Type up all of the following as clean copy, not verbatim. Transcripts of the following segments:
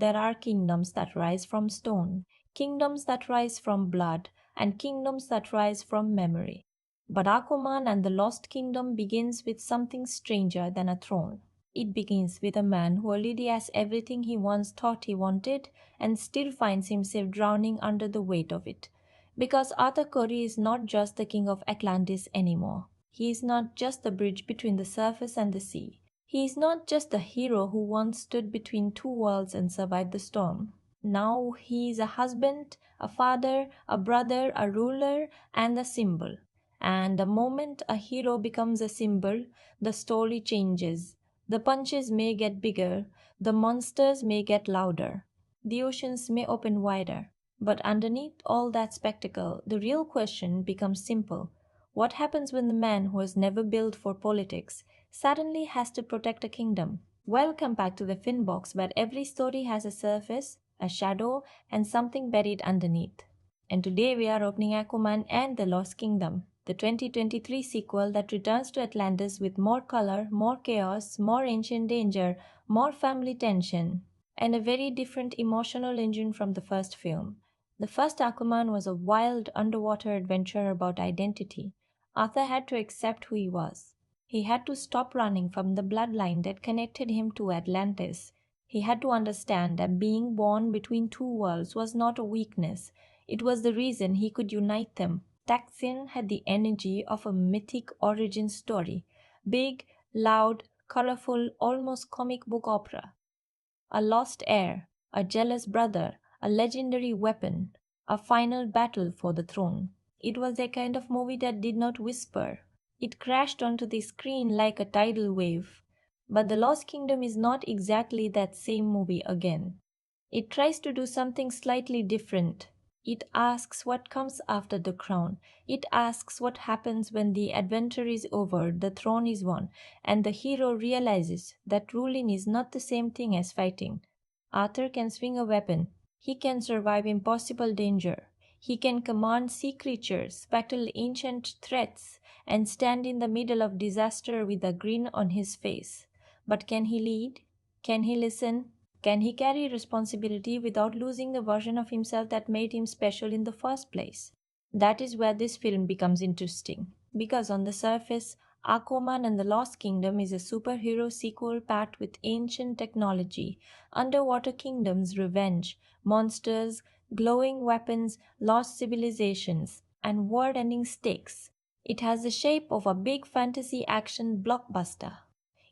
There are kingdoms that rise from stone, kingdoms that rise from blood, and kingdoms that rise from memory. But Aquaman and the Lost Kingdom begins with something stranger than a throne. It begins with a man who already has everything he once thought he wanted and still finds himself drowning under the weight of it. Because Arthur Curry is not just the king of Atlantis anymore. He is not just the bridge between the surface and the sea. He is not just the hero who once stood between two worlds and survived the storm. Now he is a husband, a father, a brother, a ruler, and a symbol. And the moment a hero becomes a symbol, the story changes. The punches may get bigger, the monsters may get louder, the oceans may open wider. But underneath all that spectacle, the real question becomes simple. What happens when the man who was never built for politics suddenly has to protect a kingdom? Welcome back to the Fin Box, where every story has a surface, a shadow, and something buried underneath. And today we are opening Aquaman and the Lost Kingdom, the 2023 sequel that returns to Atlantis with more color, more chaos, more ancient danger, more family tension, and a very different emotional engine from the first film. The first Aquaman was a wild underwater adventure about identity. Arthur had to accept who he was. He had to stop running from the bloodline that connected him to Atlantis. He had to understand that being born between two worlds was not a weakness. It was the reason he could unite them. Taxin had the energy of a mythic origin story. Big, loud, colorful, almost comic book opera. A lost heir, a jealous brother, a legendary weapon, a final battle for the throne. It was a kind of movie that did not whisper. It crashed onto the screen like a tidal wave. But The Lost Kingdom is not exactly that same movie again. It tries to do something slightly different. It asks what comes after the crown. It asks what happens when the adventure is over, the throne is won, and the hero realizes that ruling is not the same thing as fighting. Arthur can swing a weapon. He can survive impossible danger. He can command sea creatures, battle ancient threats, and stand in the middle of disaster with a grin on his face. But can he lead? Can he listen? Can he carry responsibility without losing the version of himself that made him special in the first place? That is where this film becomes interesting. Because on the surface, Aquaman and the Lost Kingdom is a superhero sequel packed with ancient technology, underwater kingdoms, revenge, monsters, glowing weapons, lost civilizations, and world-ending stakes. It has the shape of a big fantasy action blockbuster.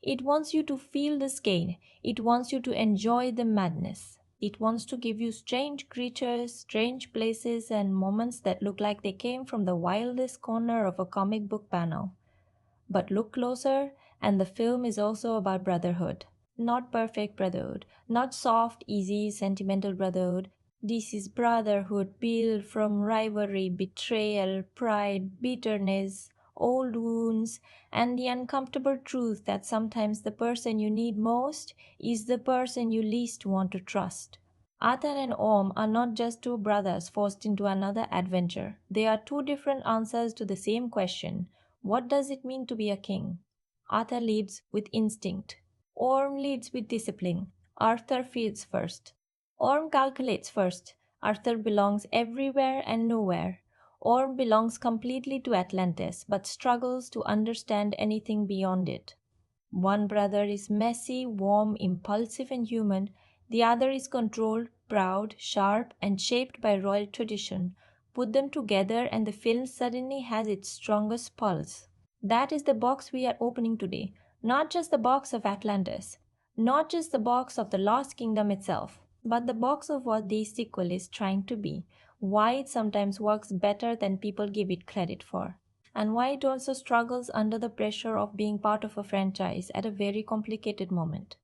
It wants you to feel the scale. It wants you to enjoy the madness. It wants to give you strange creatures, strange places, and moments that look like they came from the wildest corner of a comic book panel. But look closer, and the film is also about brotherhood. Not perfect brotherhood, not soft, easy, sentimental brotherhood. This is brotherhood built from rivalry, betrayal, pride, bitterness, old wounds, and the uncomfortable truth that sometimes the person you need most is the person you least want to trust. Arthur and Orm are not just two brothers forced into another adventure. They are two different answers to the same question. What does it mean to be a king? Arthur leads with instinct. Orm leads with discipline. Arthur feels first. Orm calculates first. Arthur belongs everywhere and nowhere. Orm belongs completely to Atlantis, but struggles to understand anything beyond it. One brother is messy, warm, impulsive, and human. The other is controlled, proud, sharp, and shaped by royal tradition. Put them together, and the film suddenly has its strongest pulse. That is the box we are opening today. Not just the box of Atlantis, not just the box of the Lost Kingdom itself, but the box of what this sequel is trying to be, why it sometimes works better than people give it credit for, and why it also struggles under the pressure of being part of a franchise at a very complicated moment.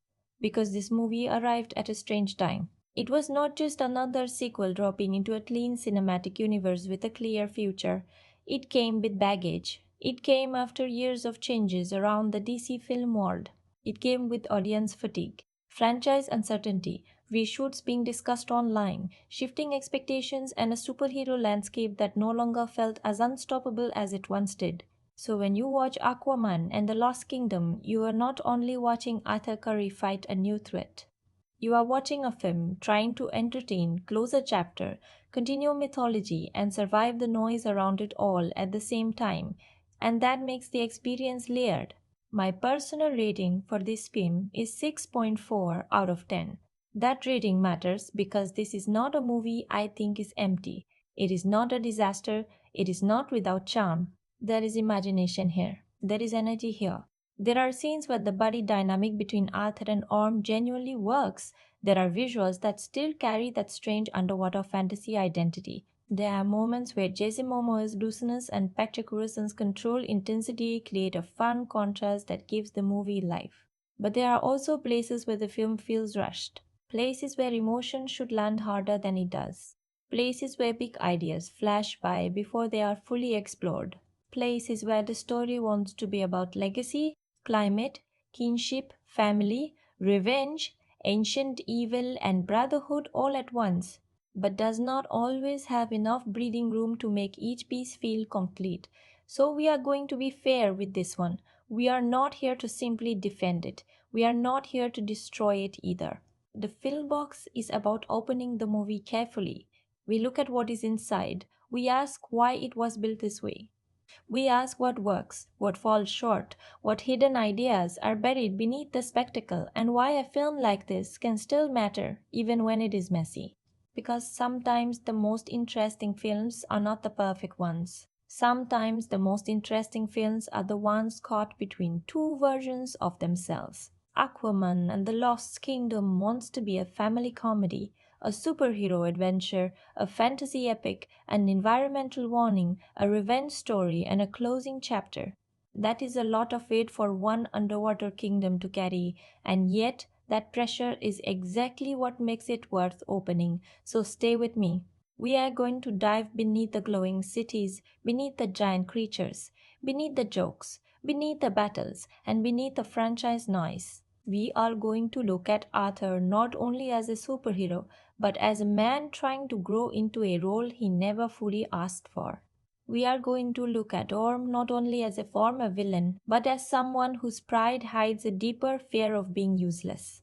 Because this movie arrived at a strange time. It was not just another sequel dropping into a clean cinematic universe with a clear future. It came with baggage. It came after years of changes around the DC film world. It came with audience fatigue, franchise uncertainty, reshoots being discussed online, shifting expectations, and a superhero landscape that no longer felt as unstoppable as it once did. So when you watch Aquaman and the Lost Kingdom, you are not only watching Arthur Curry fight a new threat. You are watching a film, trying to entertain, close a chapter, continue mythology, and survive the noise around it all at the same time, and that makes the experience layered. My personal rating for this film is 6.4 out of 10. That rating matters because this is not a movie I think is empty. It is not a disaster. It is not without charm. There is imagination here. There is energy here. There are scenes where the body dynamic between Arthur and Orm genuinely works. There are visuals that still carry that strange underwater fantasy identity. There are moments where Jason Momoa's looseness and Patrick Wilson's controlled intensity create a fun contrast that gives the movie life. But there are also places where the film feels rushed, places where emotion should land harder than it does, places where big ideas flash by before they are fully explored, places where the story wants to be about legacy, climate, kinship, family, revenge, ancient evil, and brotherhood all at once, but does not always have enough breathing room to make each piece feel complete. So we are going to be fair with this one. We are not here to simply defend it. We are not here to destroy it either. The film box is about opening the movie carefully. We look at what is inside. We ask why it was built this way. We ask what works, what falls short, what hidden ideas are buried beneath the spectacle, and why a film like this can still matter even when it is messy. Because sometimes the most interesting films are not the perfect ones. Sometimes the most interesting films are the ones caught between two versions of themselves. Aquaman and the Lost Kingdom wants to be a family comedy, a superhero adventure, a fantasy epic, an environmental warning, a revenge story, and a closing chapter. That is a lot of weight for one underwater kingdom to carry, and yet that pressure is exactly what makes it worth opening. So stay with me. We are going to dive beneath the glowing cities, beneath the giant creatures, beneath the jokes, beneath the battles, and beneath the franchise noise. We are going to look at Arthur not only as a superhero, but as a man trying to grow into a role he never fully asked for. We are going to look at Orm not only as a former villain, but as someone whose pride hides a deeper fear of being useless.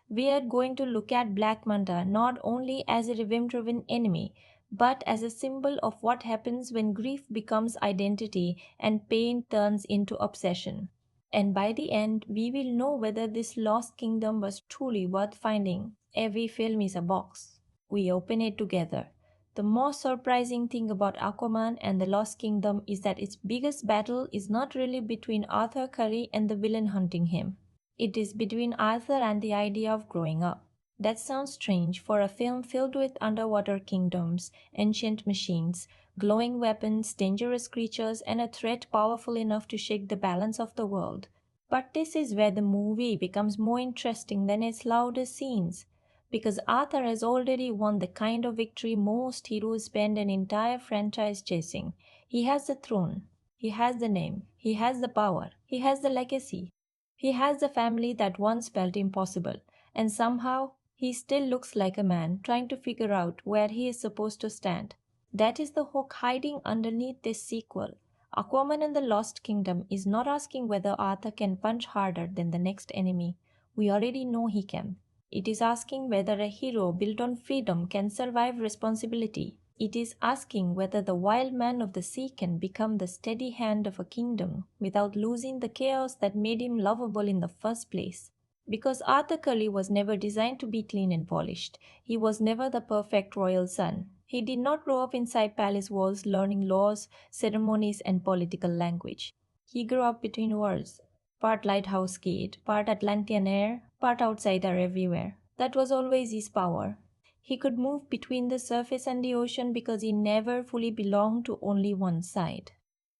We are going to look at Black Manta not only as a revenge driven enemy, but as a symbol of what happens when grief becomes identity and pain turns into obsession. And by the end, we will know whether this lost kingdom was truly worth finding. Every film is a box. We open it together. The most surprising thing about Aquaman and the Lost Kingdom is that its biggest battle is not really between Arthur Curry and the villain hunting him. It is between Arthur and the idea of growing up. That sounds strange for a film filled with underwater kingdoms, ancient machines, glowing weapons, dangerous creatures, and a threat powerful enough to shake the balance of the world. But this is where the movie becomes more interesting than its loudest scenes, because Arthur has already won the kind of victory most heroes spend an entire franchise chasing. He has the throne, he has the name, he has the power, he has the legacy, he has the family that once felt impossible, and somehow he still looks like a man trying to figure out where he is supposed to stand. That is the hook hiding underneath this sequel. Aquaman and the Lost Kingdom is not asking whether Arthur can punch harder than the next enemy. We already know he can. It is asking whether a hero built on freedom can survive responsibility. It is asking whether the wild man of the sea can become the steady hand of a kingdom without losing the chaos that made him lovable in the first place. Because Arthur Curry was never designed to be clean and polished. He was never the perfect royal son. He did not grow up inside palace walls learning laws, ceremonies, and political language. He grew up between worlds, part lighthouse kid, part Atlantean air, part outsider everywhere. That was always his power. He could move between the surface and the ocean because he never fully belonged to only one side.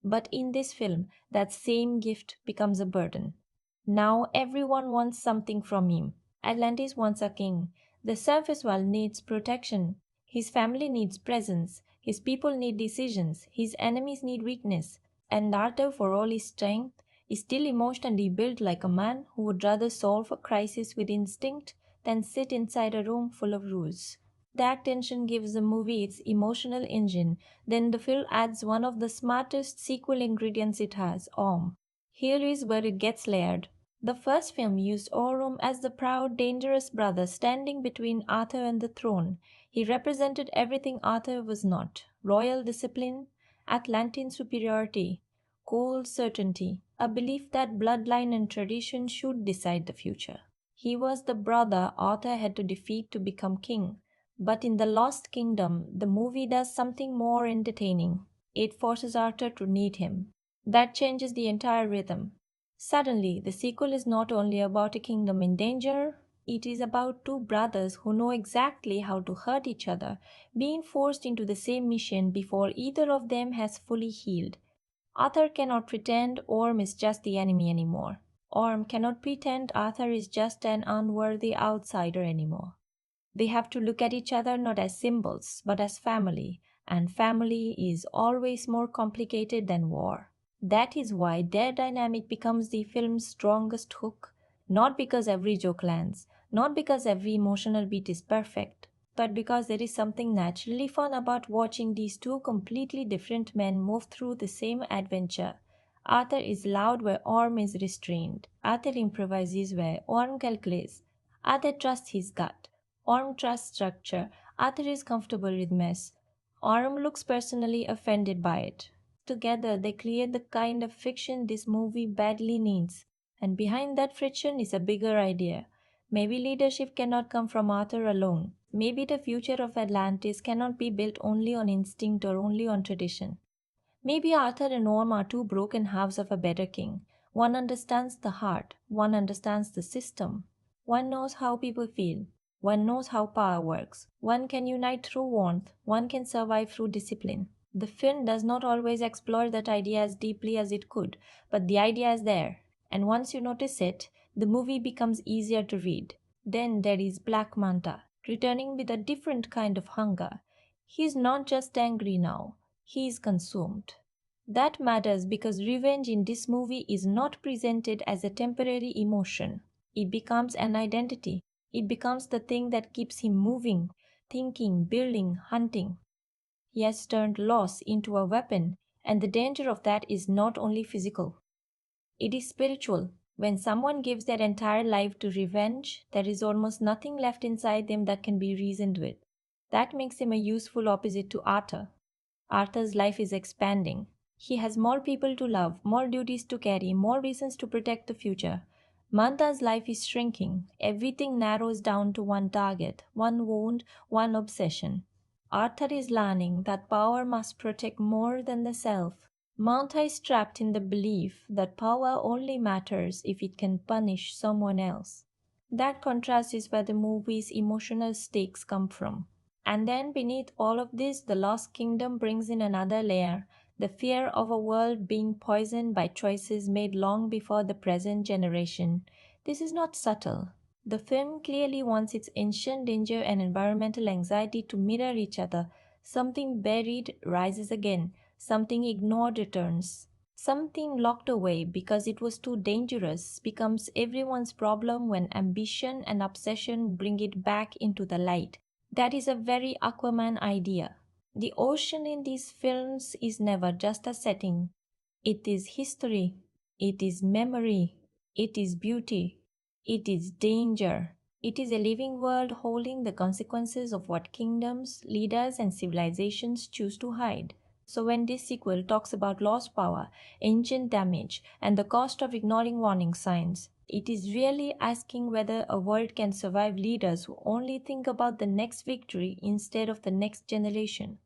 But in this film, that same gift becomes a burden. Now everyone wants something from him. Atlantis wants a king. The surface world needs protection. His family needs presence. His people need decisions. His enemies need weakness. And Arthur, for all his strength, is still emotionally built like a man who would rather solve a crisis with instinct than sit inside a room full of rules. That tension gives the movie its emotional engine. Then the film adds one of the smartest sequel ingredients it has, Om. Here is where it gets layered. The first film used Orm as the proud, dangerous brother standing between Arthur and the throne. He represented everything Arthur was not: royal discipline, Atlantean superiority, cold certainty, a belief that bloodline and tradition should decide the future. He was the brother Arthur had to defeat to become king. But in The Lost Kingdom, the movie does something more entertaining. It forces Arthur to need him. That changes the entire rhythm. Suddenly, the sequel is not only about a kingdom in danger, it is about two brothers who know exactly how to hurt each other, being forced into the same mission before either of them has fully healed. Arthur cannot pretend Orm is just the enemy anymore. Orm cannot pretend Arthur is just an unworthy outsider anymore. They have to look at each other not as symbols, but as family, and family is always more complicated than war. That is why their dynamic becomes the film's strongest hook, not because every joke lands, not because every emotional beat is perfect, but because there is something naturally fun about watching these two completely different men move through the same adventure. Arthur is loud where Orm is restrained. Arthur improvises where Orm calculates. Arthur trusts his gut. Orm trusts structure. Arthur is comfortable with mess. Orm looks personally offended by it. Together, they create the kind of fiction this movie badly needs. And behind that friction is a bigger idea. Maybe leadership cannot come from Arthur alone. Maybe the future of Atlantis cannot be built only on instinct or only on tradition. Maybe Arthur and Orm are two broken halves of a better king. One understands the heart, one understands the system. One knows how people feel, one knows how power works. One can unite through warmth, one can survive through discipline. The film does not always explore that idea as deeply as it could, but the idea is there, and once you notice it, the movie becomes easier to read. Then there is Black Manta, returning with a different kind of hunger. He is not just angry now, he is consumed. That matters because revenge in this movie is not presented as a temporary emotion. It becomes an identity. It becomes the thing that keeps him moving, thinking, building, hunting. He has turned loss into a weapon, and the danger of that is not only physical, it is spiritual. When someone gives their entire life to revenge, there is almost nothing left inside them that can be reasoned with. That makes him a useful opposite to Arthur. Arthur's life is expanding. He has more people to love, more duties to carry, more reasons to protect the future. Manta's life is shrinking. Everything narrows down to one target, one wound, one obsession. Arthur is learning that power must protect more than the self. Manta is trapped in the belief that power only matters if it can punish someone else. That contrast is where the movie's emotional stakes come from. And then beneath all of this, The Lost Kingdom brings in another layer: the fear of a world being poisoned by choices made long before the present generation. This is not subtle. The film clearly wants its ancient danger and environmental anxiety to mirror each other. Something buried rises again, something ignored returns. Something locked away because it was too dangerous becomes everyone's problem when ambition and obsession bring it back into the light. That is a very Aquaman idea. The ocean in these films is never just a setting. It is history. It is memory. It is beauty. It is danger. It is a living world holding the consequences of what kingdoms, leaders, and civilizations choose to hide. So when this sequel talks about lost power, ancient damage, and the cost of ignoring warning signs, it is really asking whether a world can survive leaders who only think about the next victory instead of the next generation.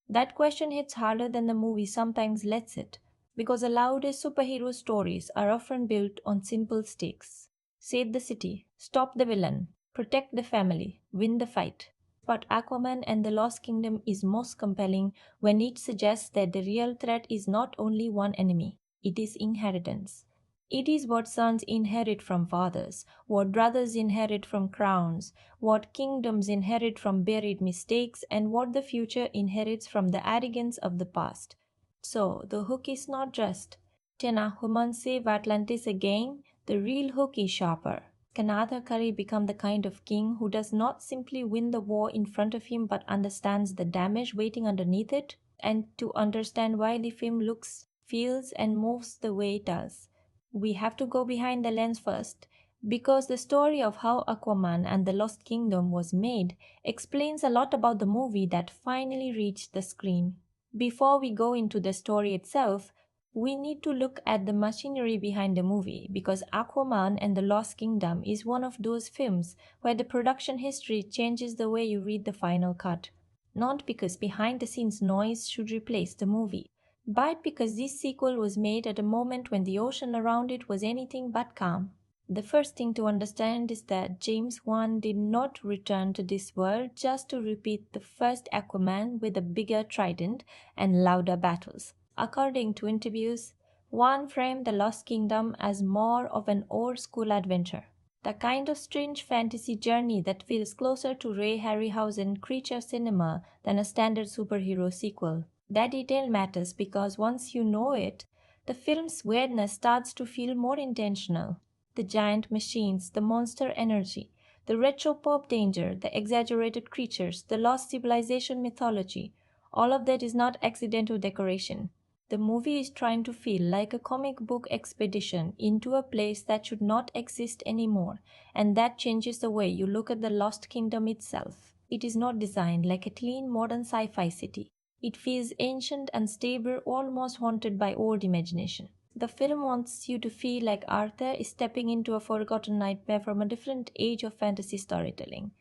That question hits harder than the movie sometimes lets it, because the loudest superhero stories are often built on simple stakes: save the city, stop the villain, protect the family, win the fight. But Aquaman and the Lost Kingdom is most compelling when it suggests that the real threat is not only one enemy, it is inheritance. It is what sons inherit from fathers, what brothers inherit from crowns, what kingdoms inherit from buried mistakes, and what the future inherits from the arrogance of the past. So, the hook is not just, can Aquaman save Atlantis again? The real hook is sharper. Can Arthur Curry become the kind of king who does not simply win the war in front of him but understands the damage waiting underneath it? And to understand why the film looks, feels, and moves the way it does, We have to go behind the lens first, because the story of how Aquaman and the Lost Kingdom was made explains a lot about the movie that finally reached the screen. Before we go into the story itself, we need to look at the machinery behind the movie because Aquaman and the Lost Kingdom is one of those films where the production history changes the way you read the final cut. Not because behind the scenes noise should replace the movie, but because this sequel was made at a moment when the ocean around it was anything but calm. The first thing to understand is that James Wan did not return to this world just to repeat the first Aquaman with a bigger trident and louder battles. According to interviews, Wan framed The Lost Kingdom as more of an old school adventure. The kind of strange fantasy journey that feels closer to Ray Harryhausen creature cinema than a standard superhero sequel. That detail matters because once you know it, the film's weirdness starts to feel more intentional. The giant machines, the monster energy, the retro pop danger, the exaggerated creatures, the lost civilization mythology, all of that is not accidental decoration. The movie is trying to feel like a comic book expedition into a place that should not exist anymore, and that changes the way you look at the Lost Kingdom itself. It is not designed like a clean modern sci fi city. It feels ancient, unstable, almost haunted by old imagination. The film wants you to feel like Arthur is stepping into a forgotten nightmare from a different age of fantasy storytelling.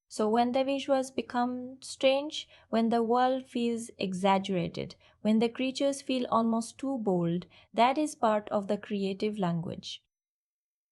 So when the visuals become strange, when the world feels exaggerated, when the creatures feel almost too bold, that is part of the creative language.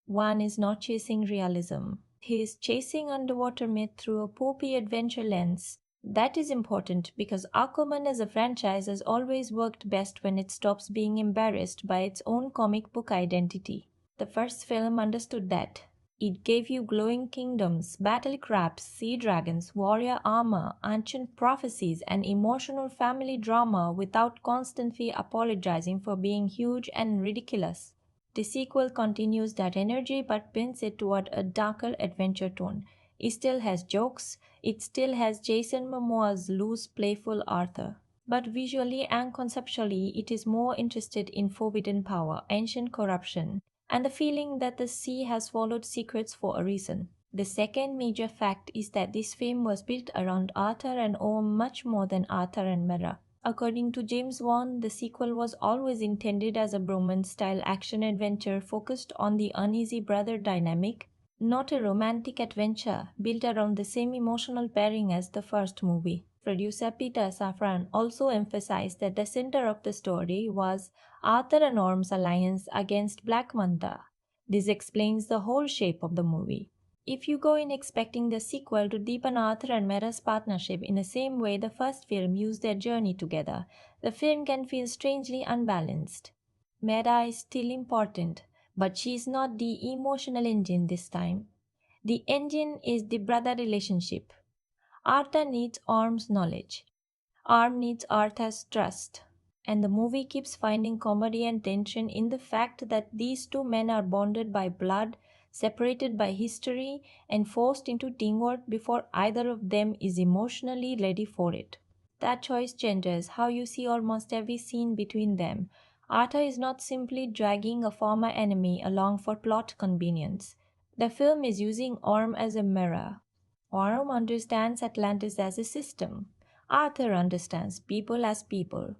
One is not chasing realism. He is chasing underwater myth through a poppy adventure lens. That is important because Aquaman as a franchise has always worked best when it stops being embarrassed by its own comic book identity. The first film understood that. It gave you glowing kingdoms, battle crabs, sea dragons, warrior armor, ancient prophecies, and emotional family drama without constantly apologizing for being huge and ridiculous. The sequel continues that energy but bends it toward a darker adventure tone. It still has jokes, it still has Jason Momoa's loose, playful Arthur. But visually and conceptually, it is more interested in forbidden power, ancient corruption, and the feeling that the sea has swallowed secrets for a reason. The second major fact is that this film was built around Arthur and Orm much more than Arthur and Mera. According to James Wan, the sequel was always intended as a bromance-style action-adventure focused on the uneasy brother dynamic, not a romantic adventure built around the same emotional pairing as the first movie. Producer Peter Safran also emphasized that the center of the story was Arthur and Orm's alliance against Black Manta. This explains the whole shape of the movie. If you go in expecting the sequel to deepen Arthur and Mera's partnership in the same way the first film used their journey together, the film can feel strangely unbalanced. Mera is still important, but she is not the emotional engine this time. The engine is the brother relationship. Arthur needs Orm's knowledge. Orm needs Arthur's trust. And the movie keeps finding comedy and tension in the fact that these two men are bonded by blood, separated by history, and forced into teamwork before either of them is emotionally ready for it. That choice changes how you see almost every scene between them. Arthur is not simply dragging a former enemy along for plot convenience. The film is using Orm as a mirror. Orm understands Atlantis as a system. Arthur understands people as people.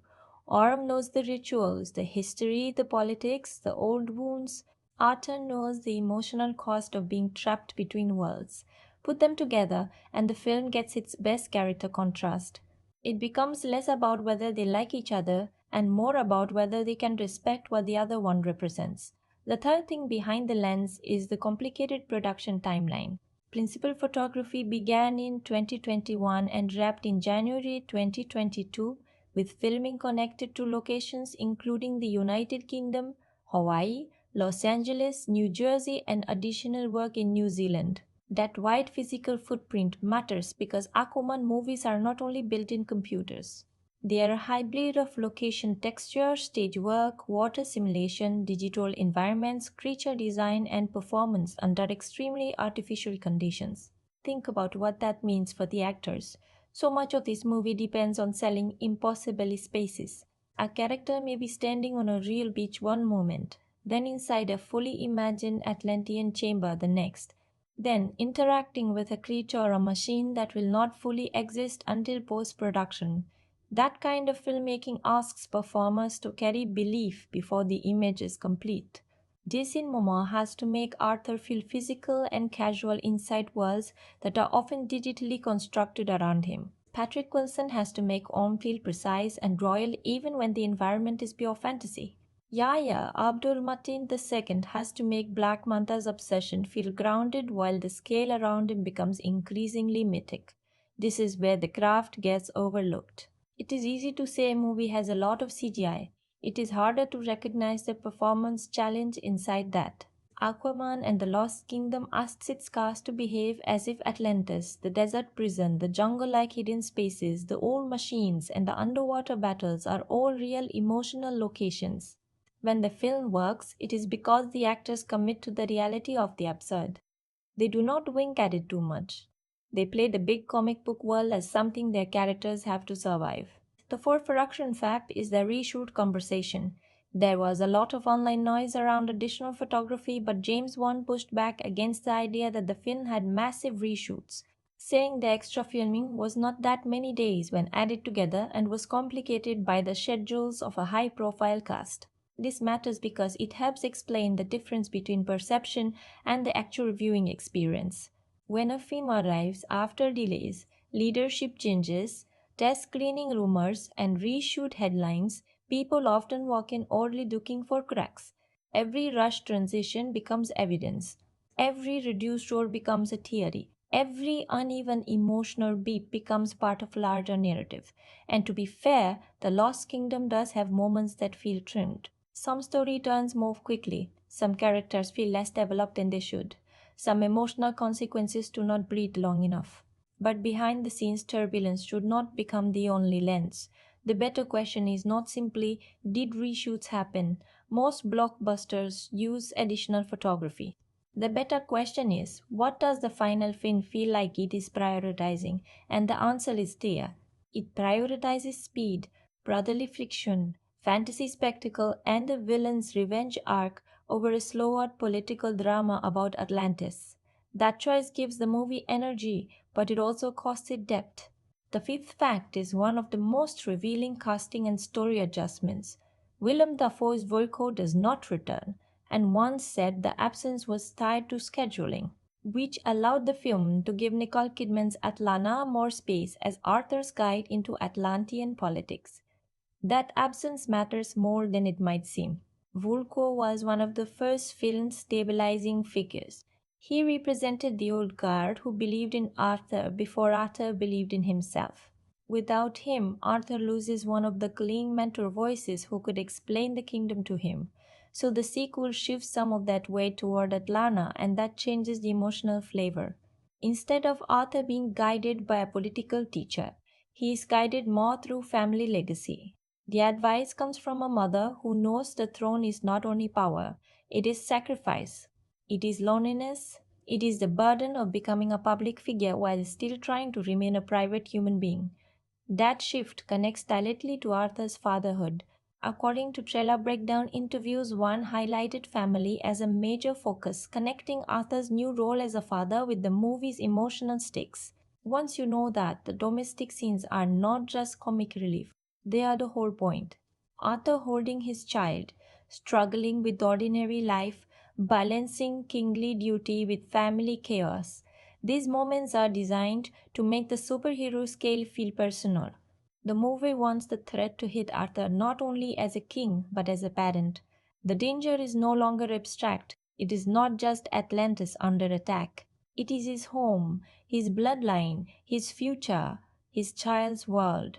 Orm knows the rituals, the history, the politics, the old wounds. Arthur knows the emotional cost of being trapped between worlds. Put them together, and the film gets its best character contrast. It becomes less about whether they like each other and more about whether they can respect what the other one represents. The third thing behind the lens is the complicated production timeline. Principal photography began in 2021 and wrapped in January 2022, with filming connected to locations including the United Kingdom, Hawaii, Los Angeles, New Jersey, and additional work in New Zealand. That wide physical footprint matters because Aquaman movies are not only built in computers. They are a hybrid of location texture, stage work, water simulation, digital environments, creature design, and performance under extremely artificial conditions. Think about what that means for the actors. So much of this movie depends on selling impossible spaces. A character may be standing on a real beach one moment, then inside a fully imagined Atlantean chamber the next, then interacting with a creature or a machine that will not fully exist until post production. That kind of filmmaking asks performers to carry belief before the image is complete. Jason Momoa has to make Arthur feel physical and casual inside worlds that are often digitally constructed around him. Patrick Wilson has to make Orm feel precise and royal even when the environment is pure fantasy. Yahya Abdul Mateen II has to make Black Manta's obsession feel grounded while the scale around him becomes increasingly mythic. This is where the craft gets overlooked. It is easy to say a movie has a lot of CGI. It is harder to recognize the performance challenge inside that. Aquaman and the Lost Kingdom asks its cast to behave as if Atlantis, the desert prison, the jungle like hidden spaces, the old machines, and the underwater battles are all real emotional locations. When the film works, it is because the actors commit to the reality of the absurd. They do not wink at it too much. They play the big comic book world as something their characters have to survive. The fourth production fact is the reshoot conversation. There was a lot of online noise around additional photography, but James Wan pushed back against the idea that the film had massive reshoots, saying the extra filming was not that many days when added together and was complicated by the schedules of a high profile cast. This matters because it helps explain the difference between perception and the actual viewing experience. When a film arrives after delays, leadership changes, test screening rumors, and reshoot headlines, people often walk in oddly looking for cracks. Every rushed transition becomes evidence. Every reduced role becomes a theory. Every uneven emotional beat becomes part of a larger narrative. And to be fair, The Lost Kingdom does have moments that feel trimmed. Some story turns move quickly. Some characters feel less developed than they should. Some emotional consequences do not breathe long enough. But behind the scenes turbulence should not become the only lens. The better question is not simply did reshoots happen? Most blockbusters use additional photography. The better question is what does the final film feel like it is prioritizing? And the answer is clear. It prioritizes speed, brotherly friction, fantasy spectacle, and the villain's revenge arc over a slower political drama about Atlantis. That choice gives the movie energy, but it also costs it depth. The fifth fact is one of the most revealing casting and story adjustments. Willem Dafoe's Volko does not return, and once said the absence was tied to scheduling, which allowed the film to give Nicole Kidman's Atlana more space as Arthur's guide into Atlantean politics. That absence matters more than it might seem. Vulko was one of the first film's stabilizing figures. He represented the old guard who believed in Arthur before Arthur believed in himself. Without him, Arthur loses one of the clean mentor voices who could explain the kingdom to him. So the sequel shifts some of that weight toward Atlanta, and that changes the emotional flavor. Instead of Arthur being guided by a political teacher, he is guided more through family legacy. The advice comes from a mother who knows the throne is not only power, it is sacrifice, it is loneliness, it is the burden of becoming a public figure while still trying to remain a private human being. That shift connects directly to Arthur's fatherhood. According to Trailer Breakdown interviews, one highlighted family as a major focus, connecting Arthur's new role as a father with the movie's emotional stakes. Once you know that, the domestic scenes are not just comic relief, they are the whole point. Arthur holding his child, struggling with ordinary life, balancing kingly duty with family chaos. These moments are designed to make the superhero scale feel personal. The movie wants the threat to hit Arthur not only as a king but as a parent. The danger is no longer abstract. It is not just Atlantis under attack. It is his home, his bloodline, his future, his child's world.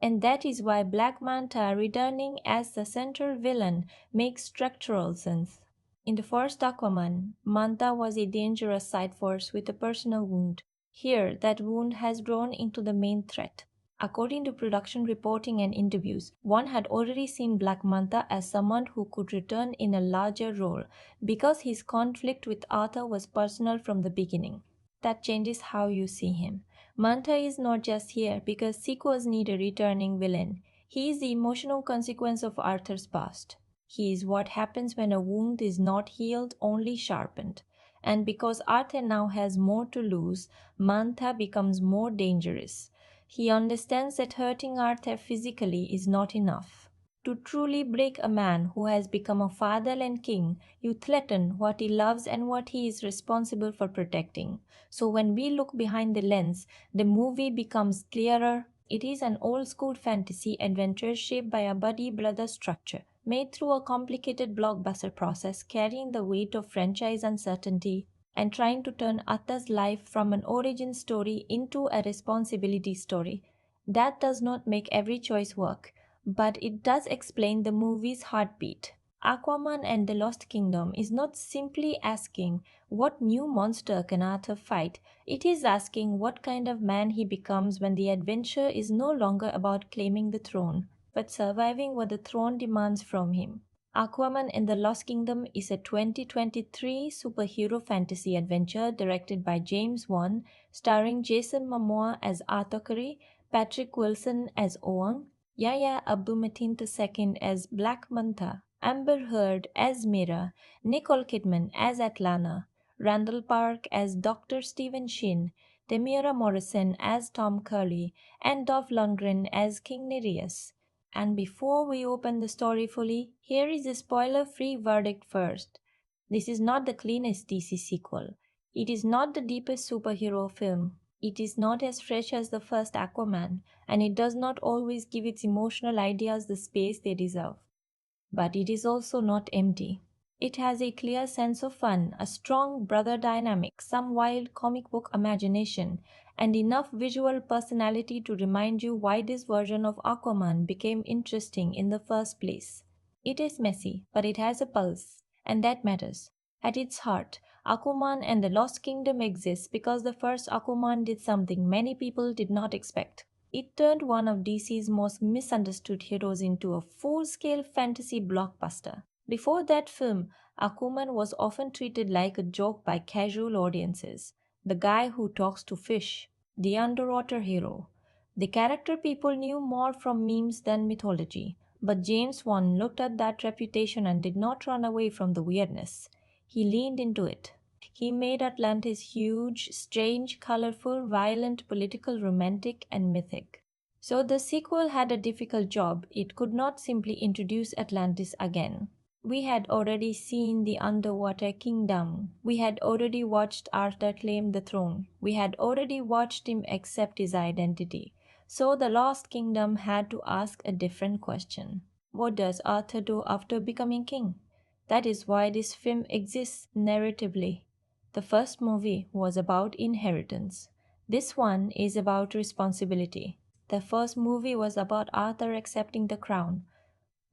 And that is why Black Manta returning as the central villain makes structural sense. In the first Aquaman, Manta was a dangerous side force with a personal wound. Here, that wound has grown into the main threat. According to production reporting and interviews, one had already seen Black Manta as someone who could return in a larger role because his conflict with Arthur was personal from the beginning. That changes how you see him. Manta is not just here because sequels need a returning villain. He is the emotional consequence of Arthur's past. He is what happens when a wound is not healed, only sharpened. And because Arthur now has more to lose, Mantha becomes more dangerous. He understands that hurting Arthur physically is not enough. To truly break a man who has become a fatherland king, you threaten what he loves and what he is responsible for protecting. So when we look behind the lens, the movie becomes clearer. It is an old school fantasy adventure shaped by a buddy brother structure, made through a complicated blockbuster process, carrying the weight of franchise uncertainty and trying to turn Atta's life from an origin story into a responsibility story. That does not make every choice work, but it does explain the movie's heartbeat. Aquaman and the Lost Kingdom is not simply asking what new monster can Arthur fight, it is asking what kind of man he becomes when the adventure is no longer about claiming the throne, but surviving what the throne demands from him. Aquaman and the Lost Kingdom is a 2023 superhero fantasy adventure directed by James Wan, starring Jason Momoa as Arthur Curry, Patrick Wilson as Owen, Yahya Abdul-Mateen II as Black Manta, Amber Heard as Mira, Nicole Kidman as Atlanta, Randall Park as Dr. Stephen Shin, Tamira Morrison as Tom Curley, and Dolph Lundgren as King Nereus. And before we open the story fully, here is a spoiler-free verdict first. This is not the cleanest DC sequel. It is not the deepest superhero film. It is not as fresh as the first Aquaman, and it does not always give its emotional ideas the space they deserve. But it is also not empty. It has a clear sense of fun, a strong brother dynamic, some wild comic book imagination, and enough visual personality to remind you why this version of Aquaman became interesting in the first place. It is messy, but it has a pulse, and that matters. At its heart, Aquaman and the Lost Kingdom exists because the first Aquaman did something many people did not expect. It turned one of DC's most misunderstood heroes into a full-scale fantasy blockbuster. Before that film, Aquaman was often treated like a joke by casual audiences. The guy who talks to fish, the underwater hero. The character people knew more from memes than mythology. But James Wan looked at that reputation and did not run away from the weirdness. He leaned into it. He made Atlantis huge, strange, colorful, violent, political, romantic, and mythic. So the sequel had a difficult job. It could not simply introduce Atlantis again. We had already seen the underwater kingdom. We had already watched Arthur claim the throne. We had already watched him accept his identity. So the Lost Kingdom had to ask a different question. What does Arthur do after becoming king? That is why this film exists narratively. The first movie was about inheritance. This one is about responsibility. The first movie was about Arthur accepting the crown.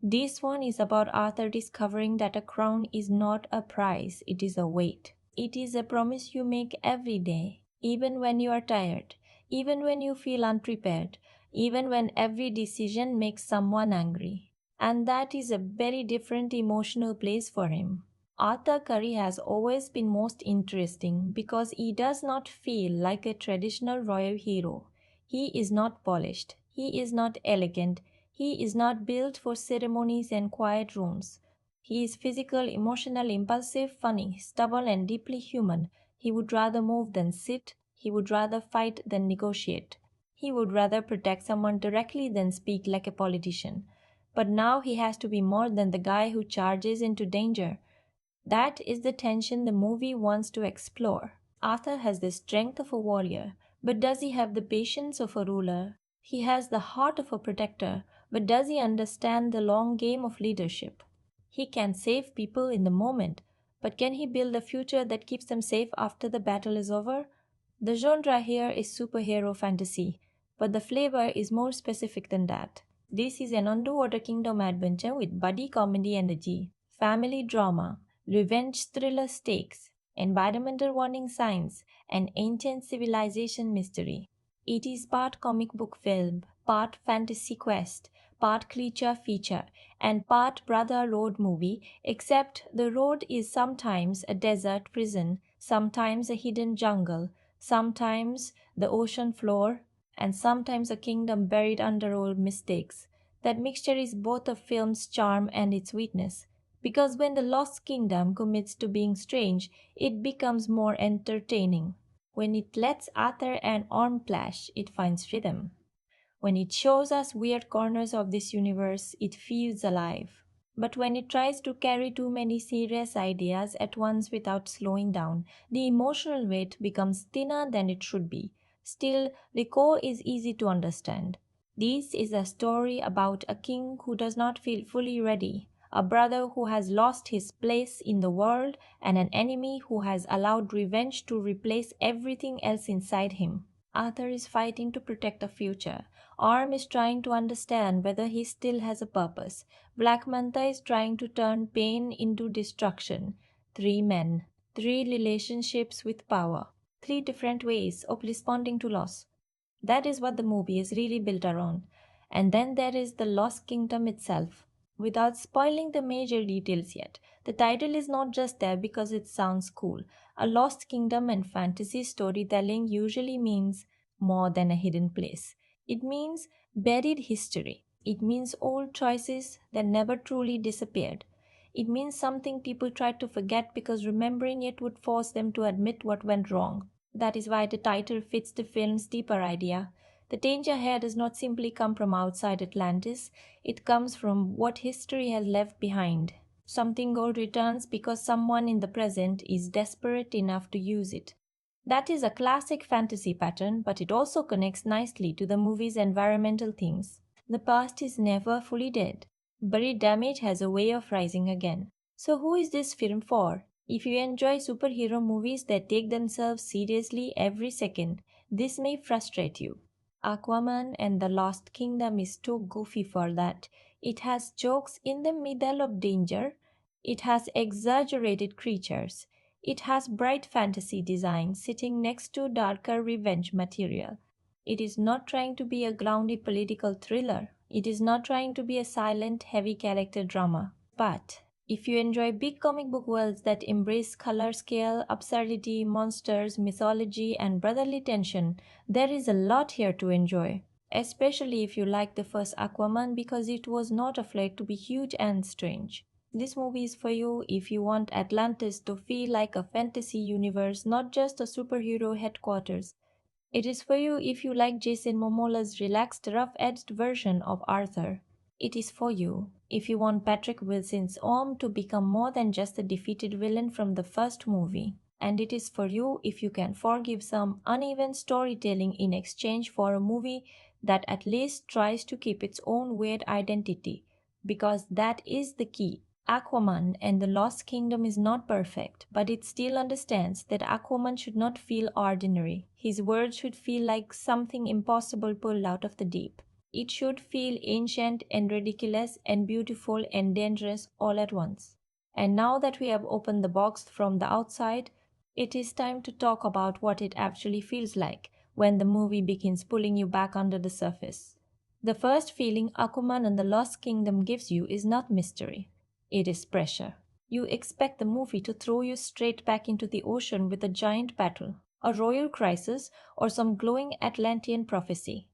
This one is about Arthur discovering that a crown is not a prize, it is a weight. It is a promise you make every day, even when you are tired, even when you feel unprepared, even when every decision makes someone angry. And that is a very different emotional place for him. Arthur Curry has always been most interesting because he does not feel like a traditional royal hero. He is not polished. He is not elegant. He is not built for ceremonies and quiet rooms. He is physical, emotional, impulsive, funny, stubborn, and deeply human. He would rather move than sit. He would rather fight than negotiate. He would rather protect someone directly than speak like a politician. But now he has to be more than the guy who charges into danger. That is the tension the movie wants to explore. Arthur has the strength of a warrior, but does he have the patience of a ruler? He has the heart of a protector, but does he understand the long game of leadership? He can save people in the moment, but can he build a future that keeps them safe after the battle is over? The genre here is superhero fantasy, but the flavor is more specific than that. This is an underwater kingdom adventure with buddy comedy energy, family drama, revenge thriller stakes, environmental warning signs, and ancient civilization mystery. It is part comic book film, part fantasy quest, part creature feature, and part brother road movie, except the road is sometimes a desert prison, sometimes a hidden jungle, sometimes the ocean floor, and sometimes a kingdom buried under old mistakes. That mixture is both a film's charm and its weakness. Because when the Lost Kingdom commits to being strange, it becomes more entertaining. When it lets Arthur and Orm clash, it finds rhythm. When it shows us weird corners of this universe, it feels alive. But when it tries to carry too many serious ideas at once without slowing down, the emotional weight becomes thinner than it should be. Still, the core is easy to understand. This is a story about a king who does not feel fully ready, a brother who has lost his place in the world, and an enemy who has allowed revenge to replace everything else inside him. Arthur is fighting to protect a future. Orm is trying to understand whether he still has a purpose. Black Manta is trying to turn pain into destruction. Three men, three relationships with power, three different ways of responding to loss. That is what the movie is really built around. And then there is the Lost Kingdom itself. Without spoiling the major details yet, the title is not just there because it sounds cool. A Lost Kingdom and fantasy storytelling usually means more than a hidden place. It means buried history. It means old choices that never truly disappeared. It means something people try to forget because remembering it would force them to admit what went wrong. That is why the title fits the film's deeper idea. The danger here does not simply come from outside Atlantis, it comes from what history has left behind. Something old returns because someone in the present is desperate enough to use it. That is a classic fantasy pattern, but it also connects nicely to the movie's environmental themes. The past is never fully dead. Buried damage has a way of rising again. So, who is this film for? If you enjoy superhero movies that take themselves seriously every second, this may frustrate you. Aquaman and the Lost Kingdom is too goofy for that. It has jokes in the middle of danger. It has exaggerated creatures. It has bright fantasy design sitting next to darker revenge material. It is not trying to be a grounded political thriller. It is not trying to be a silent, heavy character drama. But if you enjoy big comic book worlds that embrace color scale, absurdity, monsters, mythology, and brotherly tension, there is a lot here to enjoy. Especially if you like the first Aquaman because it was not afraid to be huge and strange. This movie is for you if you want Atlantis to feel like a fantasy universe, not just a superhero headquarters. It is for you if you like Jason Momoa's relaxed, rough-edged version of Arthur. It is for you if you want Patrick Wilson's Orm to become more than just a defeated villain from the first movie. And it is for you if you can forgive some uneven storytelling in exchange for a movie that at least tries to keep its own weird identity. Because that is the key. Aquaman and the Lost Kingdom is not perfect, but it still understands that Aquaman should not feel ordinary. His words should feel like something impossible pulled out of the deep. It should feel ancient and ridiculous and beautiful and dangerous all at once. And now that we have opened the box from the outside, it is time to talk about what it actually feels like when the movie begins pulling you back under the surface. The first feeling Aquaman and the Lost Kingdom gives you is not mystery. It is pressure. You expect the movie to throw you straight back into the ocean with a giant battle, a royal crisis, or some glowing Atlantean prophecy.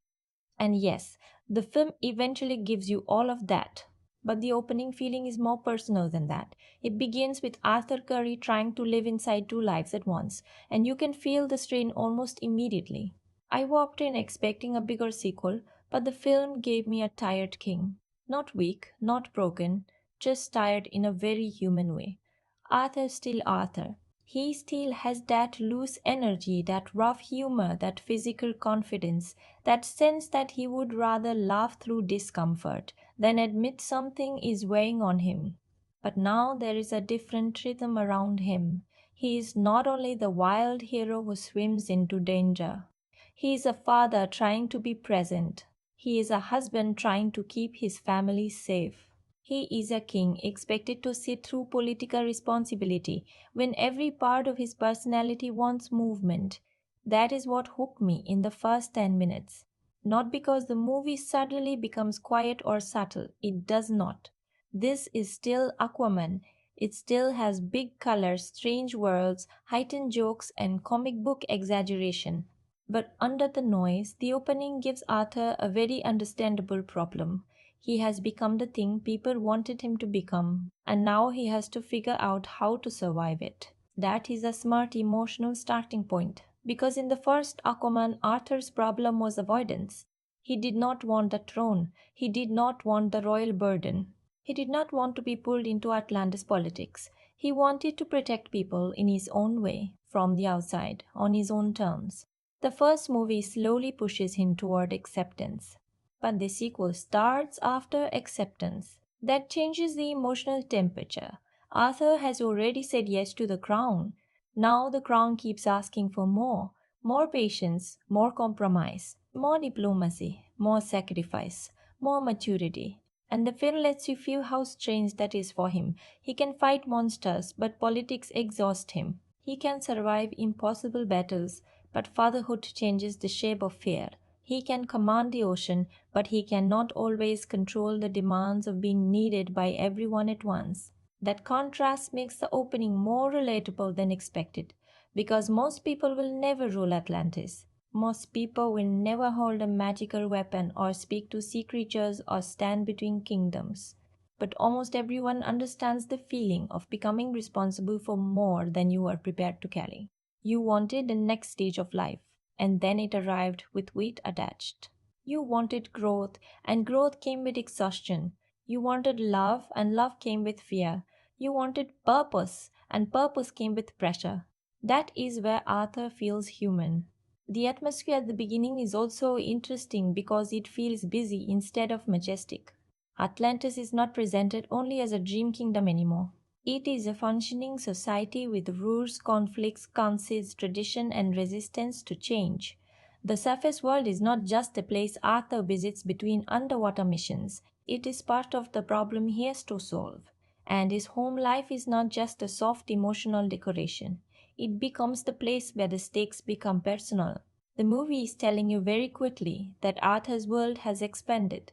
And yes, the film eventually gives you all of that. But the opening feeling is more personal than that. It begins with Arthur Curry trying to live inside two lives at once, and you can feel the strain almost immediately. I walked in expecting a bigger sequel, but the film gave me a tired king. Not weak, not broken, just tired in a very human way. Arthur's still Arthur. He still has that loose energy, that rough humor, that physical confidence, that sense that he would rather laugh through discomfort than admit something is weighing on him. But now there is a different rhythm around him. He is not only the wild hero who swims into danger, he is a father trying to be present. He is a husband trying to keep his family safe. He is a king expected to sit through political responsibility when every part of his personality wants movement. That is what hooked me in the first 10 minutes. Not because the movie suddenly becomes quiet or subtle, it does not. This is still Aquaman. It still has big colors, strange worlds, heightened jokes, and comic book exaggeration. But under the noise, the opening gives Arthur a very understandable problem. He has become the thing people wanted him to become, and now he has to figure out how to survive it. That is a smart emotional starting point, because in the first Aquaman, Arthur's problem was avoidance. He did not want the throne, he did not want the royal burden, he did not want to be pulled into Atlantis politics. He wanted to protect people in his own way, from the outside, on his own terms. The first movie slowly pushes him toward acceptance, but the sequel starts after acceptance. That changes the emotional temperature. Arthur has already said yes to the crown. Now the crown keeps asking for more patience, more compromise, more diplomacy, more sacrifice, more maturity. And the film lets you feel how strange that is for him. He can fight monsters, but politics exhaust him. He can survive impossible battles, but fatherhood changes the shape of fear. He can command the ocean, but he cannot always control the demands of being needed by everyone at once. That contrast makes the opening more relatable than expected, because most people will never rule Atlantis. Most people will never hold a magical weapon or speak to sea creatures or stand between kingdoms. But almost everyone understands the feeling of becoming responsible for more than you are prepared to carry. You wanted the next stage of life, and then it arrived with weight attached. You wanted growth, and growth came with exhaustion. You wanted love, and love came with fear. You wanted purpose, and purpose came with pressure. That is where Arthur feels human. The atmosphere at the beginning is also interesting because it feels busy instead of majestic. Atlantis is not presented only as a dream kingdom anymore. It is a functioning society with rules, conflicts, councils, tradition, and resistance to change. The surface world is not just a place Arthur visits between underwater missions, it is part of the problem he has to solve. And his home life is not just a soft emotional decoration, it becomes the place where the stakes become personal. The movie is telling you very quickly that Arthur's world has expanded.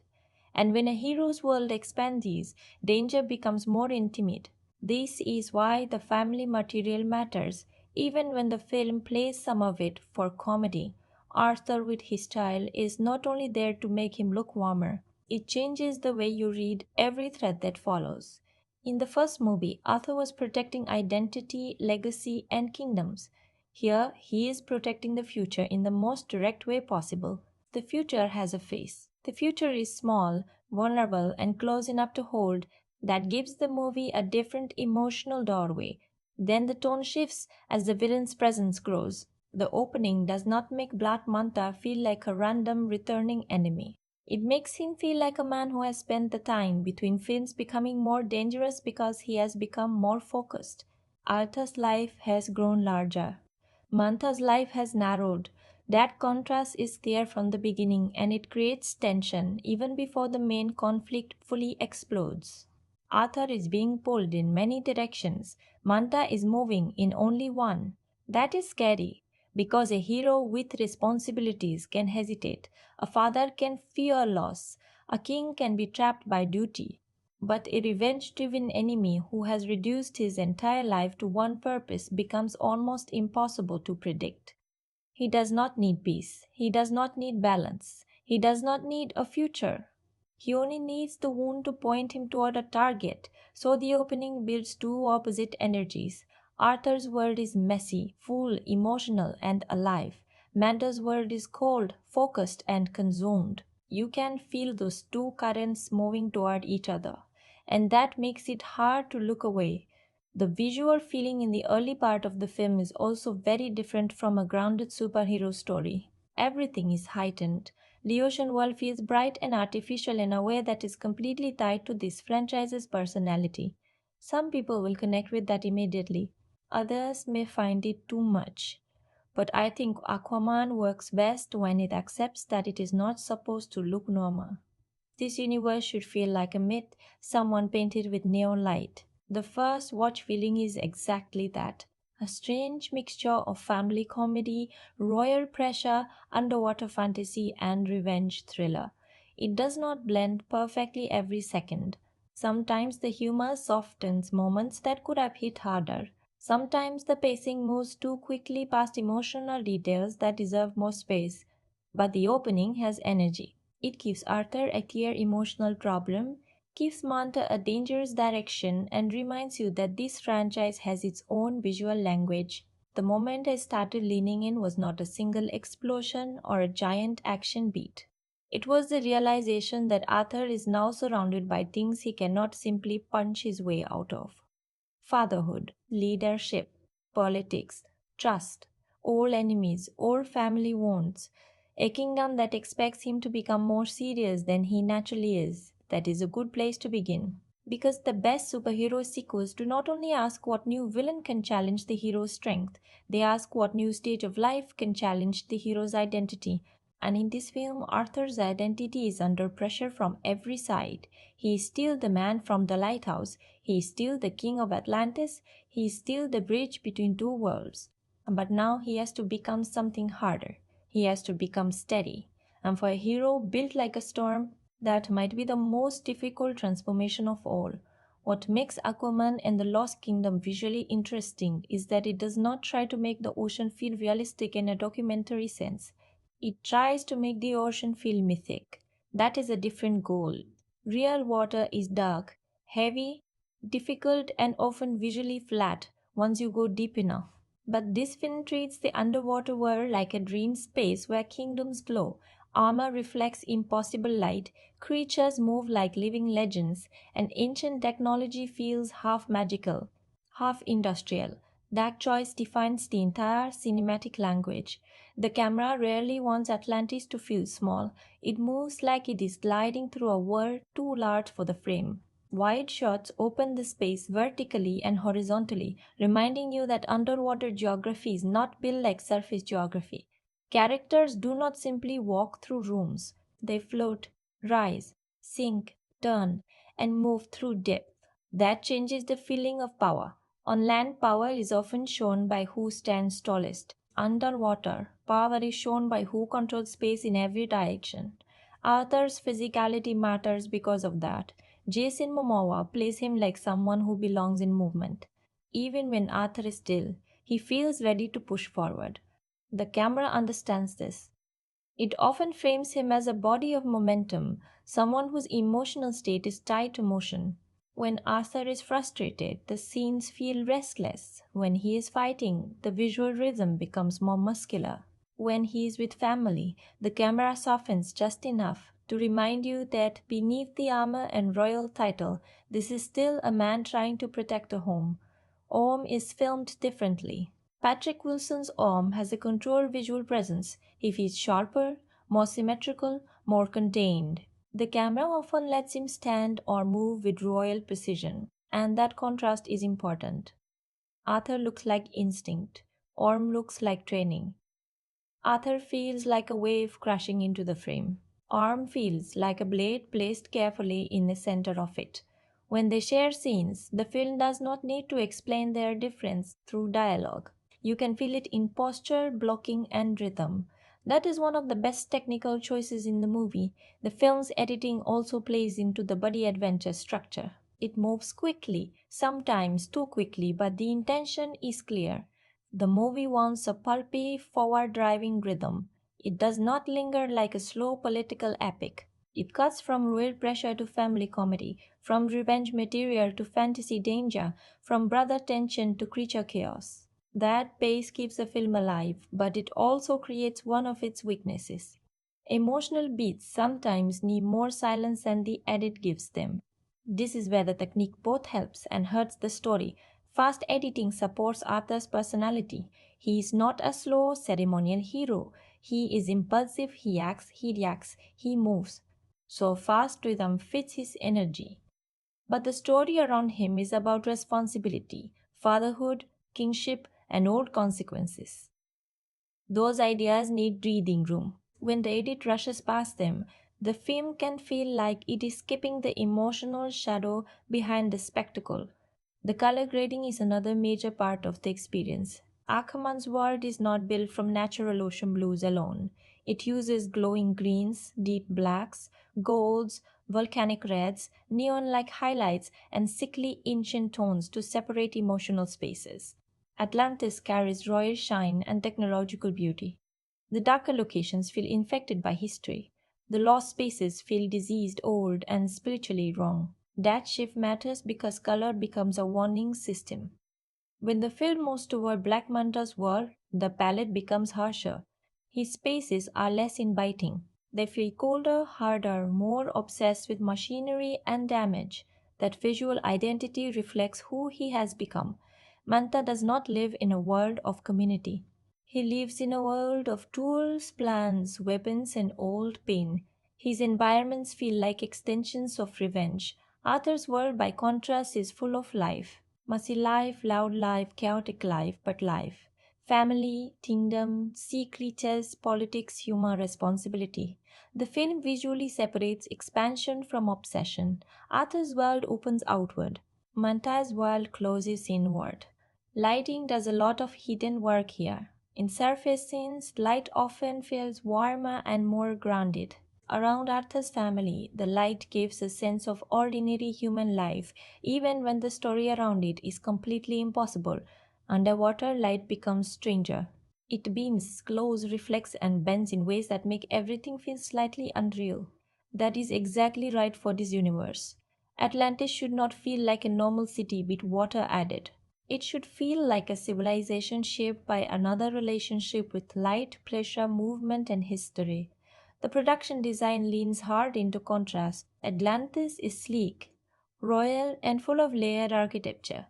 And when a hero's world expands, danger becomes more intimate. This is why the family material matters, even when the film plays some of it for comedy. Arthur, with his style, is not only there to make him look warmer, it changes the way you read every thread that follows. In the first movie, Arthur was protecting identity, legacy, and kingdoms. Here, he is protecting the future in the most direct way possible. The future has a face. The future is small, vulnerable, and close enough to hold. That gives the movie a different emotional doorway. Then the tone shifts as the villain's presence grows. The opening does not make Black Manta feel like a random returning enemy. It makes him feel like a man who has spent the time between films becoming more dangerous because he has become more focused. Arthur's life has grown larger. Manta's life has narrowed. That contrast is clear from the beginning and it creates tension even before the main conflict fully explodes. Arthur is being pulled in many directions. Manta is moving in only one. That is scary because a hero with responsibilities can hesitate. A father can fear loss. A king can be trapped by duty. But a revenge driven enemy who has reduced his entire life to one purpose becomes almost impossible to predict. He does not need peace. He does not need balance. He does not need a future. He only needs the wound to point him toward a target. So the opening builds two opposite energies. Arthur's world is messy, full, emotional, and alive. Manta's world is cold, focused, and consumed. You can feel those two currents moving toward each other, and that makes it hard to look away. The visual feeling in the early part of the film is also very different from a grounded superhero story. Everything is heightened. The ocean world feels bright and artificial in a way that is completely tied to this franchise's personality. Some people will connect with that immediately. Others may find it too much. But I think Aquaman works best when it accepts that it is not supposed to look normal. This universe should feel like a myth someone painted with neon light. The first watch feeling is exactly that. A strange mixture of family comedy, royal pressure, underwater fantasy, and revenge thriller. It does not blend perfectly every second. Sometimes the humor softens moments that could have hit harder. Sometimes the pacing moves too quickly past emotional details that deserve more space. But the opening has energy. It gives Arthur a clear emotional problem, gives Manta a dangerous direction, and reminds you that this franchise has its own visual language. The moment I started leaning in was not a single explosion or a giant action beat. It was the realization that Arthur is now surrounded by things he cannot simply punch his way out of: fatherhood, leadership, politics, trust, old enemies, old family wounds, a kingdom that expects him to become more serious than he naturally is. That is a good place to begin. Because the best superhero sequels do not only ask what new villain can challenge the hero's strength, they ask what new stage of life can challenge the hero's identity. And in this film, Arthur's identity is under pressure from every side. He is still the man from the lighthouse, he is still the king of Atlantis, he is still the bridge between two worlds. But now he has to become something harder. He has to become steady. And for a hero built like a storm, that might be the most difficult transformation of all. What makes Aquaman and the Lost Kingdom visually interesting is that it does not try to make the ocean feel realistic in a documentary sense. It tries to make the ocean feel mythic. That is a different goal. Real water is dark, heavy, difficult, and often visually flat once you go deep enough. But this film treats the underwater world like a dream space where kingdoms glow, armor reflects impossible light, creatures move like living legends, and ancient technology feels half magical, half industrial. That choice defines the entire cinematic language. The camera rarely wants Atlantis to feel small. It moves like it is gliding through a world too large for the frame. Wide shots open the space vertically and horizontally, reminding you that underwater geography is not built like surface geography. Characters do not simply walk through rooms, they float, rise, sink, turn, and move through depth. That changes the feeling of power. On land, power is often shown by who stands tallest. Underwater, power is shown by who controls space in every direction. Arthur's physicality matters because of that. Jason Momoa plays him like someone who belongs in movement. Even when Arthur is still, he feels ready to push forward. The camera understands this. It often frames him as a body of momentum, someone whose emotional state is tied to motion. When Arthur is frustrated, the scenes feel restless. When he is fighting, the visual rhythm becomes more muscular. When he is with family, the camera softens just enough to remind you that beneath the armor and royal title, this is still a man trying to protect a home. Om is filmed differently. Patrick Wilson's Orm has a controlled visual presence. He feels sharper, more symmetrical, more contained. The camera often lets him stand or move with royal precision, and that contrast is important. Arthur looks like instinct, Orm looks like training. Arthur feels like a wave crashing into the frame. Orm feels like a blade placed carefully in the center of it. When they share scenes, the film does not need to explain their difference through dialogue. You can feel it in posture, blocking, and rhythm. That is one of the best technical choices in the movie. The film's editing also plays into the buddy adventure structure. It moves quickly, sometimes too quickly, but the intention is clear. The movie wants a pulpy, forward driving rhythm. It does not linger like a slow political epic. It cuts from royal pressure to family comedy, from revenge material to fantasy danger, from brother tension to creature chaos. That pace keeps the film alive, but it also creates one of its weaknesses. Emotional beats sometimes need more silence than the edit gives them. This is where the technique both helps and hurts the story. Fast editing supports Arthur's personality. He is not a slow, ceremonial hero. He is impulsive, he acts, he reacts, he moves. So fast rhythm fits his energy. But the story around him is about responsibility, fatherhood, kingship, and old consequences. Those ideas need breathing room. When the edit rushes past them, the film can feel like it is skipping the emotional shadow behind the spectacle. The color grading is another major part of the experience. Ackerman's world is not built from natural ocean blues alone. It uses glowing greens, deep blacks, golds, volcanic reds, neon like highlights, and sickly ancient tones to separate emotional spaces. Atlantis carries royal shine and technological beauty. The darker locations feel infected by history. The lost spaces feel diseased, old, and spiritually wrong. That shift matters because color becomes a warning system. When the film moves toward Black Manta's world, the palette becomes harsher. His spaces are less inviting. They feel colder, harder, more obsessed with machinery and damage. That visual identity reflects who he has become. Manta does not live in a world of community. He lives in a world of tools, plans, weapons, and old pain. His environments feel like extensions of revenge. Arthur's world, by contrast, is full of life. Messy life, loud life, chaotic life, but life. Family, kingdom, sea creatures, politics, humor, responsibility. The film visually separates expansion from obsession. Arthur's world opens outward. Manta's world closes inward. Lighting does a lot of hidden work here. In surface scenes, light often feels warmer and more grounded. Around Arthur's family, the light gives a sense of ordinary human life, even when the story around it is completely impossible. Underwater, light becomes stranger. It beams, glows, reflects, and bends in ways that make everything feel slightly unreal. That is exactly right for this universe. Atlantis should not feel like a normal city with water added. It should feel like a civilization shaped by another relationship with light, pressure, movement, and history. The production design leans hard into contrast. Atlantis is sleek, royal, and full of layered architecture.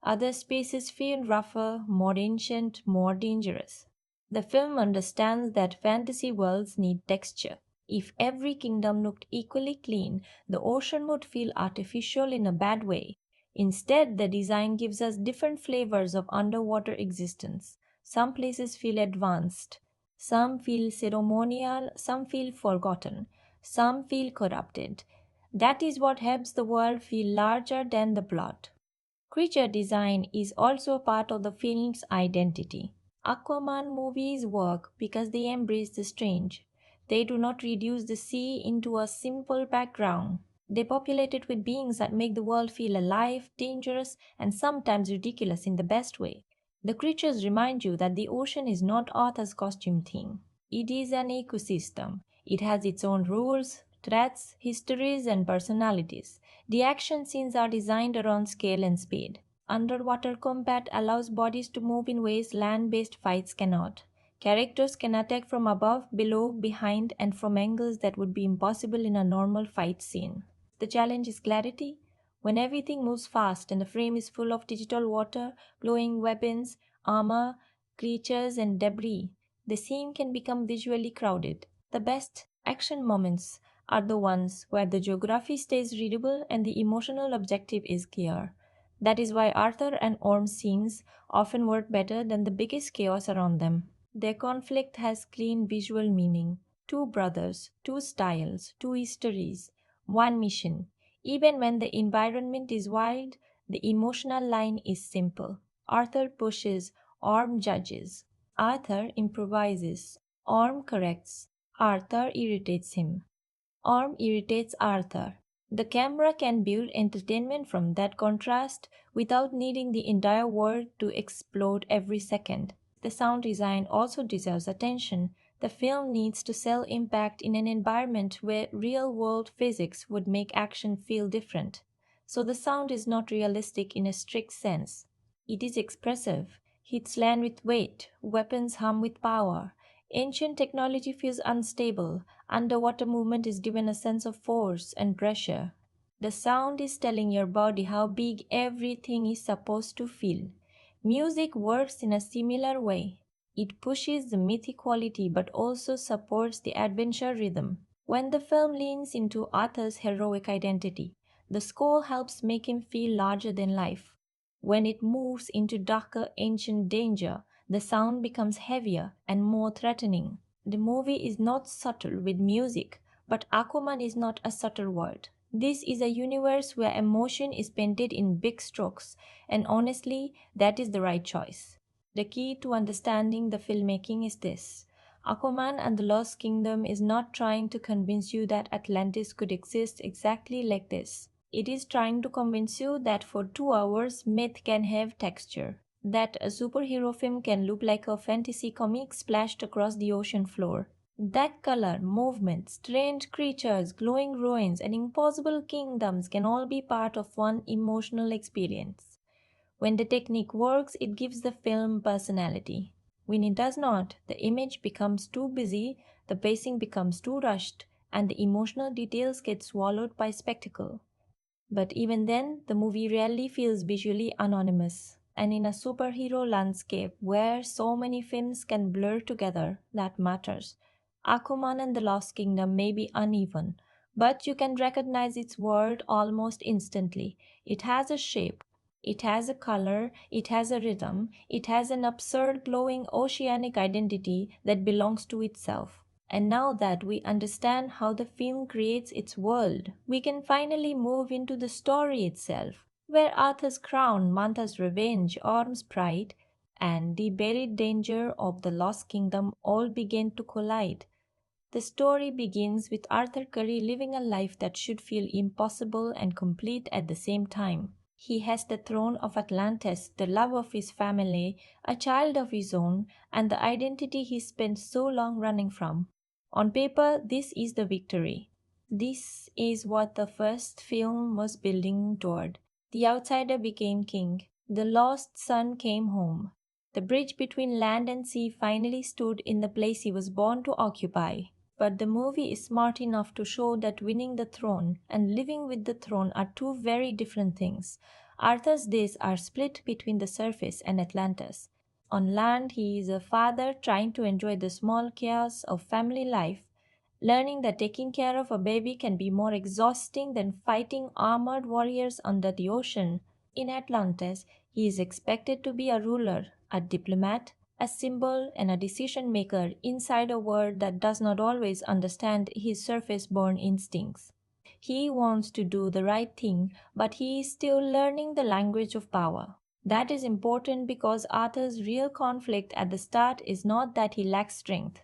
Other spaces feel rougher, more ancient, more dangerous. The film understands that fantasy worlds need texture. If every kingdom looked equally clean, the ocean would feel artificial in a bad way. Instead, the design gives us different flavors of underwater existence. Some places feel advanced, some feel ceremonial, some feel forgotten, some feel corrupted. That is what helps the world feel larger than the plot. Creature design is also part of the film's identity. Aquaman movies work because they embrace the strange. They do not reduce the sea into a simple background. They populate it with beings that make the world feel alive, dangerous, and sometimes ridiculous in the best way. The creatures remind you that the ocean is not Arthur's costume theme. It is an ecosystem. It has its own rules, threats, histories, and personalities. The action scenes are designed around scale and speed. Underwater combat allows bodies to move in ways land based fights cannot. Characters can attack from above, below, behind, and from angles that would be impossible in a normal fight scene. The challenge is clarity. When everything moves fast and the frame is full of digital water, glowing weapons, armor, creatures, and debris, the scene can become visually crowded. The best action moments are the ones where the geography stays readable and the emotional objective is clear. That is why Arthur and Orm's scenes often work better than the biggest chaos around them. Their conflict has clean visual meaning. Two brothers, two styles, two histories, one mission. Even when the environment is wild, the emotional line is simple. Arthur pushes, Orm judges. Arthur improvises. Orm corrects. Arthur irritates him. Orm irritates Arthur. The camera can build entertainment from that contrast without needing the entire world to explode every second. The sound design also deserves attention. The film needs to sell impact in an environment where real world physics would make action feel different. So the sound is not realistic in a strict sense. It is expressive. Hits land with weight, weapons hum with power. Ancient technology feels unstable. Underwater movement is given a sense of force and pressure. The sound is telling your body how big everything is supposed to feel. Music works in a similar way. It pushes the mythic quality but also supports the adventure rhythm. When the film leans into Arthur's heroic identity, the score helps make him feel larger than life. When it moves into darker ancient danger, the sound becomes heavier and more threatening. The movie is not subtle with music, but Aquaman is not a subtle word. This is a universe where emotion is painted in big strokes, and honestly, that is the right choice. The key to understanding the filmmaking is this: Aquaman and the Lost Kingdom is not trying to convince you that Atlantis could exist exactly like this. It is trying to convince you that for 2 hours, myth can have texture, that a superhero film can look like a fantasy comic splashed across the ocean floor. That color, movement, strange creatures, glowing ruins, and impossible kingdoms can all be part of one emotional experience. When the technique works, it gives the film personality. When it does not, the image becomes too busy, the pacing becomes too rushed, and the emotional details get swallowed by spectacle. But even then, the movie rarely feels visually anonymous. And in a superhero landscape where so many films can blur together, that matters. Aquaman and the Lost Kingdom may be uneven, but you can recognize its world almost instantly. It has a shape, it has a color, it has a rhythm, it has an absurd glowing oceanic identity that belongs to itself. And now that we understand how the film creates its world, we can finally move into the story itself, where Arthur's crown, Manta's revenge, Orm's pride, and the buried danger of the Lost Kingdom all begin to collide. The story begins with Arthur Curry living a life that should feel impossible and complete at the same time. He has the throne of Atlantis, the love of his family, a child of his own, and the identity he spent so long running from. On paper, this is the victory. This is what the first film was building toward. The outsider became king. The lost son came home. The bridge between land and sea finally stood in the place he was born to occupy. But the movie is smart enough to show that winning the throne and living with the throne are two very different things. Arthur's days are split between the surface and Atlantis. On land, he is a father trying to enjoy the small chaos of family life, learning that taking care of a baby can be more exhausting than fighting armored warriors under the ocean. In Atlantis, he is expected to be a ruler, a diplomat, a symbol, and a decision maker inside a world that does not always understand his surface born instincts. He wants to do the right thing, but he is still learning the language of power. That is important because Arthur's real conflict at the start is not that he lacks strength.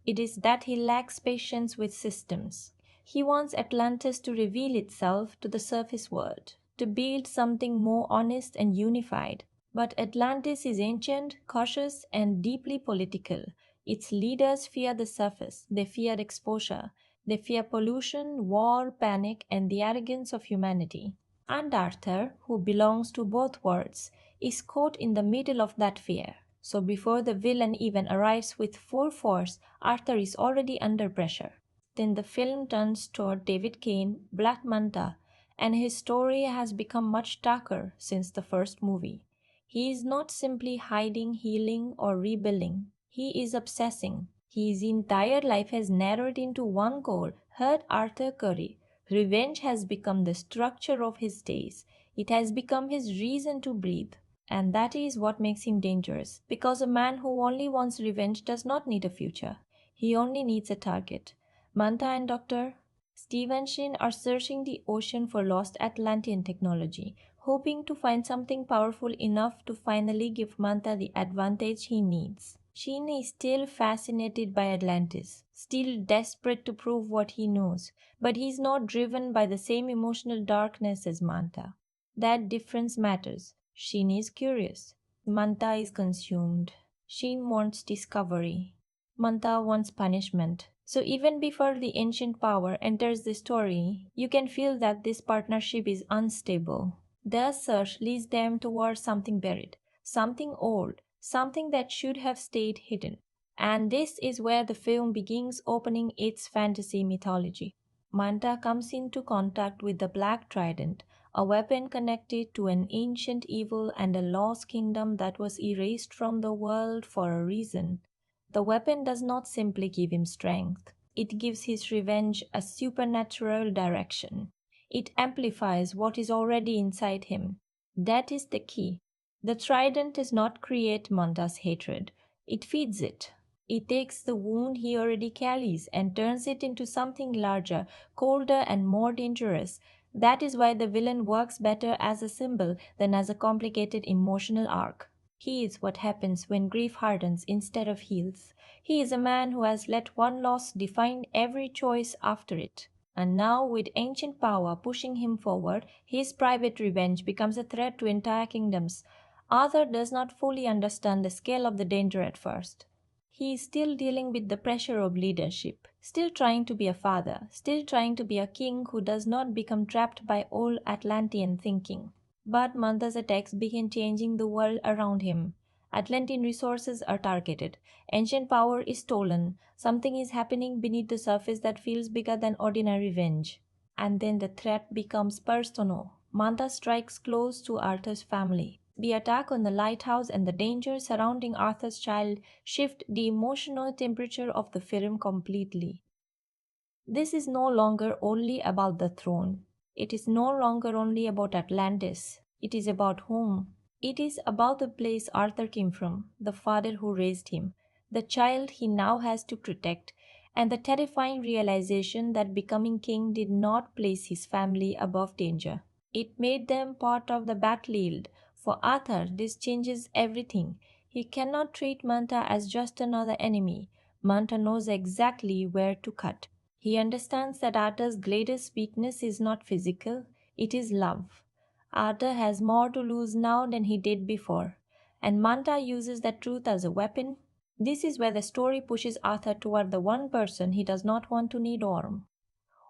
It is that he lacks patience with systems. He wants Atlantis to reveal itself to the surface world, to build something more honest and unified. But Atlantis is ancient, cautious, and deeply political. Its leaders fear the surface, they fear exposure, they fear pollution, war, panic, and the arrogance of humanity. And Arthur, who belongs to both worlds, is caught in the middle of that fear. So before the villain even arrives with full force, Arthur is already under pressure. Then the film turns toward David Kane, Black Manta, and his story has become much darker since the first movie. He is not simply hiding, healing, or rebuilding. He is obsessing. His entire life has narrowed into one goal: hurt Arthur Curry. Revenge has become the structure of his days. It has become his reason to breathe. And that is what makes him dangerous, because a man who only wants revenge does not need a future. He only needs a target. Manta and Dr. Stevenson are searching the ocean for lost Atlantean technology, hoping to find something powerful enough to finally give Manta the advantage he needs. Sheen is still fascinated by Atlantis, still desperate to prove what he knows, but he is not driven by the same emotional darkness as Manta. That difference matters. Sheen is curious. Manta is consumed. Sheen wants discovery. Manta wants punishment. So even before the ancient power enters the story, you can feel that this partnership is unstable. Their search leads them towards something buried, something old, something that should have stayed hidden. And this is where the film begins opening its fantasy mythology. Manta comes into contact with the Black Trident, a weapon connected to an ancient evil and a lost kingdom that was erased from the world for a reason. The weapon does not simply give him strength, it gives his revenge a supernatural direction. It amplifies what is already inside him. That is the key. The trident does not create Manta's hatred, it feeds it. It takes the wound he already carries and turns it into something larger, colder, and more dangerous. That is why the villain works better as a symbol than as a complicated emotional arc. He is what happens when grief hardens instead of heals. He is a man who has let one loss define every choice after it. And now, with ancient power pushing him forward, his private revenge becomes a threat to entire kingdoms. Arthur does not fully understand the scale of the danger at first. He is still dealing with the pressure of leadership, still trying to be a father, still trying to be a king who does not become trapped by old Atlantean thinking. But Manta's attacks begin changing the world around him. Atlantean resources are targeted. Ancient power is stolen. Something is happening beneath the surface that feels bigger than ordinary revenge. And then the threat becomes personal. Manta strikes close to Arthur's family. The attack on the lighthouse and the danger surrounding Arthur's child shift the emotional temperature of the film completely. This is no longer only about the throne. It is no longer only about Atlantis. It is about home. It is about the place Arthur came from, the father who raised him, the child he now has to protect, and the terrifying realization that becoming king did not place his family above danger. It made them part of the battlefield. For Arthur, this changes everything. He cannot treat Manta as just another enemy. Manta knows exactly where to cut. He understands that Arthur's greatest weakness is not physical, it is love. Arthur has more to lose now than he did before, and Manta uses that truth as a weapon. This is where the story pushes Arthur toward the one person he does not want to need Orm.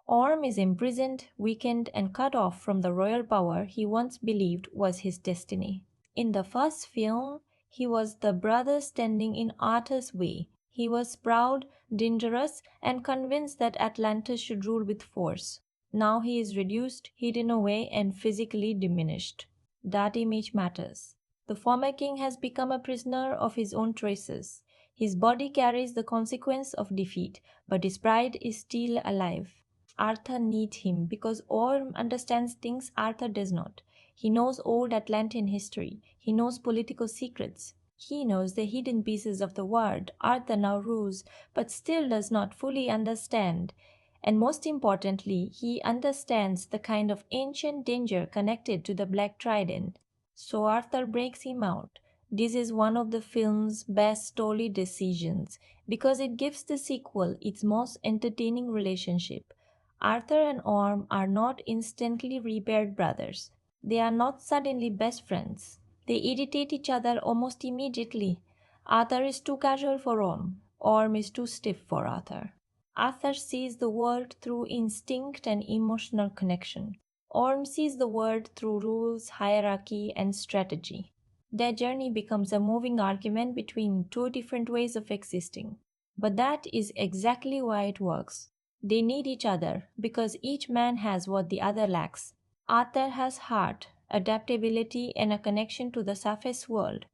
Orm is imprisoned, weakened, and cut off from the royal power he once believed was his destiny. In the first film, he was the brother standing in Arthur's way. He was proud, dangerous, and convinced that Atlantis should rule with force. Now he is reduced, hidden away, and physically diminished. That image matters. The former king has become a prisoner of his own choices. His body carries the consequence of defeat, but his pride is still alive. Arthur needs him because Orm understands things Arthur does not. He knows old Atlantean history. He knows political secrets. He knows the hidden pieces of the world Arthur now rules, but still does not fully understand. And most importantly, he understands the kind of ancient danger connected to the Black Trident. So Arthur breaks him out. This is one of the film's best story decisions because it gives the sequel its most entertaining relationship. Arthur and Orm are not instantly repaired brothers. They are not suddenly best friends. They irritate each other almost immediately. Arthur is too casual for Orm. Orm is too stiff for Arthur. Arthur sees the world through instinct and emotional connection. Orm sees the world through rules, hierarchy, and strategy. Their journey becomes a moving argument between two different ways of existing. But that is exactly why it works. They need each other because each man has what the other lacks. Arthur has heart, adaptability, and a connection to the surface world.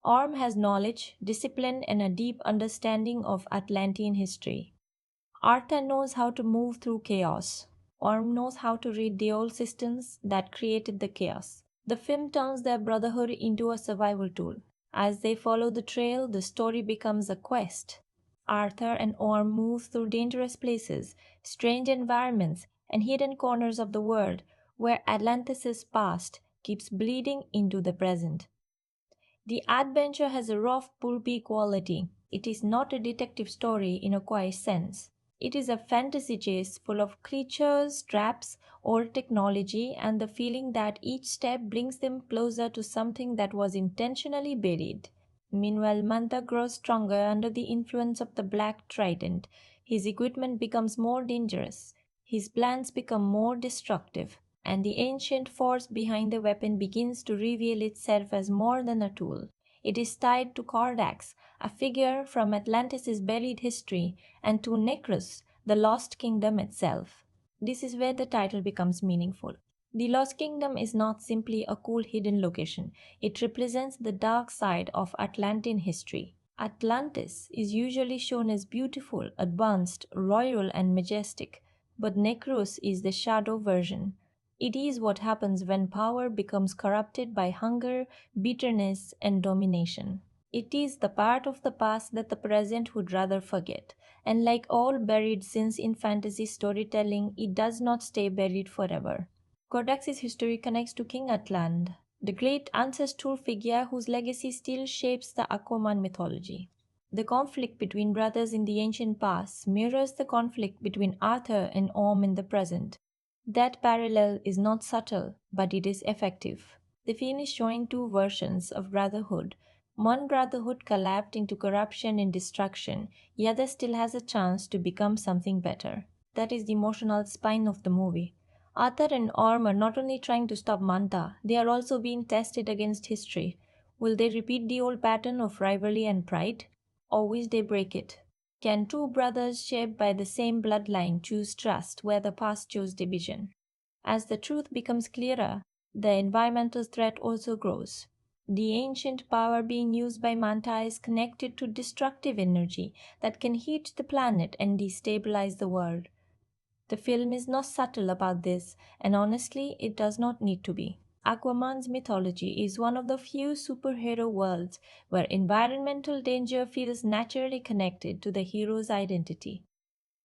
Orm has knowledge, discipline, and a deep understanding of Atlantean history. Arthur knows how to move through chaos. Orm knows how to read the old systems that created the chaos. The film turns their brotherhood into a survival tool. As they follow the trail, the story becomes a quest. Arthur and Orm move through dangerous places, strange environments, and hidden corners of the world where Atlantis' past keeps bleeding into the present. The adventure has a rough, pulpy quality. It is not a detective story in a quiet sense. It is a fantasy chase full of creatures, traps, or technology, and the feeling that each step brings them closer to something that was intentionally buried. Meanwhile, Manta grows stronger under the influence of the Black Trident. His equipment becomes more dangerous. His plans become more destructive, and the ancient force behind the weapon begins to reveal itself as more than a tool. It is tied to Kordax, a figure from Atlantis' buried history, and to Necrus, the Lost Kingdom itself. This is where the title becomes meaningful. The Lost Kingdom is not simply a cool hidden location, it represents the dark side of Atlantean history. Atlantis is usually shown as beautiful, advanced, royal, and majestic, but Necrus is the shadow version. It is what happens when power becomes corrupted by hunger, bitterness, and domination. It is the part of the past that the present would rather forget. And like all buried sins in fantasy storytelling, it does not stay buried forever. Kordax's history connects to King Atland, the great ancestral figure whose legacy still shapes the Aquaman mythology. The conflict between brothers in the ancient past mirrors the conflict between Arthur and Orm in the present. That parallel is not subtle, but it is effective. The film is showing two versions of brotherhood, One brotherhood collapsed into corruption and destruction, the other still has a chance to become something better. That is the emotional spine of the movie. Arthur and Orm are not only trying to stop Manta, they are also being tested against history. Will they repeat the old pattern of rivalry and pride? Or will they break it? Can two brothers shaped by the same bloodline choose trust where the past chose division? As the truth becomes clearer, the environmental threat also grows. The ancient power being used by Manta is connected to destructive energy that can heat the planet and destabilize the world. The film is not subtle about this, and honestly, it does not need to be. Aquaman's mythology is one of the few superhero worlds where environmental danger feels naturally connected to the hero's identity.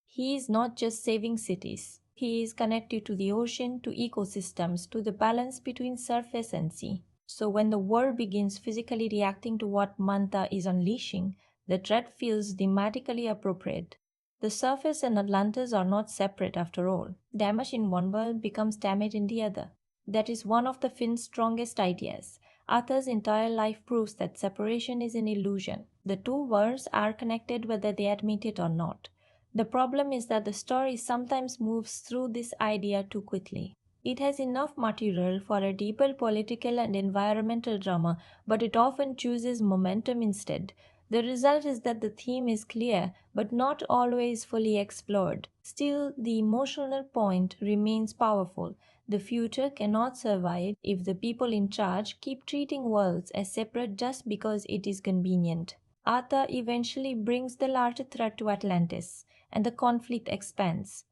He is not just saving cities. He is connected to the ocean, to ecosystems, to the balance between surface and sea. So when the world begins physically reacting to what Manta is unleashing, the threat feels thematically appropriate. The surface and Atlantis are not separate after all. Damage in one world becomes damage in the other. That is one of the film's strongest ideas. Arthur's entire life proves that separation is an illusion. The two worlds are connected whether they admit it or not. The problem is that the story sometimes moves through this idea too quickly. It has enough material for a deeper political and environmental drama, but it often chooses momentum instead. The result is that the theme is clear, but not always fully explored. Still, the emotional point remains powerful. The future cannot survive if the people in charge keep treating worlds as separate just because it is convenient. Arthur eventually brings the larger threat to Atlantis, and the conflict expands.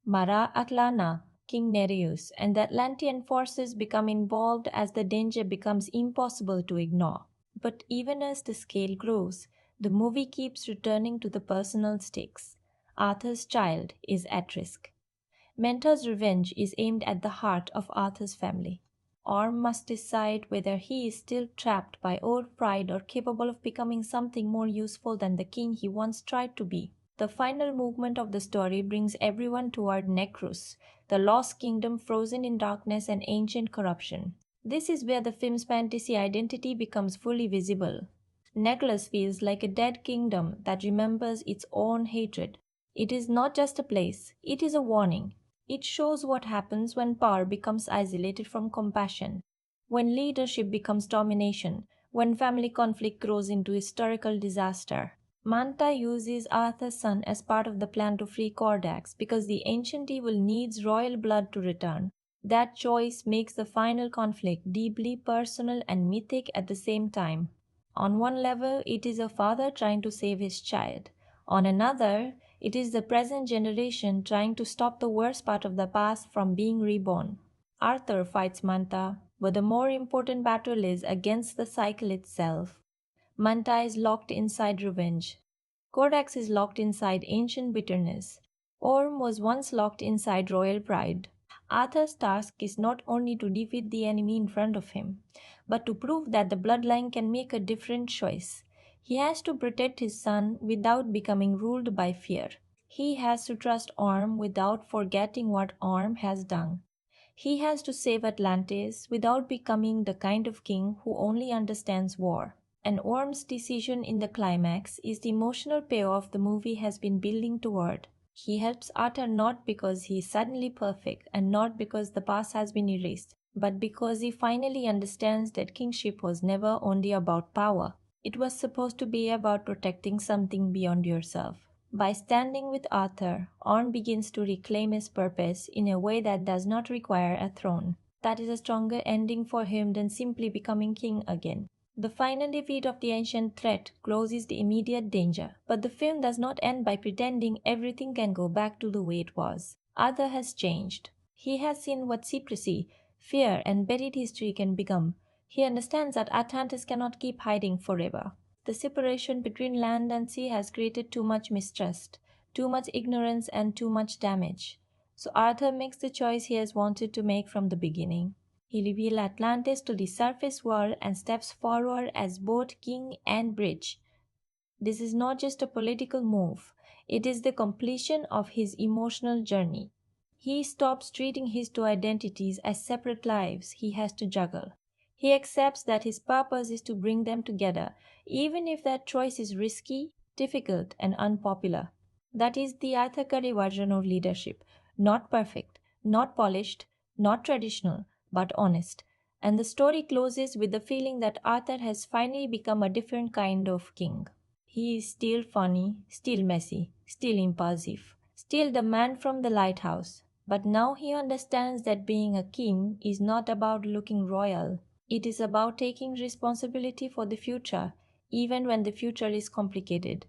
Mara Atlana, King Nereus, and the Atlantean forces become involved as the danger becomes impossible to ignore. But even as the scale grows, the movie keeps returning to the personal stakes. Arthur's child is at risk. Manta's revenge is aimed at the heart of Arthur's family. Orm must decide whether he is still trapped by old pride or capable of becoming something more useful than the king he once tried to be. The final movement of the story brings everyone toward Necrus, the lost kingdom frozen in darkness and ancient corruption. This is where the film's fantasy identity becomes fully visible. Necrus feels like a dead kingdom that remembers its own hatred. It is not just a place, it is a warning. It shows what happens when power becomes isolated from compassion, when leadership becomes domination, when family conflict grows into historical disaster. Manta uses Arthur's son as part of the plan to free Cordax because the ancient evil needs royal blood to return. That choice makes the final conflict deeply personal and mythic at the same time. On one level, it is a father trying to save his child. On another, it is the present generation trying to stop the worst part of the past from being reborn. Arthur fights Manta, but the more important battle is against the cycle itself. Manta is locked inside revenge. Corax is locked inside ancient bitterness. Orm was once locked inside royal pride. Arthur's task is not only to defeat the enemy in front of him, but to prove that the bloodline can make a different choice. He has to protect his son without becoming ruled by fear. He has to trust Orm without forgetting what Orm has done. He has to save Atlantis without becoming the kind of king who only understands war. And Orm's decision in the climax is the emotional payoff the movie has been building toward. He helps Arthur not because he is suddenly perfect and not because the past has been erased, but because he finally understands that kingship was never only about power. It was supposed to be about protecting something beyond yourself. By standing with Arthur, Orm begins to reclaim his purpose in a way that does not require a throne. That is a stronger ending for him than simply becoming king again. The final defeat of the ancient threat closes the immediate danger, but the film does not end by pretending everything can go back to the way it was. Arthur has changed. He has seen what secrecy, fear, and buried history can become. He understands that Atlantis cannot keep hiding forever. The separation between land and sea has created too much mistrust, too much ignorance, and too much damage. So Arthur makes the choice he has wanted to make from the beginning. He reveals Atlantis to the surface world and steps forward as both king and bridge. This is not just a political move, it is the completion of his emotional journey. He stops treating his two identities as separate lives he has to juggle. He accepts that his purpose is to bring them together, even if that choice is risky, difficult, and unpopular. That is the Arthur Curry version of leadership. Not perfect, not polished, not traditional, but honest. And the story closes with the feeling that Arthur has finally become a different kind of king. He is still funny, still messy, still impulsive, still the man from the lighthouse. But now he understands that being a king is not about looking royal. It is about taking responsibility for the future, even when the future is complicated.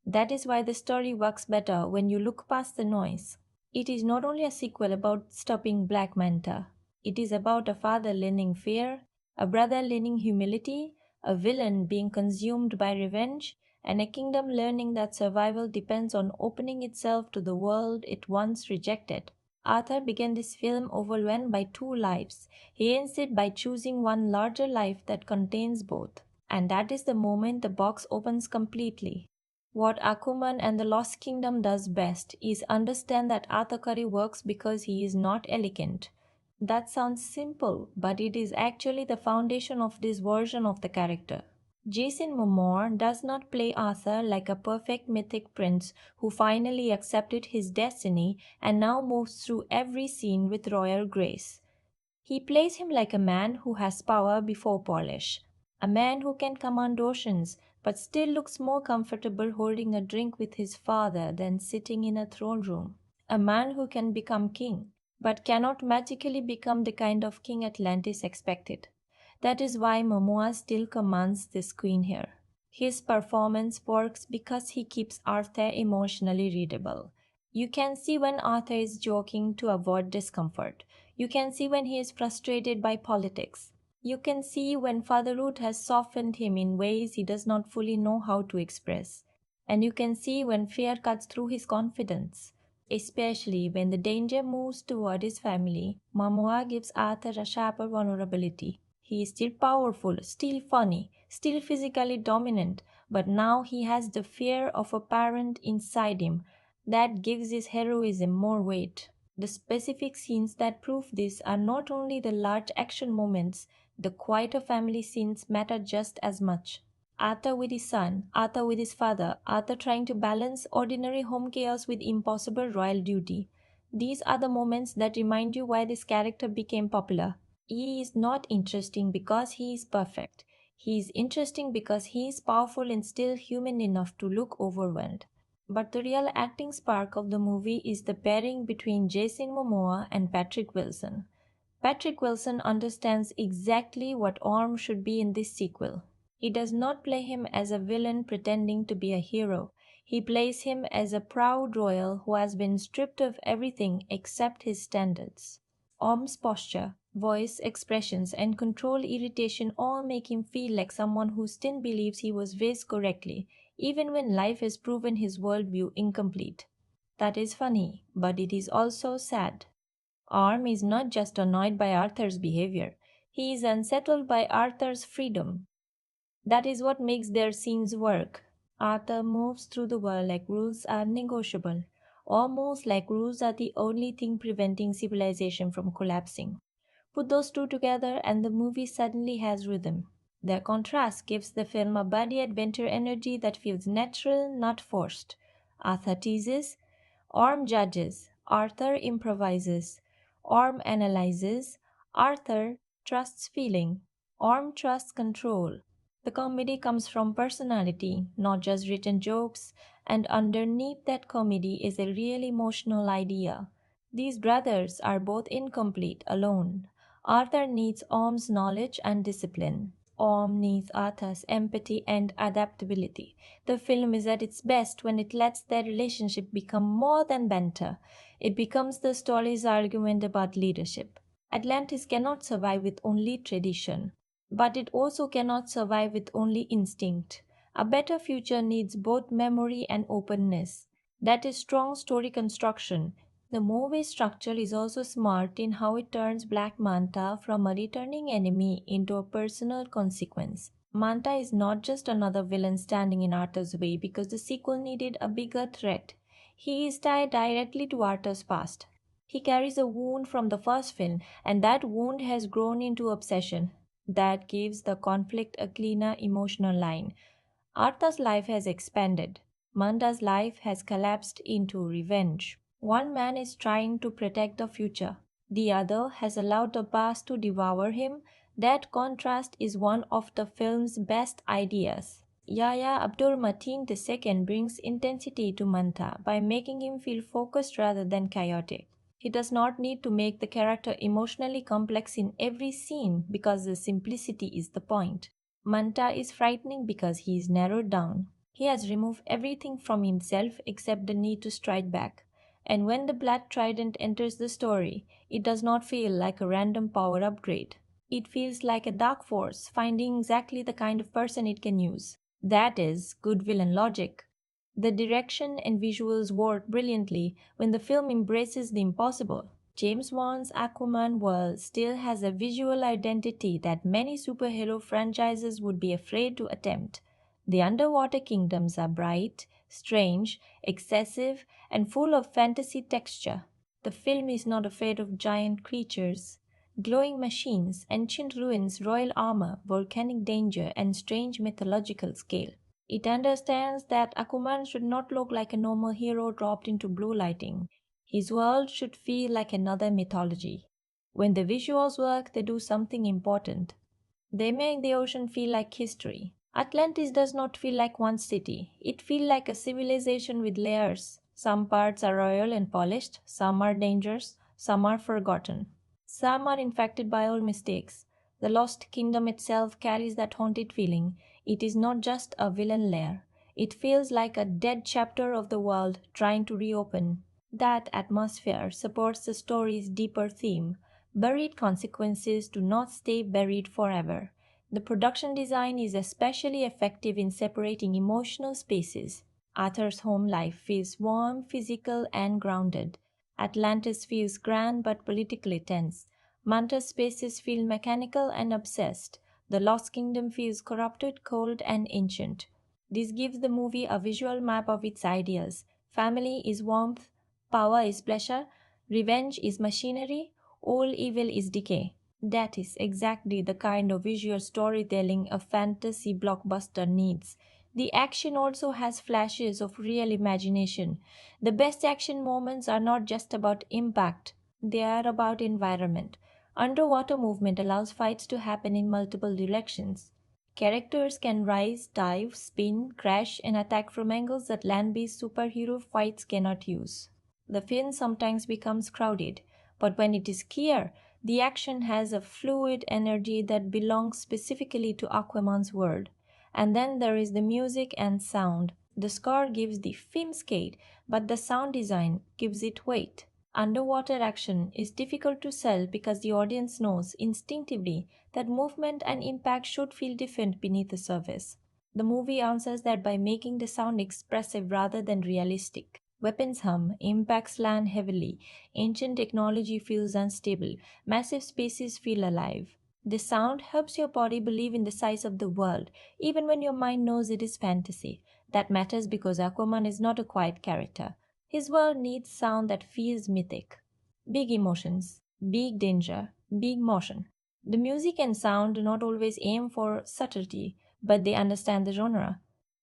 That is why the story works better when you look past the noise. It is not only a sequel about stopping Black Manta, it is about a father learning fear, a brother learning humility, a villain being consumed by revenge, and a kingdom learning that survival depends on opening itself to the world it once rejected. Arthur began this film overwhelmed by two lives. He ends it by choosing one larger life that contains both. And that is the moment the box opens completely. What Aquaman and the Lost Kingdom does best is understand that Arthur Curry works because he is not elegant. That sounds simple, but it is actually the foundation of this version of the character. Jason Momoa does not play Arthur like a perfect mythic prince who finally accepted his destiny and now moves through every scene with royal grace. He plays him like a man who has power before polish, a man who can command oceans but still looks more comfortable holding a drink with his father than sitting in a throne room, a man who can become king but cannot magically become the kind of king Atlantis expected. That is why Momoa still commands this queen here. His performance works because he keeps Arthur emotionally readable. You can see when Arthur is joking to avoid discomfort. You can see when he is frustrated by politics. You can see when fatherhood has softened him in ways he does not fully know how to express. And you can see when fear cuts through his confidence. Especially when the danger moves toward his family, Momoa gives Arthur a sharper vulnerability. He is still powerful, still funny, still physically dominant, but now he has the fear of a parent inside him. That gives his heroism more weight. The specific scenes that prove this are not only the large action moments, the quieter family scenes matter just as much. Arthur with his son, Arthur with his father, Arthur trying to balance ordinary home chaos with impossible royal duty. These are the moments that remind you why this character became popular. He is not interesting because he is perfect. He is interesting because he is powerful and still human enough to look overwhelmed. But the real acting spark of the movie is the pairing between Jason Momoa and Patrick Wilson. Patrick Wilson understands exactly what Orm should be in this sequel. He does not play him as a villain pretending to be a hero. He plays him as a proud royal who has been stripped of everything except his standards. Orm's posture, voice, expressions, and control irritation all make him feel like someone who still believes he was raised correctly, even when life has proven his worldview incomplete. That is funny, but it is also sad. Orm is not just annoyed by Arthur's behavior, he is unsettled by Arthur's freedom. That is what makes their scenes work. Arthur moves through the world like rules are negotiable, almost like rules are the only thing preventing civilization from collapsing. Put those two together, and the movie suddenly has rhythm. Their contrast gives the film a buddy adventure energy that feels natural, not forced. Arthur teases, Orm judges, Arthur improvises, Orm analyzes, Arthur trusts feeling, Orm trusts control. The comedy comes from personality, not just written jokes, and underneath that comedy is a real emotional idea. These brothers are both incomplete alone. Arthur needs Orm's knowledge and discipline. Orm needs Arthur's empathy and adaptability. The film is at its best when it lets their relationship become more than banter. It becomes the story's argument about leadership. Atlantis cannot survive with only tradition, but it also cannot survive with only instinct. A better future needs both memory and openness. That is strong story construction. The movie structure is also smart in how it turns Black Manta from a returning enemy into a personal consequence. Manta is not just another villain standing in Arthur's way because the sequel needed a bigger threat. He is tied directly to Arthur's past. He carries a wound from the first film, and that wound has grown into obsession. That gives the conflict a cleaner emotional line. Artha's life has expanded. Manda's life has collapsed into revenge. One man is trying to protect the future. The other has allowed the past to devour him. That contrast is one of the film's best ideas. Yahya Abdul Mateen II brings intensity to Manta by making him feel focused rather than chaotic. He does not need to make the character emotionally complex in every scene because the simplicity is the point. Manta is frightening because he is narrowed down. He has removed everything from himself except the need to strike back. And when the Blood Trident enters the story, it does not feel like a random power upgrade. It feels like a dark force finding exactly the kind of person it can use. That is goodwill and logic. The direction and visuals work brilliantly when the film embraces the impossible. James Wan's Aquaman world still has a visual identity that many superhero franchises would be afraid to attempt. The underwater kingdoms are bright, strange, excessive, and full of fantasy texture. The film is not afraid of giant creatures, glowing machines, ancient ruins, royal armor, volcanic danger, and strange mythological scale. It understands that Akuman should not look like a normal hero dropped into blue lighting. His world should feel like another mythology. When the visuals work, they do something important. They make the ocean feel like history. Atlantis does not feel like one city. It feels like a civilization with layers. Some parts are royal and polished, some are dangerous, some are forgotten. Some are infected by old mistakes. The Lost Kingdom itself carries that haunted feeling. It is not just a villain lair. It feels like a dead chapter of the world trying to reopen. That atmosphere supports the story's deeper theme. Buried consequences do not stay buried forever. The production design is especially effective in separating emotional spaces. Arthur's home life feels warm, physical, and grounded. Atlantis feels grand but politically tense. Manta's spaces feel mechanical and obsessed. The Lost Kingdom feels corrupted, cold, and ancient. This gives the movie a visual map of its ideas. Family is warmth, power is pleasure, revenge is machinery, all evil is decay. That is exactly the kind of visual storytelling a fantasy blockbuster needs. The action also has flashes of real imagination. The best action moments are not just about impact, they are about environment. Underwater movement allows fights to happen in multiple directions. Characters can rise, dive, spin, crash, and attack from angles that land based superhero fights cannot use. The film sometimes becomes crowded, but when it is clear, the action has a fluid energy that belongs specifically to Aquaman's world. And then there is the music and sound. The score gives the film scale, but the sound design gives it weight. Underwater action is difficult to sell because the audience knows instinctively that movement and impact should feel different beneath the surface. The movie answers that by making the sound expressive rather than realistic. Weapons hum, impacts land heavily, ancient technology feels unstable, massive spaces feel alive. The sound helps your body believe in the size of the world, even when your mind knows it is fantasy. That matters because Aquaman is not a quiet character. His world needs sound that feels mythic. Big emotions, big danger, big motion. The music and sound do not always aim for subtlety, but they understand the genre.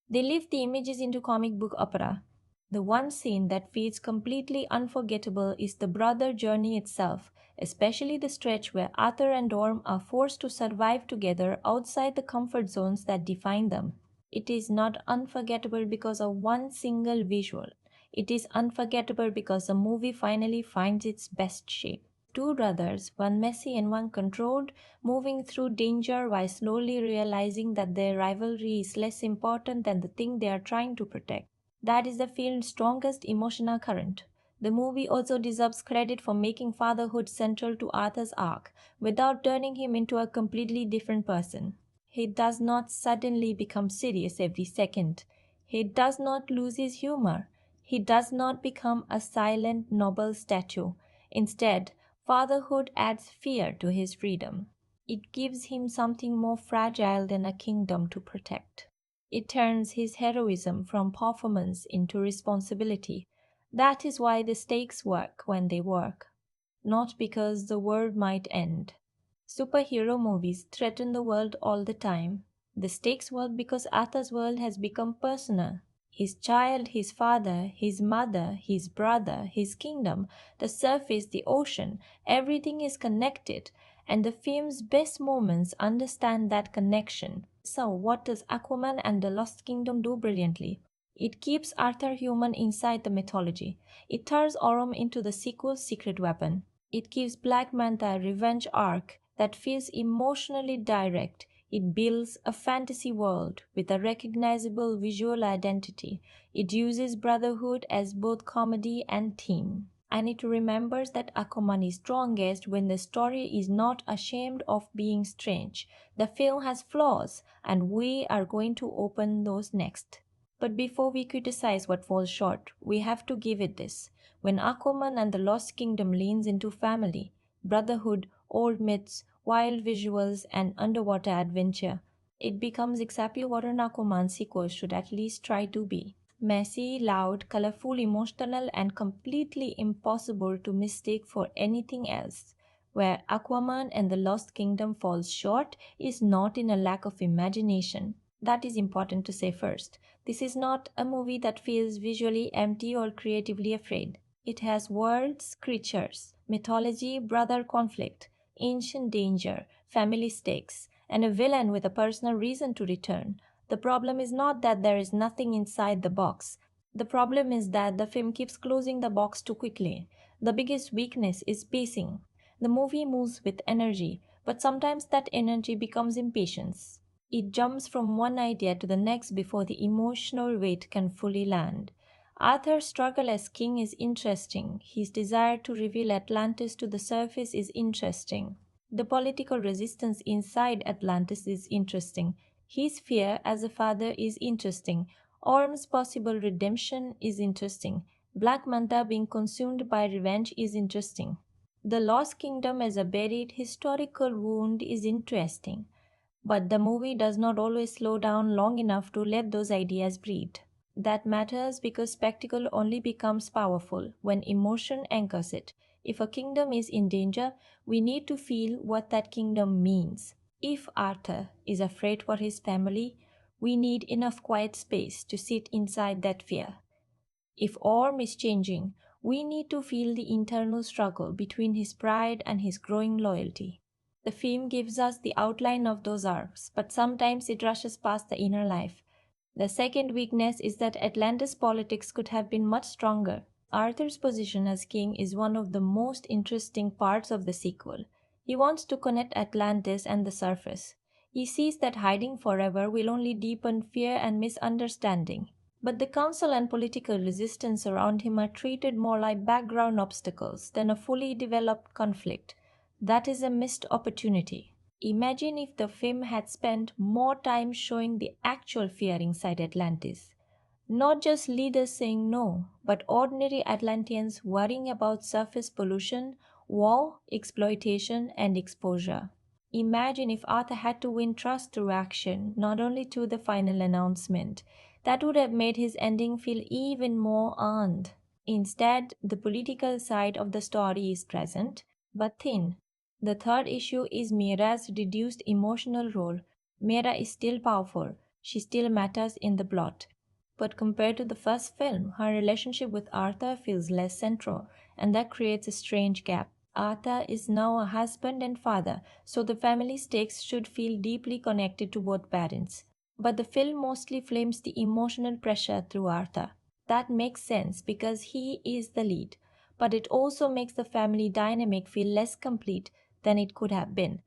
They lift the images into comic book opera. The one scene that feels completely unforgettable is the brother journey itself, especially the stretch where Arthur and Orm are forced to survive together outside the comfort zones that define them. It is not unforgettable because of one single visual. It is unforgettable because the movie finally finds its best shape. Two brothers, one messy and one controlled, moving through danger while slowly realizing that their rivalry is less important than the thing they are trying to protect. That is the film's strongest emotional current. The movie also deserves credit for making fatherhood central to Arthur's arc without turning him into a completely different person. He does not suddenly become serious every second. He does not lose his humor. He does not become a silent, noble statue. Instead, fatherhood adds fear to his freedom. It gives him something more fragile than a kingdom to protect. It turns his heroism from performance into responsibility. That is why the stakes work when they work, not because the world might end. Superhero movies threaten the world all the time. The stakes work because Arthur's world has become personal. His child, his father, his mother, his brother, his kingdom, the surface, the ocean, everything is connected, and the film's best moments understand that connection. So, what does Aquaman and the Lost Kingdom do brilliantly? It keeps Arthur human inside the mythology. It turns Orm into the sequel's secret weapon. It gives Black Manta a revenge arc that feels emotionally direct. It builds a fantasy world with a recognizable visual identity. It uses brotherhood as both comedy and theme. And it remembers that Aquaman is strongest when the story is not ashamed of being strange. The film has flaws, and we are going to open those next. But before we criticize what falls short, we have to give it this. When Aquaman and the Lost Kingdom leans into family, brotherhood, old myths, wild visuals, and underwater adventure, it becomes exactly what an Aquaman sequel should at least try to be. Messy, loud, colorful, emotional, and completely impossible to mistake for anything else. Where Aquaman and the Lost Kingdom falls short is not in a lack of imagination. That is important to say first. This is not a movie that feels visually empty or creatively afraid. It has worlds, creatures, mythology, brother conflict, ancient danger, family stakes, and a villain with a personal reason to return. The problem is not that there is nothing inside the box. The problem is that the film keeps closing the box too quickly. The biggest weakness is pacing. The movie moves with energy, but sometimes that energy becomes impatience. It jumps from one idea to the next before the emotional weight can fully land. Arthur's struggle as king is interesting. His desire to reveal Atlantis to the surface is interesting. The political resistance inside Atlantis is interesting. His fear as a father is interesting. Orm's possible redemption is interesting. Black Manta being consumed by revenge is interesting. The Lost Kingdom as a buried historical wound is interesting. But the movie does not always slow down long enough to let those ideas breathe. That matters because spectacle only becomes powerful when emotion anchors it. If a kingdom is in danger, we need to feel what that kingdom means. If Arthur is afraid for his family, we need enough quiet space to sit inside that fear. If Orm is changing, we need to feel the internal struggle between his pride and his growing loyalty. The film gives us the outline of those arcs, but sometimes it rushes past the inner life. The second weakness is that Atlantis politics could have been much stronger. Arthur's position as king is one of the most interesting parts of the sequel. He wants to connect Atlantis and the surface. He sees that hiding forever will only deepen fear and misunderstanding. But the council and political resistance around him are treated more like background obstacles than a fully developed conflict. That is a missed opportunity. Imagine if the film had spent more time showing the actual fear inside Atlantis. Not just leaders saying no, but ordinary Atlanteans worrying about surface pollution, war, exploitation, and exposure. Imagine if Arthur had to win trust through action, not only through the final announcement. That would have made his ending feel even more earned. Instead, the political side of the story is present, but thin. The third issue is Mira's reduced emotional role. Mira is still powerful. She still matters in the plot. But compared to the first film, her relationship with Arthur feels less central, and that creates a strange gap. Arthur is now a husband and father, so the family stakes should feel deeply connected to both parents. But the film mostly flames the emotional pressure through Arthur. That makes sense because he is the lead, but it also makes the family dynamic feel less complete than it could have been.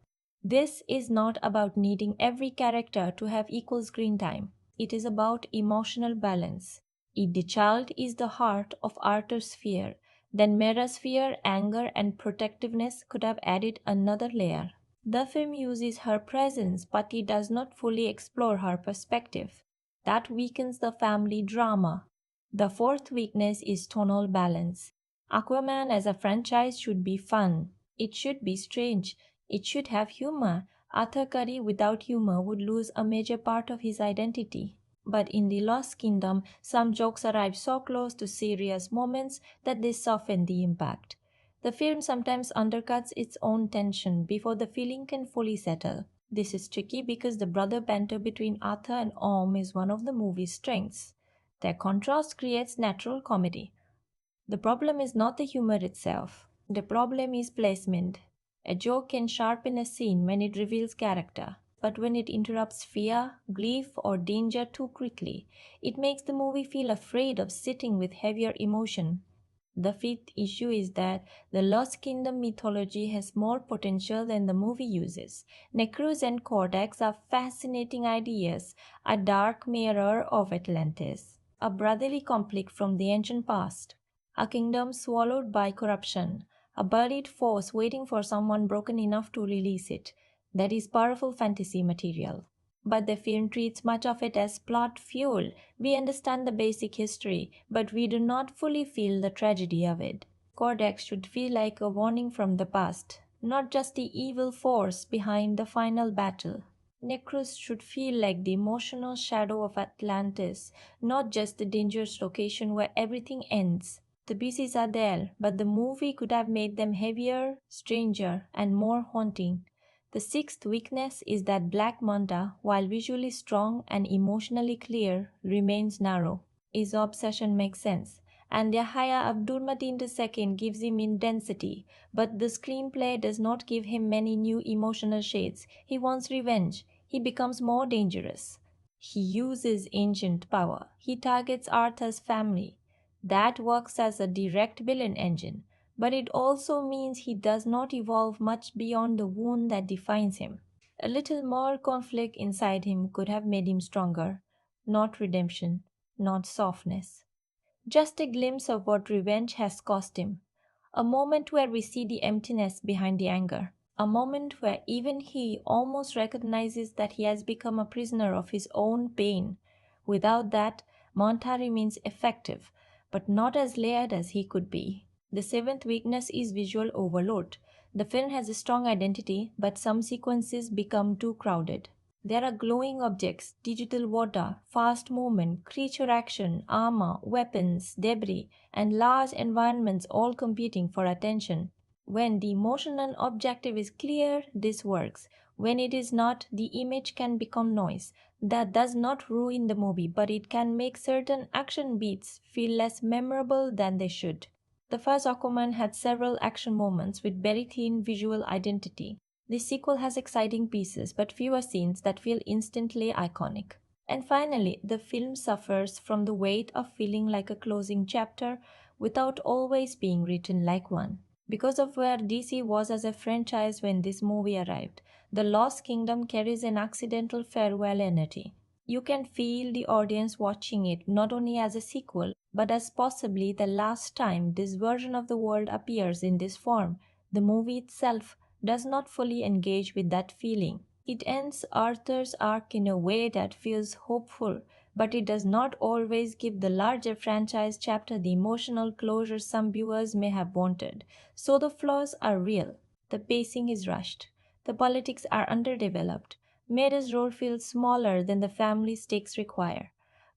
This is not about needing every character to have equal screen time. It is about emotional balance. If the child is the heart of Arthur's fear, then Mera's fear, anger, and protectiveness could have added another layer. The film uses her presence, but it does not fully explore her perspective. That weakens the family drama. The fourth weakness is tonal balance. Aquaman as a franchise should be fun. It should be strange. It should have humor. Arthur Curry without humor would lose a major part of his identity. But in The Lost Kingdom, some jokes arrive so close to serious moments that they soften the impact. The film sometimes undercuts its own tension before the feeling can fully settle. This is tricky because the brother banter between Arthur and Orm is one of the movie's strengths. Their contrast creates natural comedy. The problem is not the humor itself. The problem is placement. A joke can sharpen a scene when it reveals character, but when it interrupts fear, grief, or danger too quickly, it makes the movie feel afraid of sitting with heavier emotion. The fifth issue is that the Lost Kingdom mythology has more potential than the movie uses. Necrus and Codex are fascinating ideas, a dark mirror of Atlantis, a brotherly conflict from the ancient past, a kingdom swallowed by corruption, a buried force waiting for someone broken enough to release it. That is powerful fantasy material. But the film treats much of it as plot fuel. We understand the basic history, but we do not fully feel the tragedy of it. Codex should feel like a warning from the past, not just the evil force behind the final battle. Necrus should feel like the emotional shadow of Atlantis, not just the dangerous location where everything ends. The pieces are there, but the movie could have made them heavier, stranger, and more haunting. The sixth weakness is that Black Manta, while visually strong and emotionally clear, remains narrow. His obsession makes sense, and Yahya Abdul-Mateen II gives him intensity, but the screenplay does not give him many new emotional shades. He wants revenge. He becomes more dangerous. He uses ancient power. He targets Arthur's family. That works as a direct villain engine, but it also means he does not evolve much beyond the wound that defines him. A little more conflict inside him could have made him stronger, not redemption, not softness. Just a glimpse of what revenge has cost him. A moment where we see the emptiness behind the anger. A moment where even he almost recognizes that he has become a prisoner of his own pain. Without that, Manta remains effective, but not as layered as he could be. The seventh weakness is visual overload. The film has a strong identity, but some sequences become too crowded. There are glowing objects, digital water, fast movement, creature action, armor, weapons, debris, and large environments all competing for attention. When the emotional objective is clear, this works. When it is not, the image can become noise. That does not ruin the movie, but it can make certain action beats feel less memorable than they should. The first Aquaman had several action moments with very thin visual identity. The sequel has exciting pieces but fewer scenes that feel instantly iconic. And finally, the film suffers from the weight of feeling like a closing chapter without always being written like one. Because of where DC was as a franchise when this movie arrived, The Lost Kingdom carries an accidental farewell energy. You can feel the audience watching it not only as a sequel, but as possibly the last time this version of the world appears in this form. The movie itself does not fully engage with that feeling. It ends Arthur's arc in a way that feels hopeful, but it does not always give the larger franchise chapter the emotional closure some viewers may have wanted. So the flaws are real. The pacing is rushed. The politics are underdeveloped. Mary's role feels smaller than the family stakes require.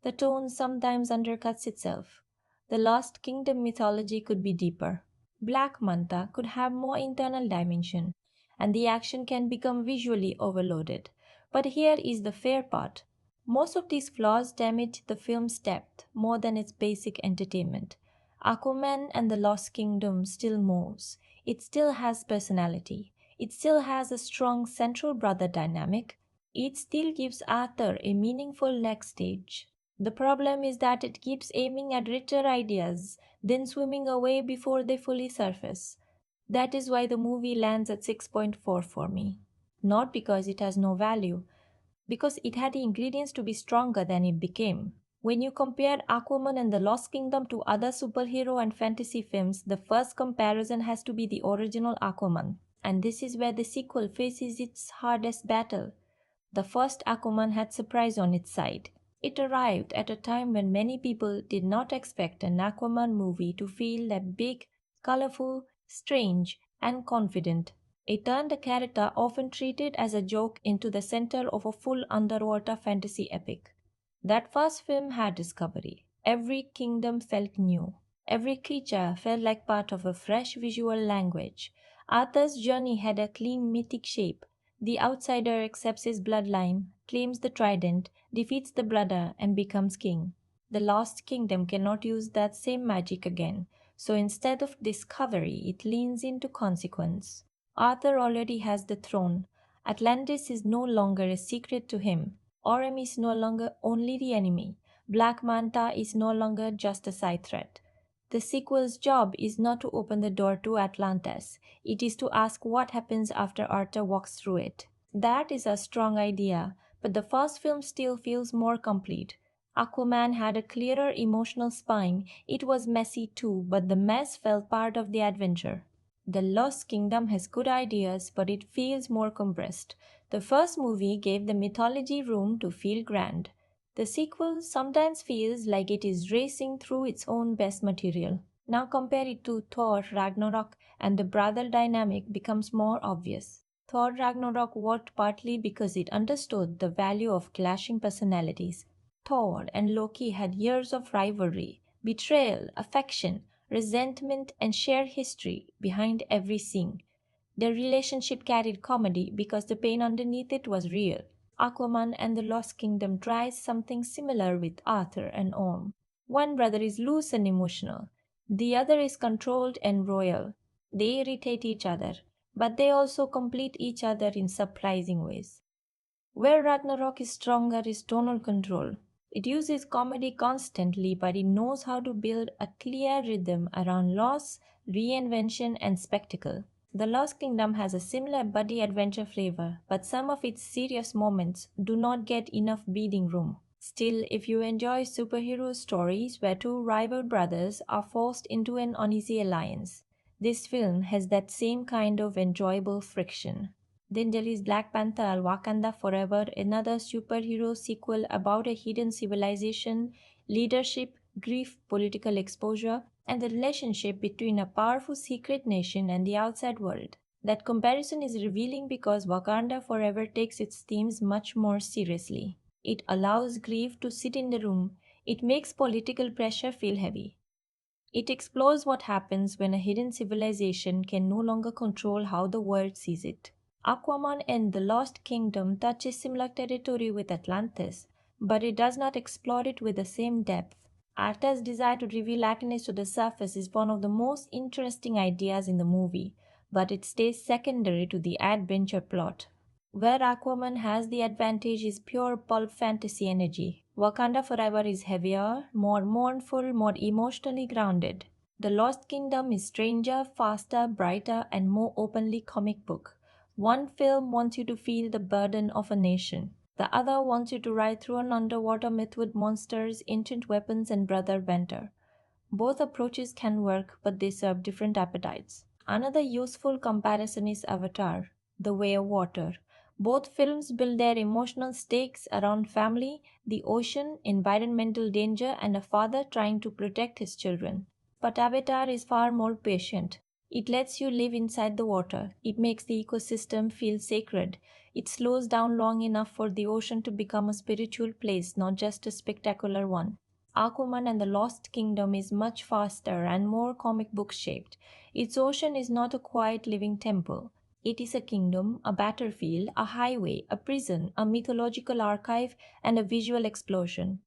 The tone sometimes undercuts itself. The Lost Kingdom mythology could be deeper. Black Manta could have more internal dimension, and the action can become visually overloaded. But here is the fair part. Most of these flaws damage the film's depth more than its basic entertainment. Aquaman and the Lost Kingdom still moves. It still has personality. It still has a strong central brother dynamic. It still gives Arthur a meaningful next stage. The problem is that it keeps aiming at richer ideas, then swimming away before they fully surface. That is why the movie lands at 6.4 for me. Not because it has no value, because it had the ingredients to be stronger than it became. When you compare Aquaman and the Lost Kingdom to other superhero and fantasy films, the first comparison has to be the original Aquaman. And this is where the sequel faces its hardest battle. The first Aquaman had surprise on its side. It arrived at a time when many people did not expect an Aquaman movie to feel that big, colorful, strange, and confident. It turned a character often treated as a joke into the center of a full underwater fantasy epic. That first film had discovery. Every kingdom felt new. Every creature felt like part of a fresh visual language. Arthur's journey had a clean mythic shape. The outsider accepts his bloodline, claims the trident, defeats the brother, and becomes king. The Lost Kingdom cannot use that same magic again, so instead of discovery, it leans into consequence. Arthur already has the throne. Atlantis is no longer a secret to him. Orem is no longer only the enemy. Black Manta is no longer just a side threat. The sequel's job is not to open the door to Atlantis, it is to ask what happens after Arthur walks through it. That is a strong idea, but the first film still feels more complete. Aquaman had a clearer emotional spine. It was messy too, but the mess felt part of the adventure. The Lost Kingdom has good ideas, but it feels more compressed. The first movie gave the mythology room to feel grand. The sequel sometimes feels like it is racing through its own best material. Now compare it to Thor Ragnarok, and the brother dynamic becomes more obvious. Thor Ragnarok worked partly because it understood the value of clashing personalities. Thor and Loki had years of rivalry, betrayal, affection, resentment, and shared history behind every scene. Their relationship carried comedy because the pain underneath it was real. Aquaman and the Lost Kingdom tries something similar with Arthur and Orm. One brother is loose and emotional, the other is controlled and royal. They irritate each other, but they also complete each other in surprising ways. Where Ragnarok is stronger is tonal control. It uses comedy constantly, but it knows how to build a clear rhythm around loss, reinvention, and spectacle. The Lost Kingdom has a similar buddy adventure flavor, but some of its serious moments do not get enough breathing room. Still, if you enjoy superhero stories where two rival brothers are forced into an uneasy alliance, this film has that same kind of enjoyable friction. Then there is Black Panther Wakanda Forever, another superhero sequel about a hidden civilization, leadership, grief, political exposure, and the relationship between a powerful secret nation and the outside world. That comparison is revealing because Wakanda Forever takes its themes much more seriously. It allows grief to sit in the room, it makes political pressure feel heavy. It explores what happens when a hidden civilization can no longer control how the world sees it. Aquaman and the Lost Kingdom touches similar territory with Atlantis, but it does not explore it with the same depth. Arta's desire to reveal Atlantis to the surface is one of the most interesting ideas in the movie, but it stays secondary to the adventure plot. Where Aquaman has the advantage is pure pulp fantasy energy. Wakanda Forever is heavier, more mournful, more emotionally grounded. The Lost Kingdom is stranger, faster, brighter, and more openly comic book. One film wants you to feel the burden of a nation. The other wants you to ride through an underwater myth with monsters, ancient weapons, and brother banter. Both approaches can work, but they serve different appetites. Another useful comparison is Avatar, The Way of Water. Both films build their emotional stakes around family, the ocean, environmental danger, and a father trying to protect his children. But Avatar is far more patient. It lets you live inside the water. It makes the ecosystem feel sacred. It slows down long enough for the ocean to become a spiritual place, not just a spectacular one. Aquaman and the Lost Kingdom is much faster and more comic book shaped. Its ocean is not a quiet living temple. It is a kingdom, a battlefield, a highway, a prison, a mythological archive, and a visual explosion.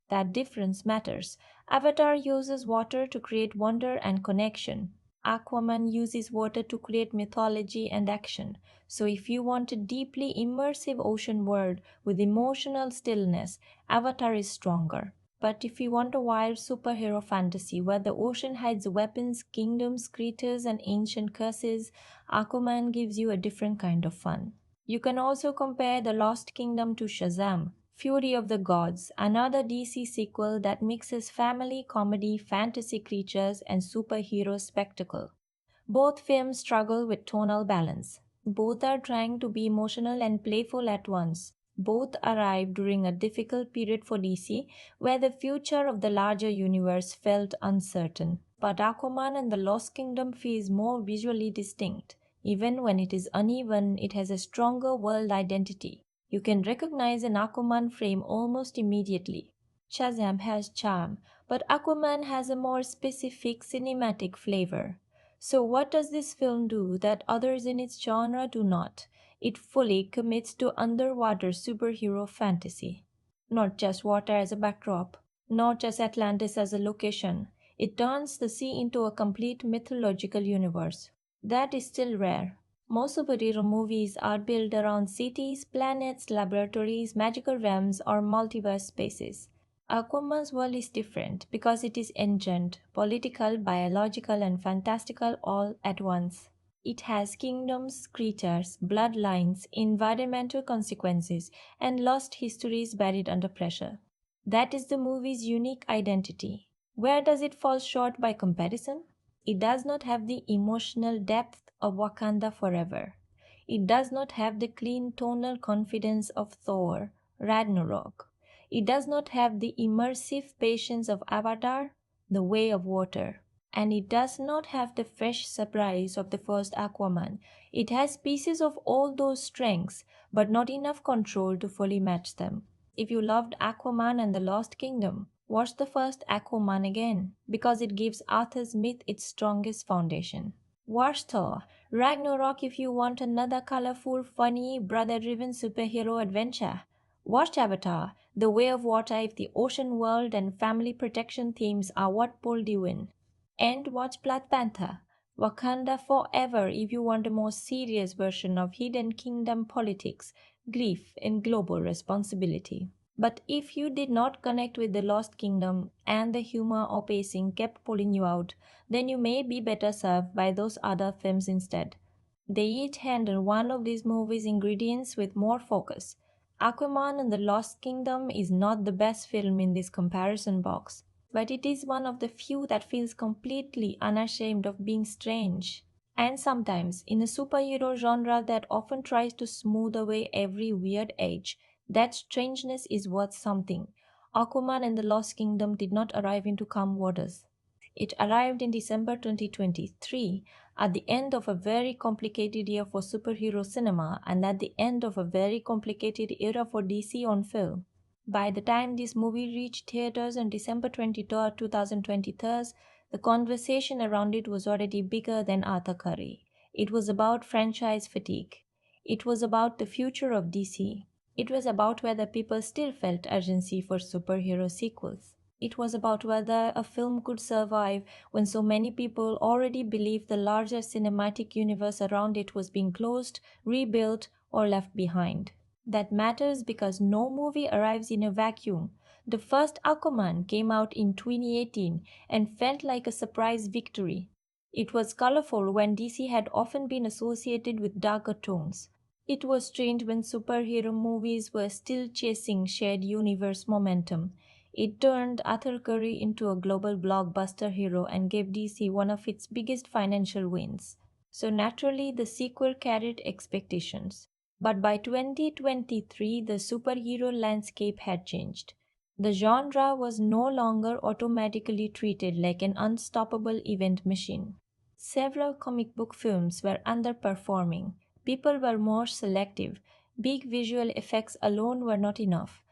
That difference matters. Avatar uses water to create wonder and connection. Aquaman uses water to create mythology and action. So, if you want a deeply immersive ocean world with emotional stillness, Avatar is stronger. But if you want a wild superhero fantasy where the ocean hides weapons, kingdoms, creatures, and ancient curses, Aquaman gives you a different kind of fun. You can also compare The Lost Kingdom to Shazam, Fury of the Gods, another DC sequel that mixes family, comedy, fantasy creatures, and superhero spectacle. Both films struggle with tonal balance. Both are trying to be emotional and playful at once. Both arrived during a difficult period for DC where the future of the larger universe felt uncertain. But Aquaman and the Lost Kingdom feels more visually distinct. Even when it is uneven, it has a stronger world identity. You can recognize an Aquaman frame almost immediately. Shazam has charm, but Aquaman has a more specific cinematic flavor. So, what does this film do that others in its genre do not? It fully commits to underwater superhero fantasy. Not just water as a backdrop, not just Atlantis as a location. It turns the sea into a complete mythological universe. That is still rare. Most superhero movies are built around cities, planets, laboratories, magical realms, or multiverse spaces. Aquaman's world is different because it is engined, political, biological, and fantastical all at once. It has kingdoms, creatures, bloodlines, environmental consequences, and lost histories buried under pressure. That is the movie's unique identity. Where does it fall short by comparison? It does not have the emotional depth of Wakanda Forever. It does not have the clean tonal confidence of Thor, Ragnarok. It does not have the immersive patience of Avatar, The Way of Water. And it does not have the fresh surprise of the first Aquaman. It has pieces of all those strengths, but not enough control to fully match them. If you loved Aquaman and the Lost Kingdom, watch the first Aquaman again, because it gives Arthur's myth its strongest foundation. Watch Thor, Ragnarok if you want another colorful, funny, brother driven superhero adventure. Watch Avatar, The Way of Water if the ocean world and family protection themes are what pulled you in. And watch Black Panther, Wakanda Forever if you want a more serious version of Hidden Kingdom politics, grief, and global responsibility. But if you did not connect with the Lost Kingdom and the humor or pacing kept pulling you out, then you may be better served by those other films instead. They each handle one of these movies' ingredients with more focus. Aquaman and the Lost Kingdom is not the best film in this comparison box, but it is one of the few that feels completely unashamed of being strange. And sometimes, in a superhero genre that often tries to smooth away every weird edge, that strangeness is worth something. Aquaman and the Lost Kingdom did not arrive into calm waters. It arrived in December 2023, at the end of a very complicated year for superhero cinema and at the end of a very complicated era for DC on film. By the time this movie reached theaters on December 2023, the conversation around it was already bigger than Arthur Curry. It was about franchise fatigue. It was about the future of DC. It was about whether people still felt urgency for superhero sequels. It was about whether a film could survive when so many people already believed the larger cinematic universe around it was being closed, rebuilt, or left behind. That matters because no movie arrives in a vacuum. The first Aquaman came out in 2018 and felt like a surprise victory. It was colorful when DC had often been associated with darker tones. It was strange when superhero movies were still chasing shared universe momentum. It turned Arthur Curry into a global blockbuster hero and gave DC one of its biggest financial wins. So naturally, the sequel carried expectations. But by 2023, the superhero landscape had changed. The genre was no longer automatically treated like an unstoppable event machine. Several comic book films were underperforming. People were more selective. Big visual effects alone were not enough.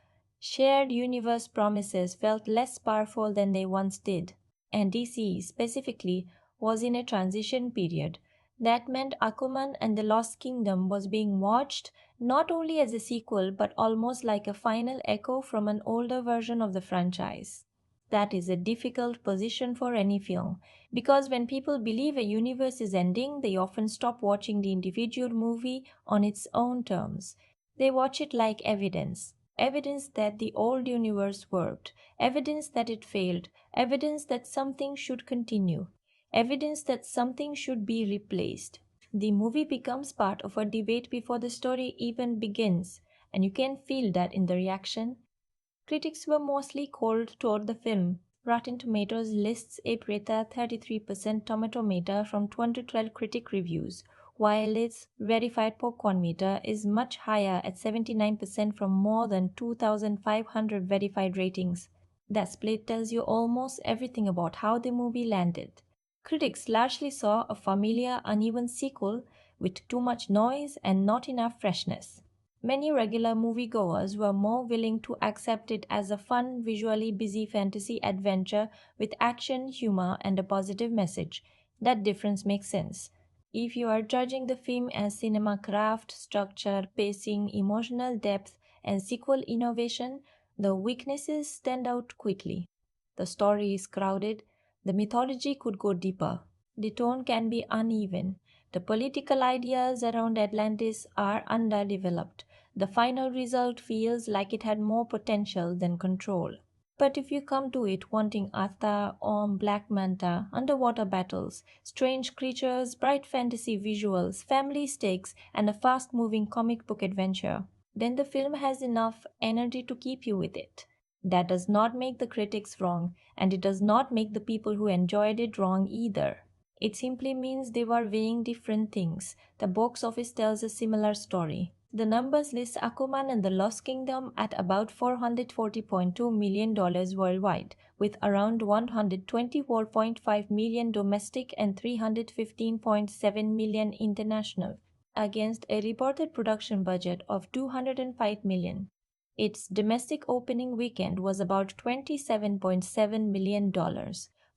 Shared universe promises felt less powerful than they once did, and DC specifically was in a transition period. That meant Aquaman and the Lost Kingdom was being watched not only as a sequel but almost like a final echo from an older version of the franchise. That is a difficult position for any film because when people believe a universe is ending, they often stop watching the individual movie on its own terms. They watch it like evidence. Evidence that the old universe worked, evidence that it failed, evidence that something should continue, evidence that something should be replaced. The movie becomes part of a debate before the story even begins, and you can feel that in the reaction. Critics were mostly cold toward the film. Rotten Tomatoes lists Ape Rata 33% tomato meter from 2012 critic reviews, while its verified popcorn meter is much higher at 79% from more than 2,500 verified ratings. That split tells you almost everything about how the movie landed. Critics largely saw a familiar, uneven sequel with too much noise and not enough freshness. Many regular moviegoers were more willing to accept it as a fun, visually busy fantasy adventure with action, humor, and a positive message. That difference makes sense. If you are judging the film as cinema craft, structure, pacing, emotional depth, and sequel innovation, the weaknesses stand out quickly. The story is crowded, the mythology could go deeper, the tone can be uneven, the political ideas around Atlantis are underdeveloped. The final result feels like it had more potential than control. But if you come to it wanting Artha, Om, Black Manta, underwater battles, strange creatures, bright fantasy visuals, family stakes, and a fast moving comic book adventure, then the film has enough energy to keep you with it. That does not make the critics wrong, and it does not make the people who enjoyed it wrong either. It simply means they were weighing different things. The box office tells a similar story. The numbers list Aquaman and the Lost Kingdom at about $440.2 million worldwide, with around 124.5 million domestic and 315.7 million international, against a reported production budget of 205 million. Its domestic opening weekend was about $27.7 million.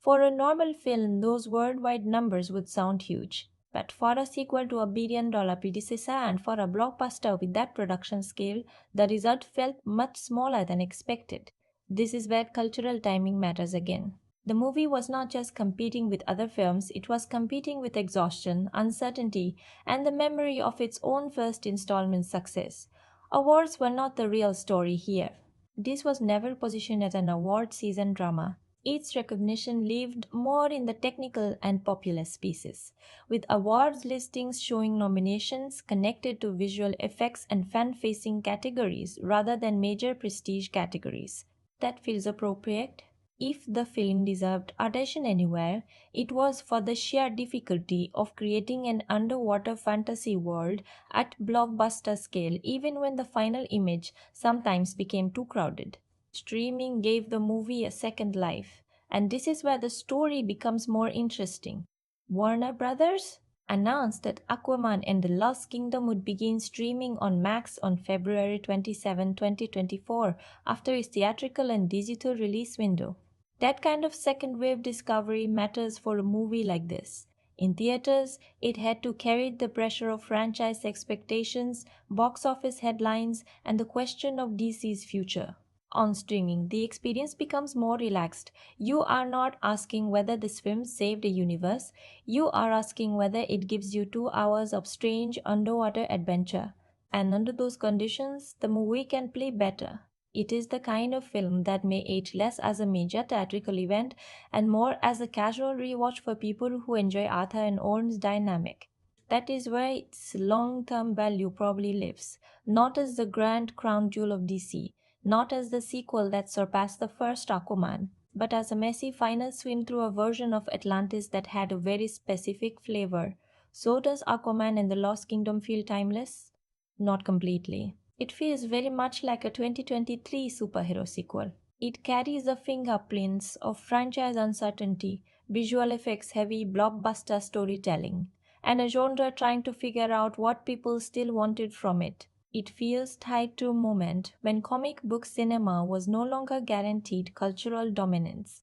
For a normal film, those worldwide numbers would sound huge. But for a sequel to a billion-dollar predecessor and for a blockbuster with that production scale, the result felt much smaller than expected. This is where cultural timing matters again. The movie was not just competing with other films, it was competing with exhaustion, uncertainty, and the memory of its own first installment's success. Awards were not the real story here. This was never positioned as an award season drama. Its recognition lived more in the technical and popular pieces, with awards listings showing nominations connected to visual effects and fan facing categories rather than major prestige categories. That feels appropriate. If the film deserved attention anywhere, it was for the sheer difficulty of creating an underwater fantasy world at blockbuster scale, even when the final image sometimes became too crowded. Streaming gave the movie a second life, and this is where the story becomes more interesting. Warner Brothers announced that Aquaman and the Lost Kingdom would begin streaming on Max on February 27, 2024, after its theatrical and digital release window. That kind of second wave discovery matters for a movie like this. In theaters, it had to carry the pressure of franchise expectations, box office headlines, and the question of DC's future. On streaming, the experience becomes more relaxed. You are not asking whether this film saved a universe, you are asking whether it gives you 2 hours of strange underwater adventure. And under those conditions, the movie can play better. It is the kind of film that may age less as a major theatrical event and more as a casual rewatch for people who enjoy Arthur and Orm's dynamic. That is where its long term value probably lives, not as the grand crown jewel of DC, not as the sequel that surpassed the first Aquaman, but as a messy final swim through a version of Atlantis that had a very specific flavor. So does Aquaman and the Lost Kingdom feel timeless? Not completely. It feels very much like a 2023 superhero sequel. It carries the fingerprints of franchise uncertainty, visual effects heavy blockbuster storytelling, and a genre trying to figure out what people still wanted from it. It feels tied to a moment when comic book cinema was no longer guaranteed cultural dominance.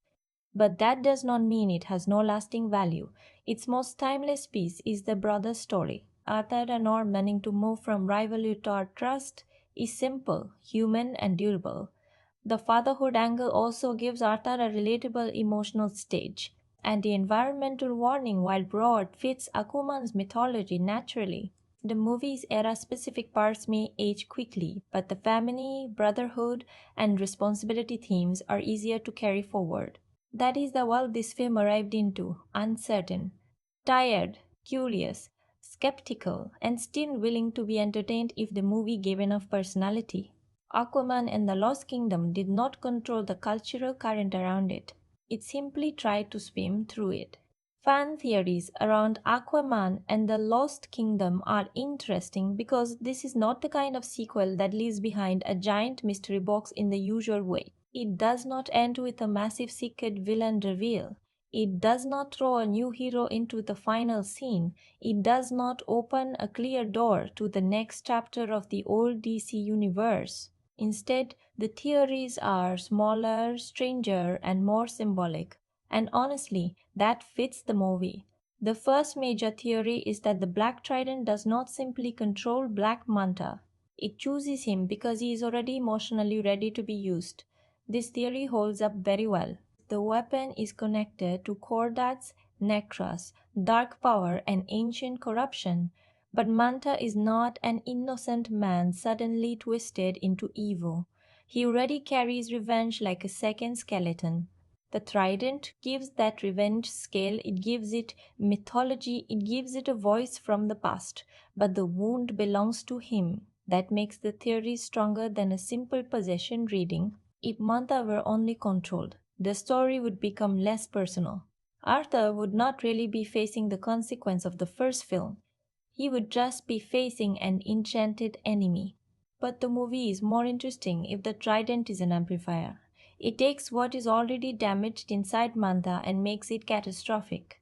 But that does not mean it has no lasting value. Its most timeless piece is the brother story. Arthur and Orm learning to move from rivalry to trust is simple, human, and durable. The fatherhood angle also gives Arthur a relatable emotional stage, and the environmental warning, while broad, fits Akuman's mythology naturally. The movie's era specific parts may age quickly, but the family, brotherhood, and responsibility themes are easier to carry forward. That is the world this film arrived into, uncertain, tired, curious, skeptical, and still willing to be entertained if the movie gave enough personality. Aquaman and the Lost Kingdom did not control the cultural current around it. It simply tried to swim through it. Fan theories around Aquaman and the Lost Kingdom are interesting because this is not the kind of sequel that leaves behind a giant mystery box in the usual way. It does not end with a massive secret villain reveal. It does not throw a new hero into the final scene. It does not open a clear door to the next chapter of the old DC universe. Instead, the theories are smaller, stranger, and more symbolic. And honestly, that fits the movie. The first major theory is that the Black Trident does not simply control Black Manta. It chooses him because he is already emotionally ready to be used. This theory holds up very well. The weapon is connected to Kordak's Necros, dark power, and ancient corruption. But Manta is not an innocent man suddenly twisted into evil. He already carries revenge like a second skeleton. The trident gives that revenge scale, it gives it mythology, it gives it a voice from the past. But the wound belongs to him. That makes the theory stronger than a simple possession reading. If Manta were only controlled, the story would become less personal. Arthur would not really be facing the consequence of the first film. He would just be facing an enchanted enemy. But the movie is more interesting if the trident is an amplifier. It takes what is already damaged inside Manta and makes it catastrophic.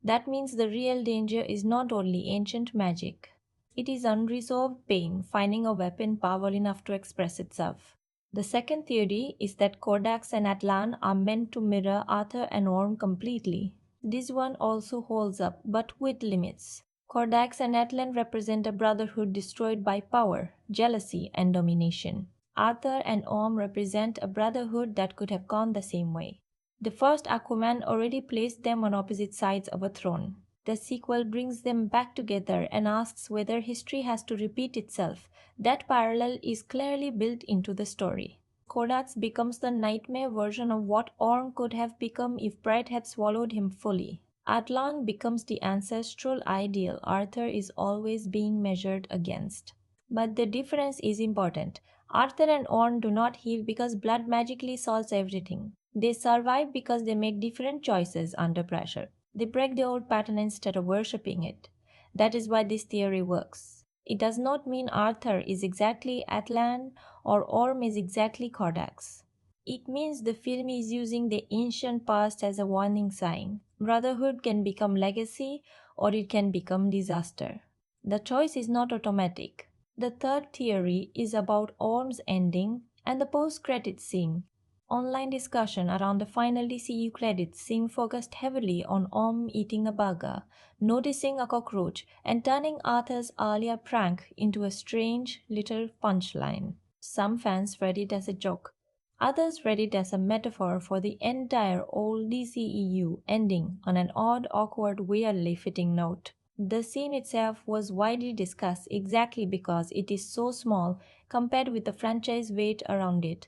That means the real danger is not only ancient magic. It is unresolved pain finding a weapon powerful enough to express itself. The second theory is that Kodax and Atlan are meant to mirror Arthur and Orm completely. This one also holds up, but with limits. Kodax and Atlan represent a brotherhood destroyed by power, jealousy, and domination. Arthur and Orm represent a brotherhood that could have gone the same way. The first Aquaman already placed them on opposite sides of a throne. The sequel brings them back together and asks whether history has to repeat itself. That parallel is clearly built into the story. Kodax becomes the nightmare version of what Orm could have become if pride had swallowed him fully. Atlan becomes the ancestral ideal Arthur is always being measured against. But the difference is important. Arthur and Orm do not heal because blood magically solves everything. They survive because they make different choices under pressure. They break the old pattern instead of worshipping it. That is why this theory works. It does not mean Arthur is exactly Atlan or Orm is exactly Kodax. It means the film is using the ancient past as a warning sign. Brotherhood can become legacy or it can become disaster. The choice is not automatic. The third theory is about Orm's ending and the post-credits scene. Online discussion around the final DCU credits scene focused heavily on Orm eating a burger, noticing a cockroach, and turning Arthur's earlier prank into a strange little punchline. Some fans read it as a joke. Others read it as a metaphor for the entire old DCEU ending on an odd, awkward, weirdly fitting note. The scene itself was widely discussed exactly because it is so small compared with the franchise weight around it.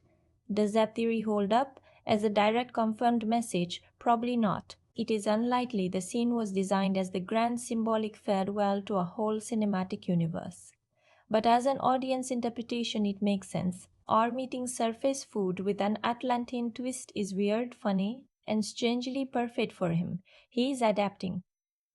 Does that theory hold up? As a direct confirmed message, probably not. It is unlikely the scene was designed as the grand symbolic farewell to a whole cinematic universe. But as an audience interpretation, it makes sense. Orm eating surface food with an Atlantean twist is weird, funny, and strangely perfect for him. He is adapting,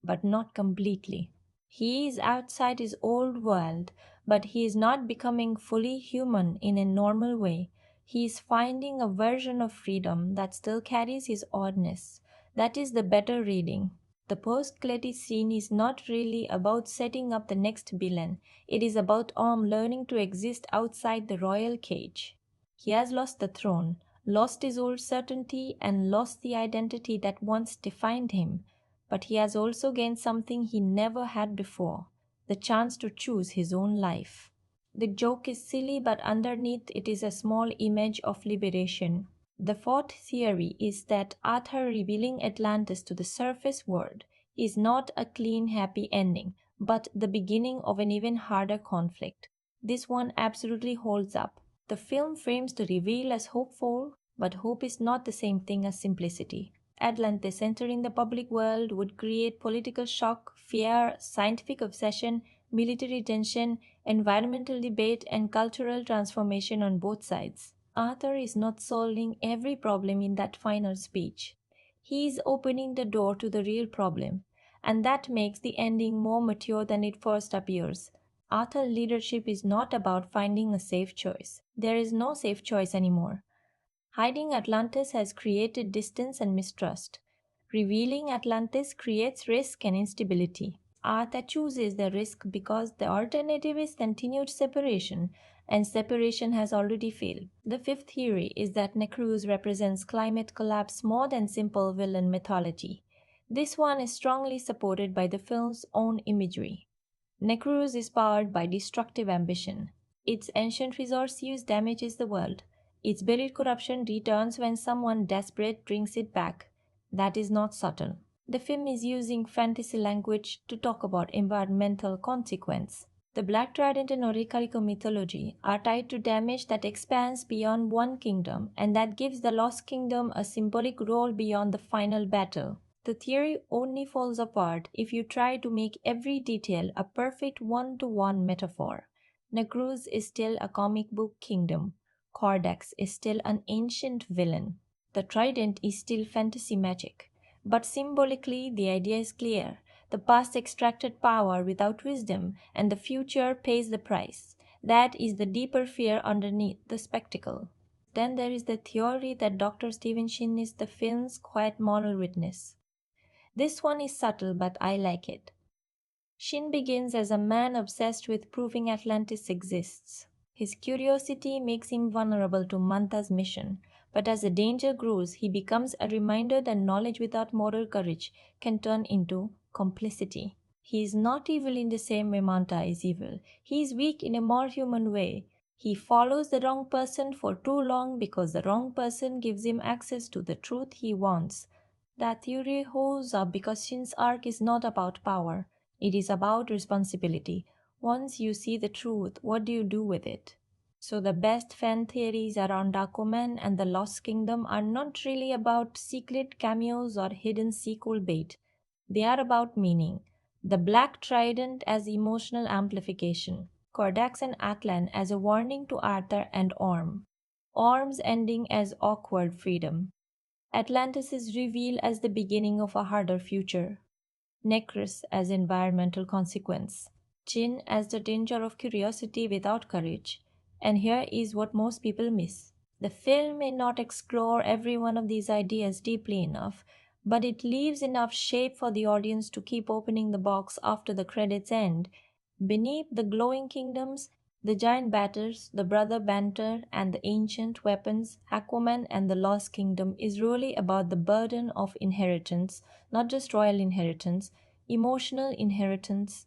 but not completely. He is outside his old world, but he is not becoming fully human in a normal way. He is finding a version of freedom that still carries his oddness. That is the better reading. The post-credit scene is not really about setting up the next villain. It is about Orm learning to exist outside the royal cage. He has lost the throne, lost his old certainty, and lost the identity that once defined him. But he has also gained something he never had before, the chance to choose his own life. The joke is silly, but underneath it is a small image of liberation. The fourth theory is that Arthur revealing Atlantis to the surface world is not a clean, happy ending, but the beginning of an even harder conflict. This one absolutely holds up. The film frames the reveal as hopeful, but hope is not the same thing as simplicity. Atlantis entering the public world would create political shock, fear, scientific obsession, military tension, environmental debate, and cultural transformation on both sides. Arthur is not solving every problem in that final speech. He is opening the door to the real problem, and that makes the ending more mature than it first appears. Arthur's leadership is not about finding a safe choice. There is no safe choice anymore. Hiding Atlantis has created distance and mistrust. Revealing Atlantis creates risk and instability. Arthur chooses the risk because the alternative is continued separation, and separation has already failed. The fifth theory is that Necruz represents climate collapse more than simple villain mythology. This one is strongly supported by the film's own imagery. Necruz is powered by destructive ambition. Its ancient resource use damages the world. Its buried corruption returns when someone desperate brings it back. That is not subtle. The film is using fantasy language to talk about environmental consequence. The Black Trident and Orichalco mythology are tied to damage that expands beyond one kingdom and that gives the Lost Kingdom a symbolic role beyond the final battle. The theory only falls apart if you try to make every detail a perfect one-to-one metaphor. Negruz is still a comic book kingdom. Cordax is still an ancient villain. The trident is still fantasy magic. But symbolically, the idea is clear. The past extracted power without wisdom, and the future pays the price. That is the deeper fear underneath the spectacle. Then there is the theory that Dr. Stephen Shin is the film's quiet moral witness. This one is subtle, but I like it. Shin begins as a man obsessed with proving Atlantis exists. His curiosity makes him vulnerable to Manta's mission, but as the danger grows, he becomes a reminder that knowledge without moral courage can turn into complicity. He is not evil in the same way Manta is evil. He is weak in a more human way. He follows the wrong person for too long because the wrong person gives him access to the truth he wants. That theory holds up because Shin's arc is not about power. It is about responsibility. Once you see the truth, what do you do with it? So the best fan theories around Aquaman and the Lost Kingdom are not really about secret cameos or hidden sequel bait. They are about meaning. The Black Trident as emotional amplification, Cordax and Atlan as a warning to Arthur and Orm, Orm's ending as awkward freedom. Atlantis is revealed as the beginning of a harder future. Necrus as environmental consequence, Jin as the danger of curiosity without courage. And here is what most people miss. The film may not explore every one of these ideas deeply enough, but it leaves enough shape for the audience to keep opening the box after the credits end. Beneath the glowing kingdoms, the giant batters, the brother banter, and the ancient weapons, Aquaman and the Lost Kingdom is really about the burden of inheritance, not just royal inheritance, emotional inheritance.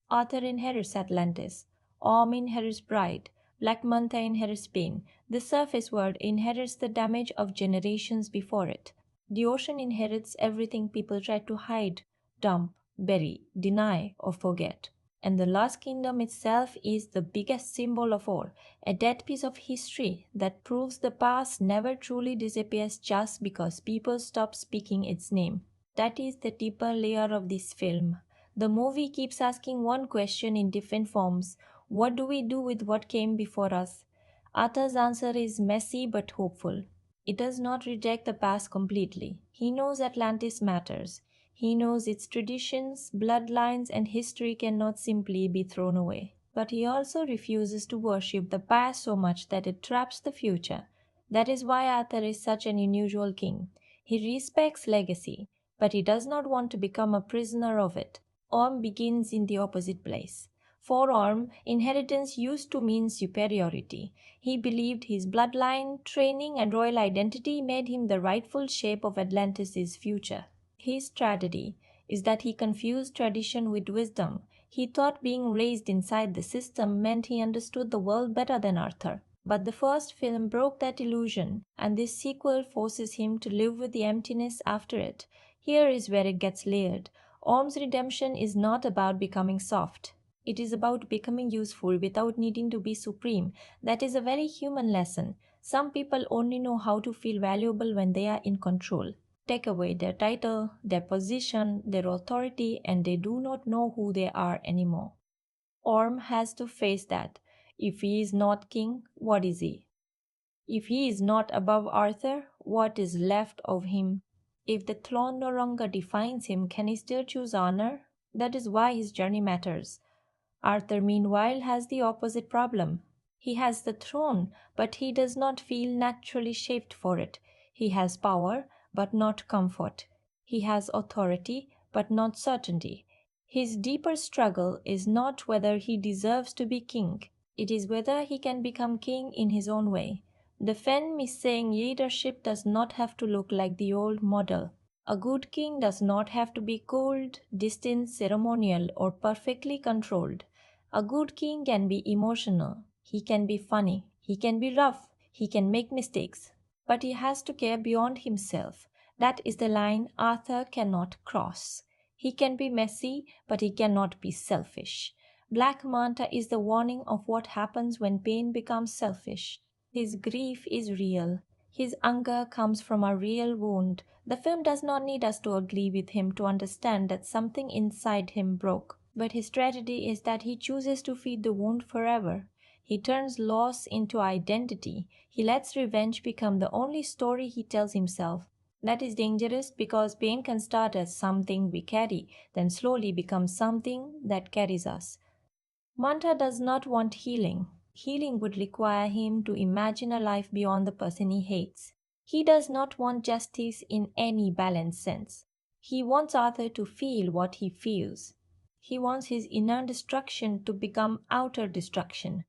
Arthur inherits Atlantis, Orm inherits Pride, Black Manta inherits pain. The surface world inherits the damage of generations before it. The ocean inherits everything people try to hide, dump, bury, deny, or forget. And the Lost Kingdom itself is the biggest symbol of all, a dead piece of history that proves the past never truly disappears just because people stop speaking its name. That is the deeper layer of this film. The movie keeps asking one question in different forms: what do we do with what came before us? Arthur's answer is messy but hopeful. It does not reject the past completely. He knows Atlantis matters. He knows its traditions, bloodlines, and history cannot simply be thrown away. But he also refuses to worship the past so much that it traps the future. That is why Arthur is such an unusual king. He respects legacy, but he does not want to become a prisoner of it. Orm begins in the opposite place. For Orm, inheritance used to mean superiority. He believed his bloodline, training, and royal identity made him the rightful shape of Atlantis' future. His tragedy is that he confused tradition with wisdom. He thought being raised inside the system meant he understood the world better than Arthur. But the first film broke that illusion, and this sequel forces him to live with the emptiness after it. Here is where it gets layered. Orm's redemption is not about becoming soft. It is about becoming useful without needing to be supreme. That is a very human lesson. Some people only know how to feel valuable when they are in control. Take away their title, their position, their authority, and they do not know who they are anymore. Orm has to face that. If he is not king, what is he? If he is not above Arthur, what is left of him? If the throne no longer defines him, can he still choose honor? That is why his journey matters. Arthur, meanwhile, has the opposite problem. He has the throne, but he does not feel naturally shaped for it. He has power, but not comfort. He has authority, but not certainty. His deeper struggle is not whether he deserves to be king, it is whether he can become king in his own way. The film is saying leadership does not have to look like the old model. A good king does not have to be cold, distant, ceremonial, or perfectly controlled. A good king can be emotional, he can be funny, he can be rough, he can make mistakes, but he has to care beyond himself. That is the line Arthur cannot cross. He can be messy, but he cannot be selfish. Black Manta is the warning of what happens when pain becomes selfish. His grief is real. His anger comes from a real wound. The film does not need us to agree with him to understand that something inside him broke. But his tragedy is that he chooses to feed the wound forever. He turns loss into identity. He lets revenge become the only story he tells himself. That is dangerous because pain can start as something we carry, then slowly become something that carries us. Manta does not want healing. Healing would require him to imagine a life beyond the person he hates. He does not want justice in any balanced sense. He wants Arthur to feel what he feels. He wants his inner destruction to become outer destruction.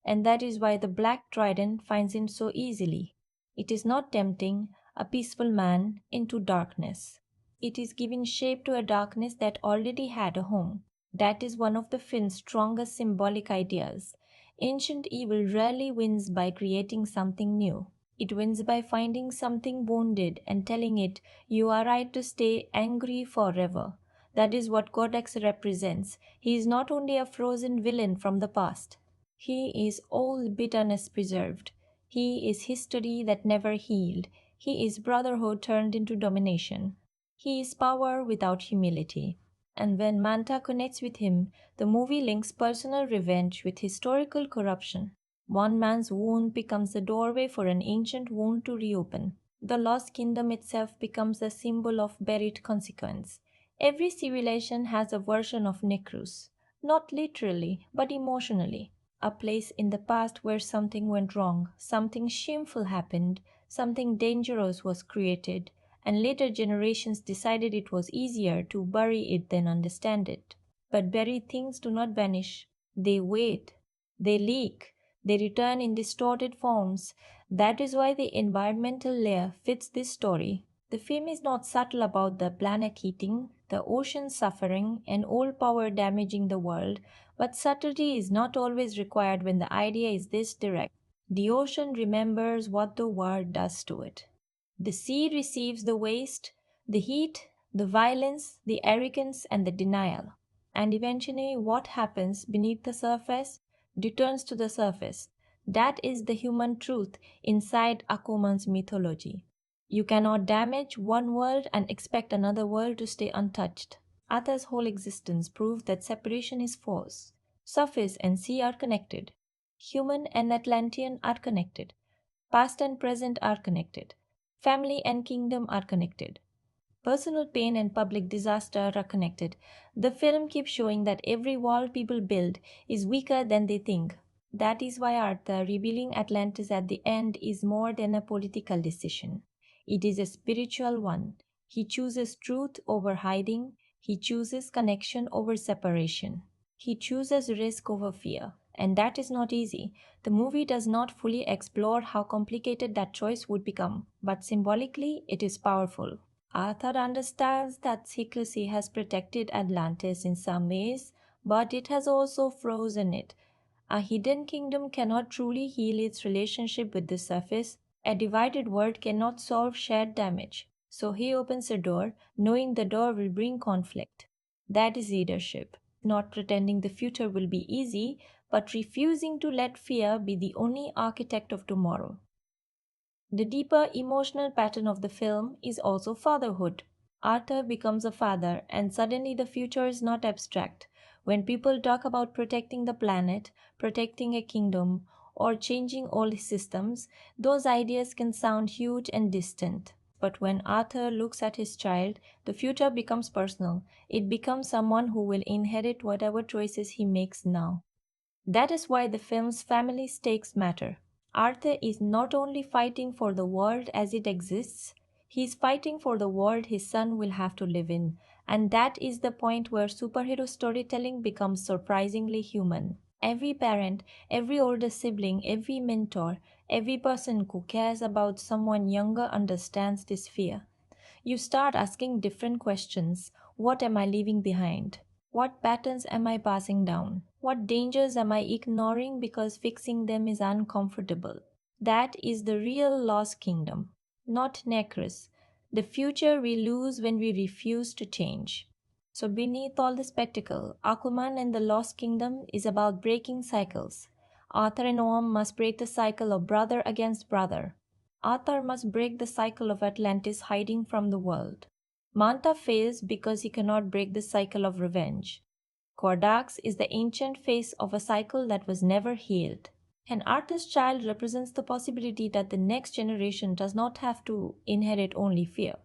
And that is why the Black Trident finds him so easily. It is not tempting a peaceful man into darkness. It is giving shape to a darkness that already had a home. That is one of the film's strongest symbolic ideas. Ancient evil rarely wins by creating something new. It wins by finding something wounded and telling it, you are right to stay angry forever. That is what Codex represents. He is not only a frozen villain from the past. He is all bitterness preserved. He is history that never healed. He is brotherhood turned into domination. He is power without humility. And when Manta connects with him, the movie links personal revenge with historical corruption. One man's wound becomes the doorway for an ancient wound to reopen. The lost kingdom itself becomes a symbol of buried consequence. Every civilization has a version of Necrus, not literally, but emotionally. A place in the past where something went wrong, something shameful happened, something dangerous was created, and later generations decided it was easier to bury it than understand it. But buried things do not vanish. They wait, they leak, they return in distorted forms. That is why the environmental layer fits this story. The film is not subtle about the planet heating, the ocean suffering, and old power damaging the world, but subtlety is not always required when the idea is this direct. The ocean remembers what the world does to it. The sea receives the waste, the heat, the violence, the arrogance, and the denial. And eventually, what happens beneath the surface returns to the surface. That is the human truth inside Aquaman's mythology. You cannot damage one world and expect another world to stay untouched. Arthur's whole existence proves that separation is false. Surface and sea are connected. Human and Atlantean are connected. Past and present are connected. Family and kingdom are connected. Personal pain and public disaster are connected. The film keeps showing that every wall people build is weaker than they think. That is why Arthur revealing Atlantis at the end is more than a political decision. It is a spiritual one. He chooses truth over hiding. He chooses connection over separation. He chooses risk over fear. And that is not easy. The movie does not fully explore how complicated that choice would become, but symbolically it is powerful. Arthur understands that secrecy has protected Atlantis in some ways, but it has also frozen it. A hidden kingdom cannot truly heal its relationship with the surface. A divided world cannot solve shared damage. So he opens a door, knowing the door will bring conflict. That is leadership. Not pretending the future will be easy, but refusing to let fear be the only architect of tomorrow. The deeper emotional pattern of the film is also fatherhood. Arthur becomes a father, and suddenly the future is not abstract. When people talk about protecting the planet, protecting a kingdom, or changing old systems, those ideas can sound huge and distant. But when Arthur looks at his child, the future becomes personal. It becomes someone who will inherit whatever choices he makes now. That is why the film's family stakes matter. Arthur is not only fighting for the world as it exists, He's fighting for the world his son will have to live in, and that is the point where superhero storytelling becomes surprisingly human. Every parent, every older sibling, every mentor, every person who cares about someone younger understands this fear. You start asking different questions. What am I leaving behind? What patterns am I passing down? What dangers am I ignoring because fixing them is uncomfortable? That is the real lost kingdom, not Necros, the future we lose when we refuse to change. So, beneath all the spectacle, Aquaman and the Lost Kingdom is about breaking cycles. Arthur and Oam must break the cycle of brother against brother. Arthur must break the cycle of Atlantis hiding from the world. Manta fails because he cannot break the cycle of revenge. Kordax is the ancient face of a cycle that was never healed. An artist's child represents the possibility that the next generation does not have to inherit only fear.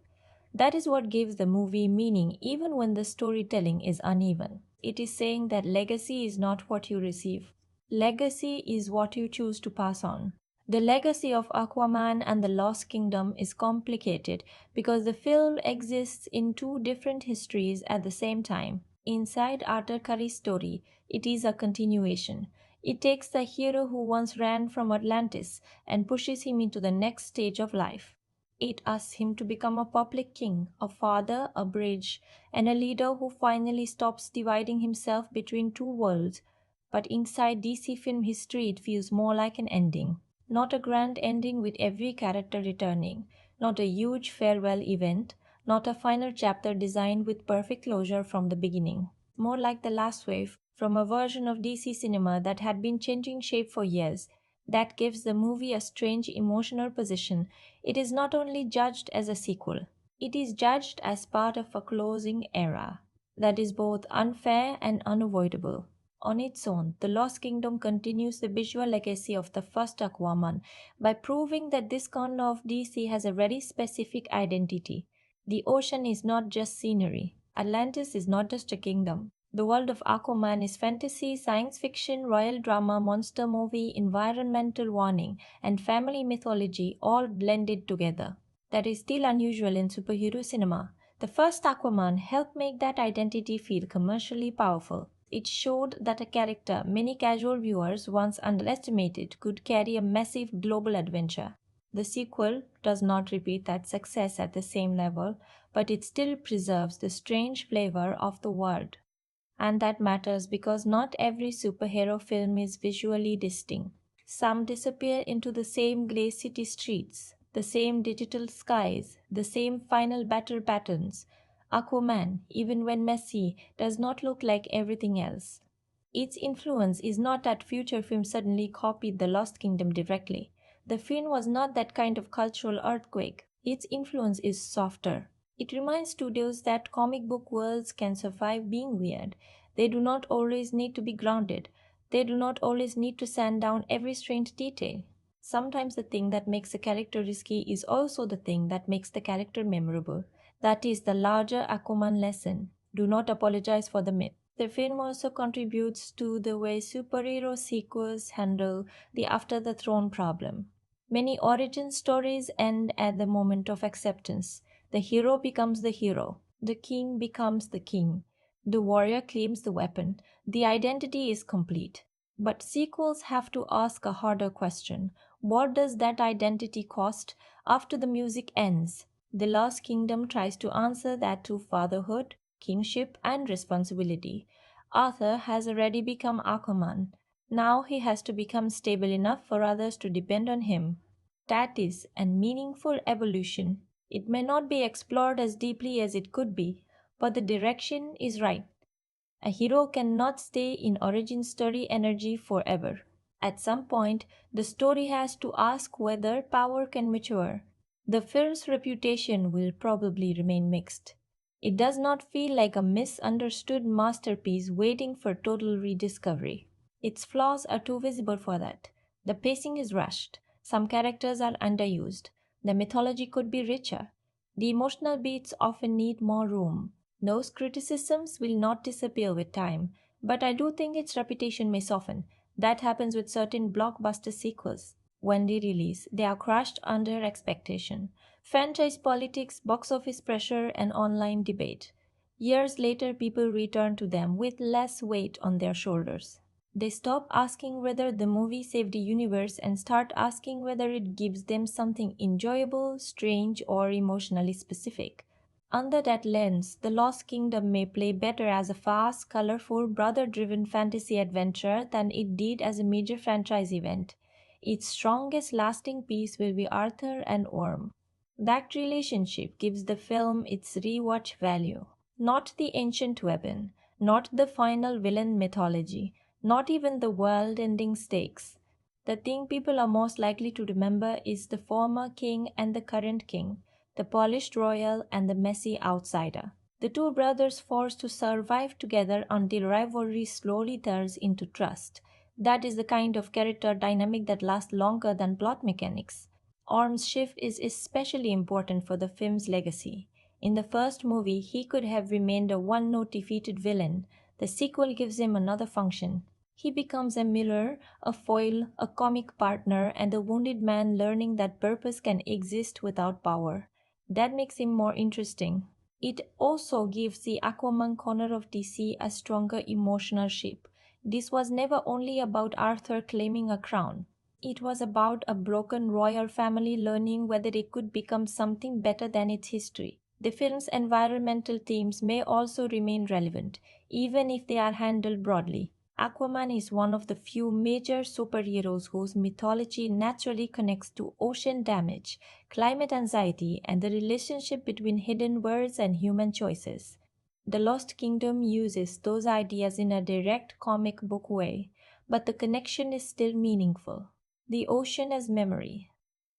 That is what gives the movie meaning even when the storytelling is uneven. It is saying that legacy is not what you receive. Legacy is what you choose to pass on. The legacy of Aquaman and the Lost Kingdom is complicated because the film exists in two different histories at the same time. Inside Arthur Curry's story, it is a continuation. It takes the hero who once ran from Atlantis and pushes him into the next stage of life. It asks him to become a public king, a father, a bridge, and a leader who finally stops dividing himself between two worlds. But inside DC film history, it feels more like an ending. Not a grand ending with every character returning, not a huge farewell event, not a final chapter designed with perfect closure from the beginning. More like the last wave from a version of DC cinema that had been changing shape for years. That gives the movie a strange emotional position. It is not only judged as a sequel, it is judged as part of a closing era. That is both unfair and unavoidable. On its own, The Lost Kingdom continues the visual legacy of the first Aquaman by proving that this corner of DC has a very specific identity. The ocean is not just scenery. Atlantis is not just a kingdom. The world of Aquaman is fantasy, science fiction, royal drama, monster movie, environmental warning, and family mythology all blended together. That is still unusual in superhero cinema. The first Aquaman helped make that identity feel commercially powerful. It showed that a character many casual viewers once underestimated could carry a massive global adventure. The sequel does not repeat that success at the same level, but it still preserves the strange flavor of the world. And that matters because not every superhero film is visually distinct. Some disappear into the same grey city streets, the same digital skies, the same final battle patterns. Aquaman, even when messy, does not look like everything else. Its influence is not that future films suddenly copied The Lost Kingdom directly. The film was not that kind of cultural earthquake. Its influence is softer. It reminds studios that comic book worlds can survive being weird. They do not always need to be grounded. They do not always need to sand down every strange detail. Sometimes the thing that makes a character risky is also the thing that makes the character memorable. That is the larger Aquaman lesson. Do not apologize for the myth. The film also contributes to the way superhero sequels handle the after the throne problem. Many origin stories end at the moment of acceptance. The hero becomes the hero. The king becomes the king. The warrior claims the weapon. The identity is complete. But sequels have to ask a harder question. What does that identity cost after the music ends? The Lost Kingdom tries to answer that through fatherhood, kingship, and responsibility. Arthur has already become Aquaman. Now he has to become stable enough for others to depend on him. That is a meaningful evolution. It may not be explored as deeply as it could be, but the direction is right. A hero cannot stay in origin story energy forever. At some point, the story has to ask whether power can mature. The film's reputation will probably remain mixed. It does not feel like a misunderstood masterpiece waiting for total rediscovery. Its flaws are too visible for that. The pacing is rushed. Some characters are underused. The mythology could be richer. The emotional beats often need more room. Those criticisms will not disappear with time, but I do think its reputation may soften. That happens with certain blockbuster sequels. when they release, they are crushed under expectation. Franchise politics, box office pressure, and online debate. Years later, people return to them with less weight on their shoulders. They stop asking whether the movie saved the universe and start asking whether it gives them something enjoyable, strange, or emotionally specific. Under that lens, The Lost Kingdom may play better as a fast, colorful, brother driven fantasy adventure than it did as a major franchise event. Its strongest lasting piece will be Arthur and Orm. That relationship gives the film its rewatch value. Not the ancient weapon, not the final villain mythology, not even the world ending stakes. The thing people are most likely to remember is the former king and the current king, the polished royal and the messy outsider. The two brothers forced to survive together until rivalry slowly turns into trust. That is the kind of character dynamic that lasts longer than plot mechanics. Orm's shift is especially important for the film's legacy. In the first movie, he could have remained a one note defeated villain. The sequel gives him another function. He becomes a mirror, a foil, a comic partner, and a wounded man learning that purpose can exist without power. That makes him more interesting. It also gives the Aquaman corner of DC a stronger emotional shape. This was never only about Arthur claiming a crown. It was about a broken royal family learning whether it could become something better than its history. The film's environmental themes may also remain relevant, even if they are handled broadly. Aquaman is one of the few major superheroes whose mythology naturally connects to ocean damage, climate anxiety, and the relationship between hidden worlds and human choices. The Lost Kingdom uses those ideas in a direct comic book way, but the connection is still meaningful. The ocean as memory,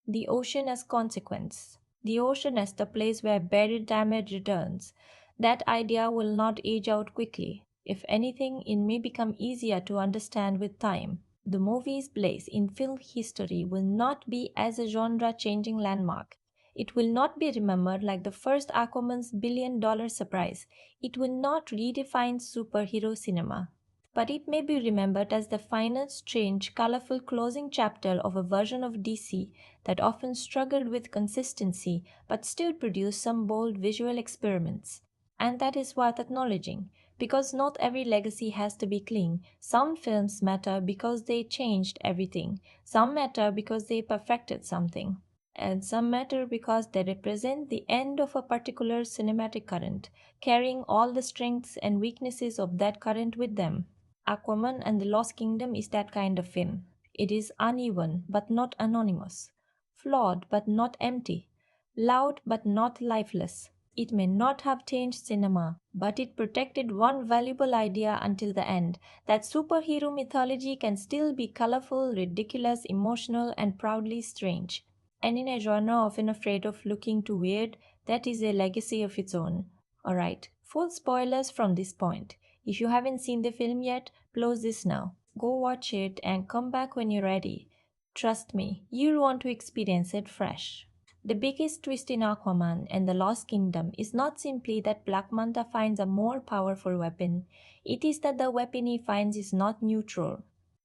the ocean as consequence, the ocean as the place where buried damage returns. That idea will not age out quickly. If anything, it may become easier to understand with time. The movie's place in film history will not be as a genre changing landmark. It will not be remembered like the first Aquaman's $1 billion surprise. It will not redefine superhero cinema, but it may be remembered as the final, strange, colorful closing chapter of a version of DC that often struggled with consistency but still produced some bold visual experiments. And that is worth acknowledging, because not every legacy has to be clean. Some films matter because they changed everything, some matter because they perfected something, and some matter because they represent the end of a particular cinematic current, carrying all the strengths and weaknesses of that current with them. Aquaman and the Lost Kingdom is that kind of film. It is uneven but not anonymous, flawed but not empty, loud but not lifeless. It may not have changed cinema, but it protected one valuable idea until the end, that superhero mythology can still be colorful, ridiculous, emotional, and proudly strange. And in a genre often afraid of looking too weird, that is a legacy of its own. Alright, full spoilers from this point. If you haven't seen the film yet, pause this now. Go watch it and come back when you're ready. Trust me, you'll want to experience it fresh. The biggest twist in Aquaman and the Lost Kingdom is not simply that Black Manta finds a more powerful weapon, it is that the weapon he finds is not neutral.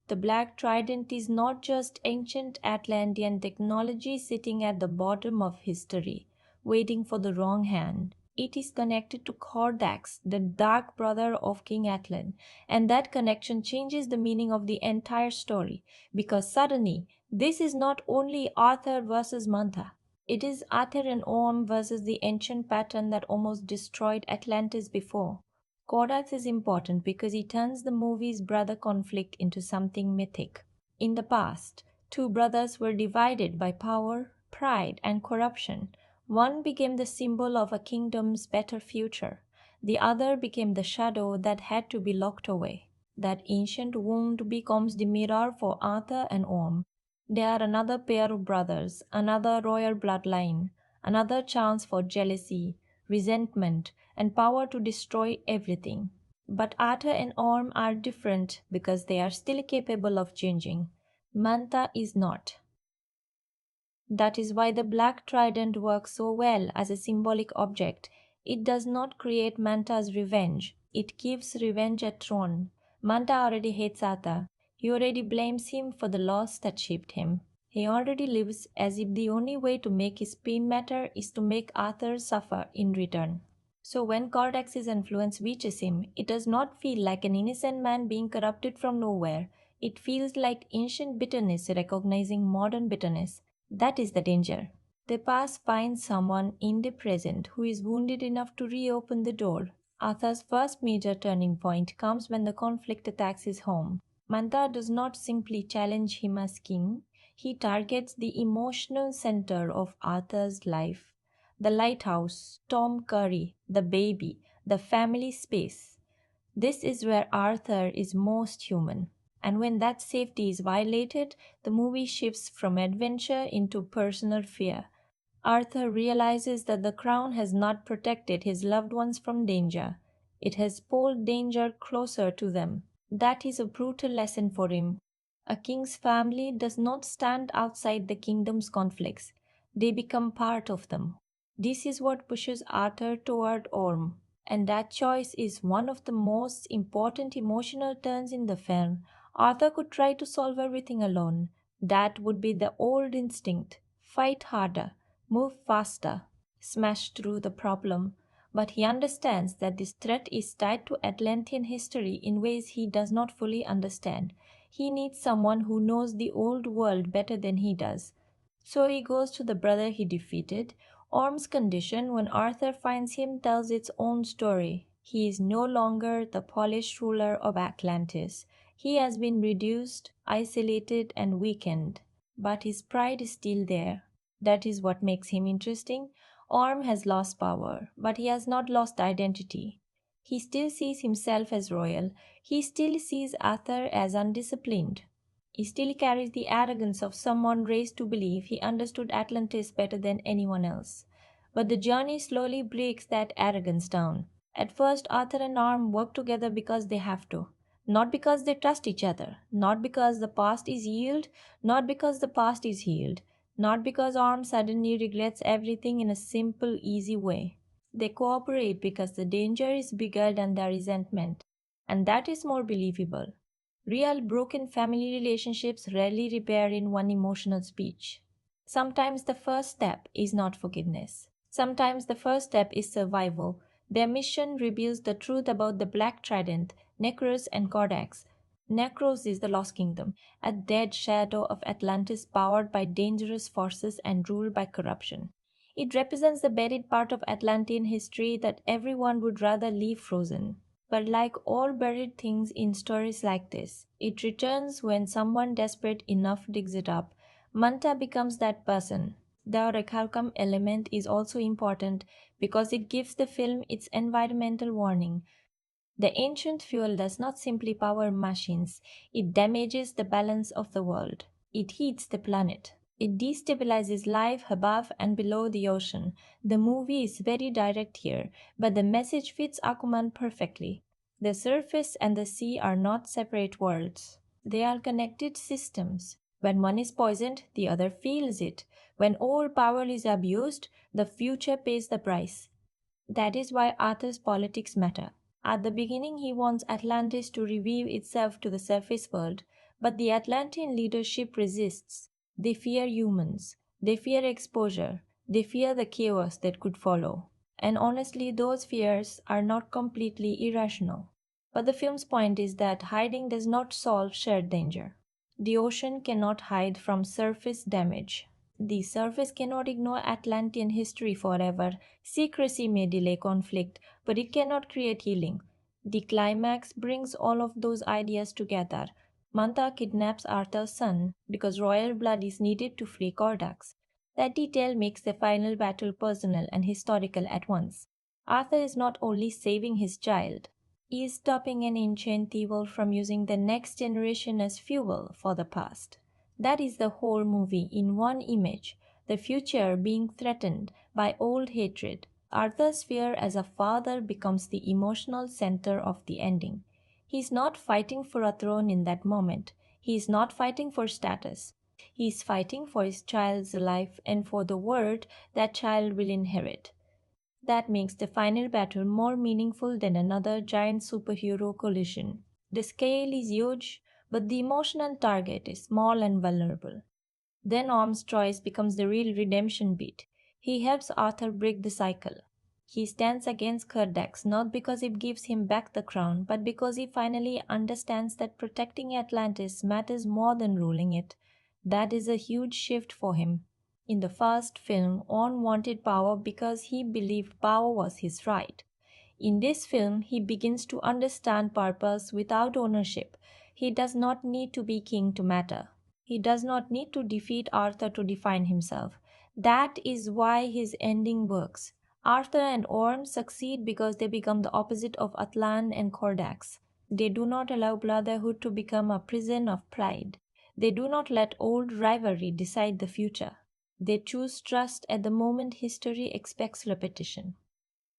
The Black Trident is not just ancient Atlantean technology sitting at the bottom of history, waiting for the wrong hand. It is connected to Kordax, the dark brother of King Atlan, and that connection changes the meaning of the entire story, because suddenly, this is not only Arthur versus Manta. It is Arthur and Orm versus the ancient pattern that almost destroyed Atlantis before. Kordax is important because he turns the movie's brother conflict into something mythic. In the past, two brothers were divided by power, pride, and corruption. One became the symbol of a kingdom's better future. The other became the shadow that had to be locked away. That ancient wound becomes the mirror for Arthur and Orm. They are another pair of brothers, another royal bloodline, another chance for jealousy, resentment, and power to destroy everything. But Arthur and Orm are different because they are still capable of changing. Manta is not. That is why the black trident works so well as a symbolic object. It does not create Manta's revenge, it gives revenge a throne. Manta already hates Arthur. He already blames him for the loss that shaped him. He already lives as if the only way to make his pain matter is to make Arthur suffer in return. So when Cordax's influence reaches him, it does not feel like an innocent man being corrupted from nowhere. It feels like ancient bitterness recognizing modern bitterness. That is the danger. The past finds someone in the present who is wounded enough to reopen the door. Arthur's first major turning point comes when the conflict attacks his home. Manta does not simply challenge him as king, he targets the emotional center of Arthur's life. The lighthouse, Tom Curry, the baby, the family space. This is where Arthur is most human. And when that safety is violated, the movie shifts from adventure into personal fear. Arthur realizes that the crown has not protected his loved ones from danger. It has pulled danger closer to them. That is a brutal lesson for him. A king's family does not stand outside the kingdom's conflicts, they become part of them. This is what pushes Arthur toward Orm, and that choice is one of the most important emotional turns in the film. Arthur could try to solve everything alone. That would be the old instinct fight harder, move faster, smash through the problem. But he understands that this threat is tied to Atlantean history in ways he does not fully understand. He needs someone who knows the old world better than he does. So he goes to the brother he defeated. Orm's condition, when Arthur finds him, tells its own story. He is no longer the polished ruler of Atlantis. He has been reduced, isolated, and weakened. But his pride is still there. That is what makes him interesting. Orm has lost power, but he has not lost identity. He still sees himself as royal. He still sees Arthur as undisciplined. He still carries the arrogance of someone raised to believe he understood Atlantis better than anyone else. But the journey slowly breaks that arrogance down. At first, Arthur and Orm work together because they have to. Not because they trust each other. Not because the past is healed. Not because the past is healed. Not because Orm suddenly regrets everything in a simple, easy way. They cooperate because the danger is bigger than their resentment. And that is more believable. Real broken family relationships rarely repair in one emotional speech. Sometimes the first step is not forgiveness. Sometimes the first step is survival. Their mission reveals the truth about the Black Trident, Necros, and Codex. Necros is the Lost Kingdom, a dead shadow of Atlantis powered by dangerous forces and ruled by corruption. It represents the buried part of Atlantean history that everyone would rather leave frozen. But like all buried things in stories like this, it returns when someone desperate enough digs it up. Manta becomes that person. The Recalcum element is also important because it gives the film its environmental warning. The ancient fuel does not simply power machines, it damages the balance of the world. It heats the planet. It destabilizes life above and below the ocean. The movie is very direct here, but the message fits Aquaman perfectly. The surface and the sea are not separate worlds. They are connected systems. When one is poisoned, the other feels it. When all power is abused, the future pays the price. That is why Arthur's politics matter. At the beginning, he wants Atlantis to reveal itself to the surface world, but the Atlantean leadership resists. They fear humans, they fear exposure, they fear the chaos that could follow. And honestly, those fears are not completely irrational. But the film's point is that hiding does not solve shared danger. The ocean cannot hide from surface damage. The surface cannot ignore Atlantean history forever. Secrecy may delay conflict, but it cannot create healing. The climax brings all of those ideas together. Manta kidnaps Arthur's son because royal blood is needed to free Cordax. That detail makes the final battle personal and historical at once. Arthur is not only saving his child, he is stopping an ancient evil from using the next generation as fuel for the past. That is the whole movie in one image, the future being threatened by old hatred. Arthur's fear as a father becomes the emotional center of the ending. He is not fighting for a throne in that moment. He is not fighting for status. He is fighting for his child's life and for the world that child will inherit. That makes the final battle more meaningful than another giant superhero collision. The scale is huge, but the emotional target is small and vulnerable. Then Orm's choice becomes the real redemption beat. He helps Arthur break the cycle. He stands against Curdax not because it gives him back the crown, but because he finally understands that protecting Atlantis matters more than ruling it. That is a huge shift for him. In the first film, Orm wanted power because he believed power was his right. In this film, he begins to understand purpose without ownership. He does not need to be king to matter. He does not need to defeat Arthur to define himself. That is why his ending works. Arthur and Orm succeed because they become the opposite of Atlan and Kordax. They do not allow brotherhood to become a prison of pride. They do not let old rivalry decide the future. They choose trust at the moment history expects repetition.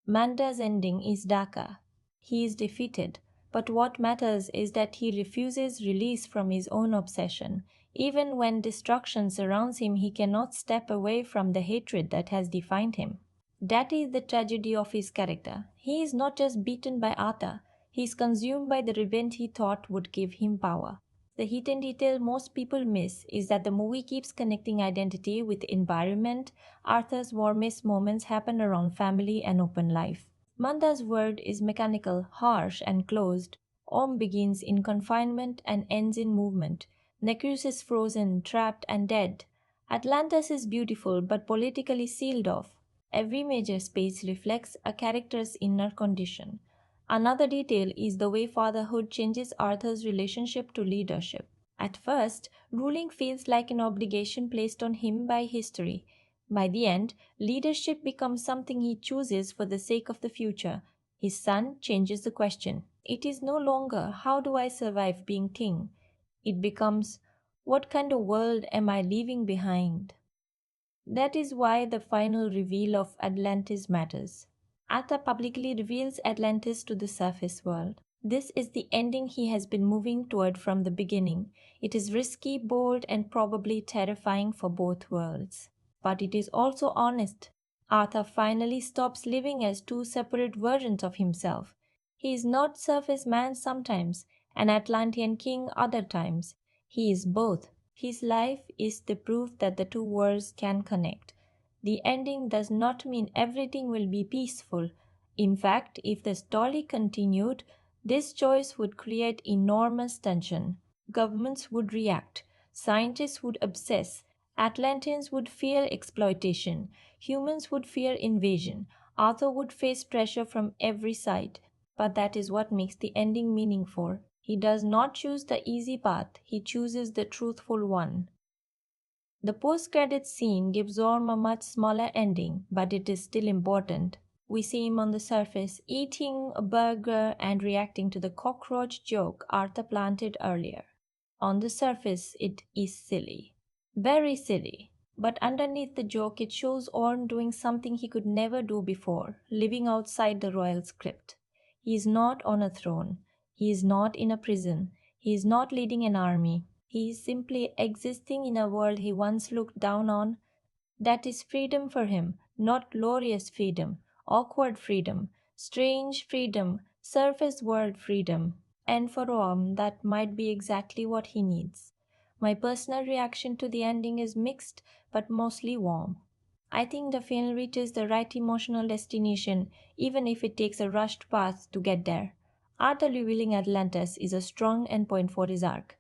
Manta's ending is darker. He is defeated, but what matters is that he refuses release from his own obsession. Even when destruction surrounds him, he cannot step away from the hatred that has defined him. That is the tragedy of his character. He is not just beaten by Arthur, he is consumed by the revenge he thought would give him power. The hidden detail most people miss is that the movie keeps connecting identity with environment. Arthur's warmest moments happen around family and open life. Manda's world is mechanical, harsh, and closed. Om begins in confinement and ends in movement. Necrus is frozen, trapped, and dead. Atlantis is beautiful but politically sealed off. Every major space reflects a character's inner condition. Another detail is the way fatherhood changes Arthur's relationship to leadership. At first, ruling feels like an obligation placed on him by history. By the end, leadership becomes something he chooses for the sake of the future. His son changes the question. It is no longer, how do I survive being king? It becomes, what kind of world am I leaving behind? That is why the final reveal of Atlantis matters. Arthur publicly reveals Atlantis to the surface world. This is the ending he has been moving toward from the beginning. It is risky, bold, and probably terrifying for both worlds. But it is also honest. Arthur finally stops living as two separate versions of himself. He is not surface man sometimes, an Atlantean king other times. He is both. His life is the proof that the two worlds can connect. The ending does not mean everything will be peaceful. In fact, if the story continued, this choice would create enormous tension. Governments would react, scientists would obsess, Atlanteans would fear exploitation, humans would fear invasion, Arthur would face pressure from every side. But that is what makes the ending meaningful. He does not choose the easy path, he chooses the truthful one. The post-credits scene gives Orm a much smaller ending, but it is still important. We see him on the surface, eating a burger and reacting to the cockroach joke Arthur planted earlier. On the surface, it is silly. Very silly. But underneath the joke, it shows Orm doing something he could never do before, living outside the royal script. He is not on a throne. He is not in a prison. He is not leading an army. He is simply existing in a world he once looked down on. That is freedom for him, not glorious freedom, awkward freedom, strange freedom, surface world freedom. And for Rom, that might be exactly what he needs. My personal reaction to the ending is mixed but mostly warm. I think the film reaches the right emotional destination, even if it takes a rushed path to get there. Arthur revealing Atlantis is a strong endpoint for his arc.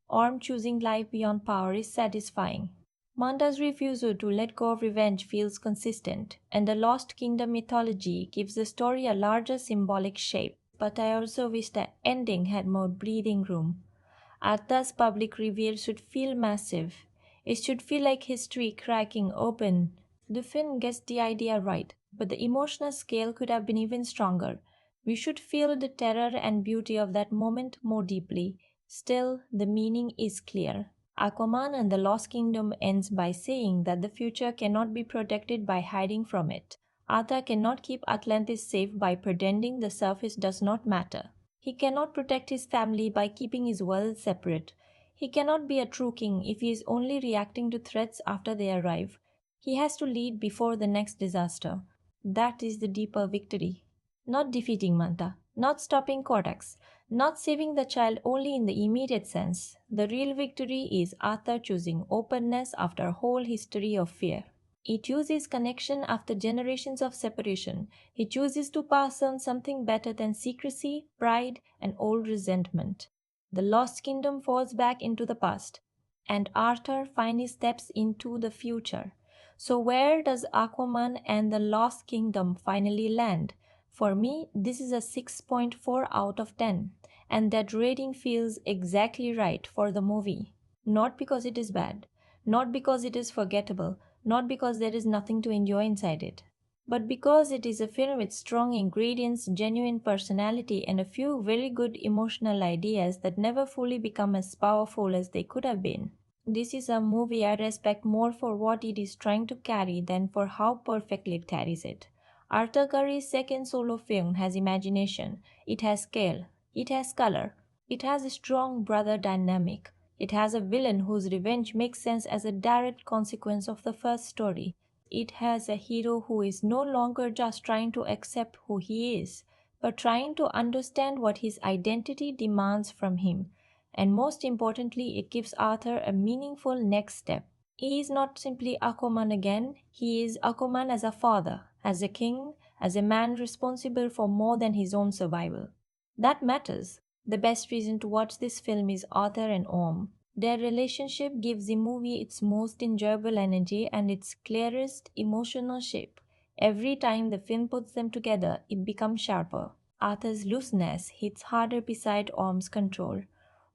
Orm choosing life beyond power is satisfying. Manta's refusal to let go of revenge feels consistent, and the Lost Kingdom mythology gives the story a larger symbolic shape. But I also wish the ending had more breathing room. Arthur's public reveal should feel massive. It should feel like history cracking open. The film gets the idea right, but the emotional scale could have been even stronger. We should feel the terror and beauty of that moment more deeply. Still, the meaning is clear. Aquaman and the Lost Kingdom ends by saying that the future cannot be protected by hiding from it. Arthur cannot keep Atlantis safe by pretending the surface does not matter. He cannot protect his family by keeping his world separate. He cannot be a true king if he is only reacting to threats after they arrive. He has to lead before the next disaster. That is the deeper victory. Not defeating Manta, not stopping Codex, not saving the child only in the immediate sense. The real victory is Arthur choosing openness after a whole history of fear. He chooses connection after generations of separation. He chooses to pass on something better than secrecy, pride, and old resentment. The lost kingdom falls back into the past, and Arthur finally steps into the future. So, where does Aquaman and the Lost Kingdom finally land? For me, this is a 6.4 out of 10, and that rating feels exactly right for the movie. Not because it is bad, not because it is forgettable, not because there is nothing to enjoy inside it, but because it is a film with strong ingredients, genuine personality, and a few very good emotional ideas that never fully become as powerful as they could have been. This is a movie I respect more for what it is trying to carry than for how perfectly it carries it. Arthur Curry's second solo film has imagination, it has scale, it has color, it has a strong brother dynamic, it has a villain whose revenge makes sense as a direct consequence of the first story. It has a hero who is no longer just trying to accept who he is, but trying to understand what his identity demands from him. And most importantly, it gives Arthur a meaningful next step. He is not simply Aquaman again, he is Aquaman as a father, as a king, as a man responsible for more than his own survival. That matters. The best reason to watch this film is Arthur and Orm. Their relationship gives the movie its most enjoyable energy and its clearest emotional shape. Every time the film puts them together, it becomes sharper. Arthur's looseness hits harder beside Orm's control.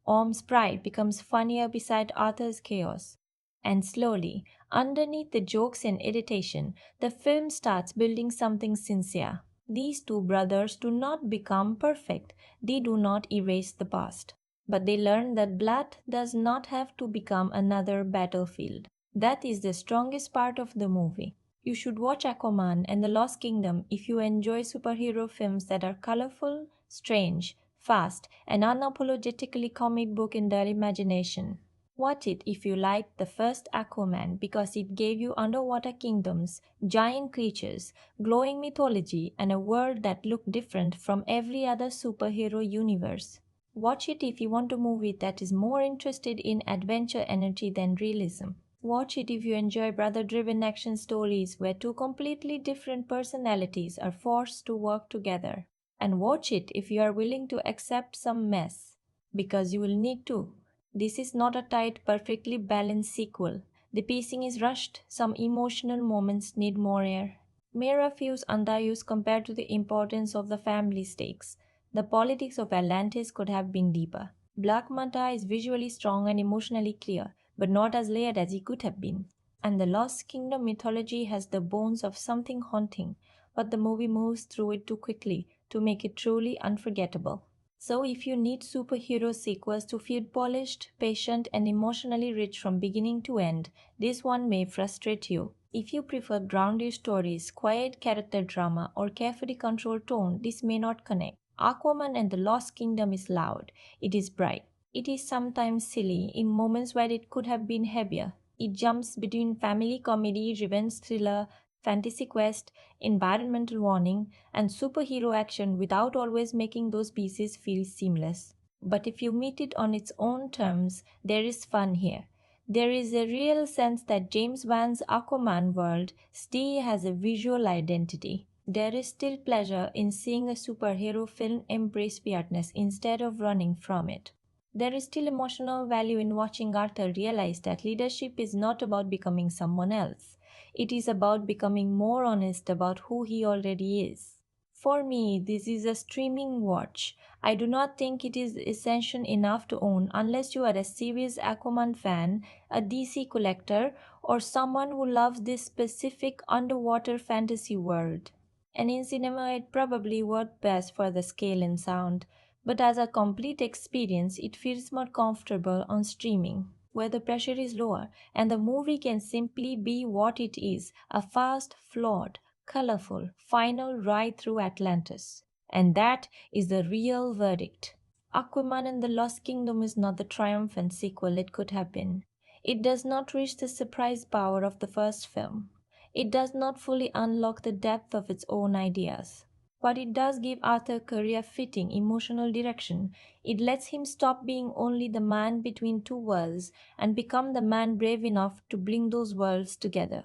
Orm's pride becomes funnier beside Arthur's chaos. And slowly, underneath the jokes and irritation, the film starts building something sincere. These two brothers do not become perfect, they do not erase the past. But they learn that blood does not have to become another battlefield. That is the strongest part of the movie. You should watch Aquaman and the Lost Kingdom if you enjoy superhero films that are colorful, strange, fast, and unapologetically comic book in their imagination. Watch it if you liked the first Aquaman because it gave you underwater kingdoms, giant creatures, glowing mythology, and a world that looked different from every other superhero universe. Watch it if you want a movie that is more interested in adventure energy than realism. Watch it if you enjoy brother driven action stories where two completely different personalities are forced to work together. And watch it if you are willing to accept some mess, because you will need to. This is not a tight, perfectly balanced sequel. The pacing is rushed, some emotional moments need more air. Mera feels underused compared to the importance of the family stakes. The politics of Atlantis could have been deeper. Black Manta is visually strong and emotionally clear, but not as layered as he could have been. And the Lost Kingdom mythology has the bones of something haunting, but the movie moves through it too quickly to make it truly unforgettable. So, if you need superhero sequels to feel polished, patient, and emotionally rich from beginning to end, this one may frustrate you. If you prefer grounded stories, quiet character drama, or carefully controlled tone, this may not connect. Aquaman and the Lost Kingdom is loud, it is bright, it is sometimes silly in moments where it could have been heavier. It jumps between family comedy, revenge thriller, fantasy quest, environmental warning, and superhero action without always making those pieces feel seamless. But if you meet it on its own terms, there is fun here. There is a real sense that James Van's Aquaman world still has a visual identity. There is still pleasure in seeing a superhero film embrace weirdness instead of running from it. There is still emotional value in watching Arthur realize that leadership is not about becoming someone else. It is about becoming more honest about who he already is. For me, this is a streaming watch. I do not think it is essential enough to own unless you are a serious Aquaman fan, a DC collector, or someone who loves this specific underwater fantasy world. And in cinema, it probably worked best for the scale and sound, but as a complete experience, it feels more comfortable on streaming, where the pressure is lower and the movie can simply be what it is, a fast, flawed, colorful, final ride through Atlantis. And that is the real verdict. Aquaman and the Lost Kingdom is not the triumphant sequel it could have been. It does not reach the surprise power of the first film. It does not fully unlock the depth of its own ideas. but it does give Arthur career fitting emotional direction. It lets him stop being only the man between two worlds and become the man brave enough to bring those worlds together.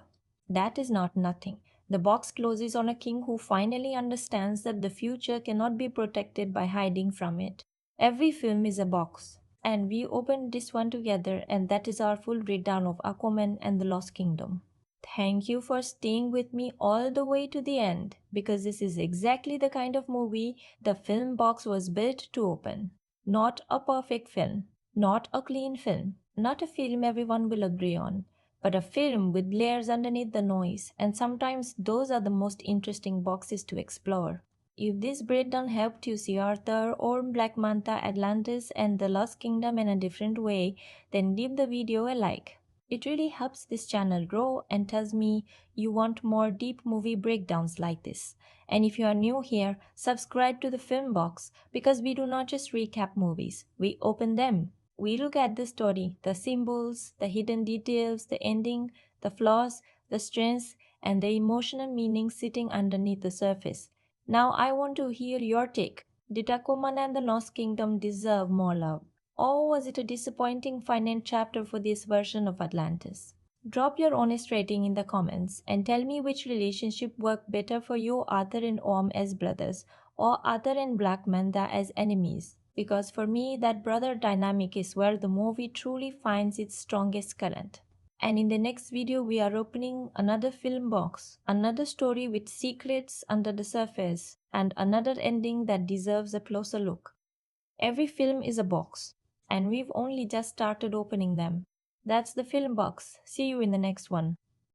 That is not nothing. The box closes on a king who finally understands that the future cannot be protected by hiding from it. Every film is a box, and we opened this one together, and that is our full breakdown of Aquaman and the Lost Kingdom. Thank you for staying with me all the way to the end because this is exactly the kind of movie the film box was built to open. Not a perfect film, not a clean film, not a film everyone will agree on, but a film with layers underneath the noise, and sometimes those are the most interesting boxes to explore. If this breakdown helped you see Arthur, Orm, Black Manta, Atlantis, and the Lost Kingdom in a different way, then leave the video a like. It really helps this channel grow and tells me you want more deep movie breakdowns like this. And if you are new here, subscribe to the Film Box because we do not just recap movies, we open them. We look at the story, the symbols, the hidden details, the ending, the flaws, the strengths, and the emotional meaning sitting underneath the surface. Now I want to hear your take. Did Aquaman and the Lost Kingdom deserve more love? Or was it a disappointing final chapter for this version of Atlantis? Drop your honest rating in the comments and tell me which relationship worked better for you, Arthur and Orm as brothers, or Arthur and Black Manta as enemies. Because for me, that brother dynamic is where the movie truly finds its strongest current. And in the next video, we are opening another film box, another story with secrets under the surface, and another ending that deserves a closer look. Every film is a box, and we've only just started opening them. That's the film box. See you in the next one.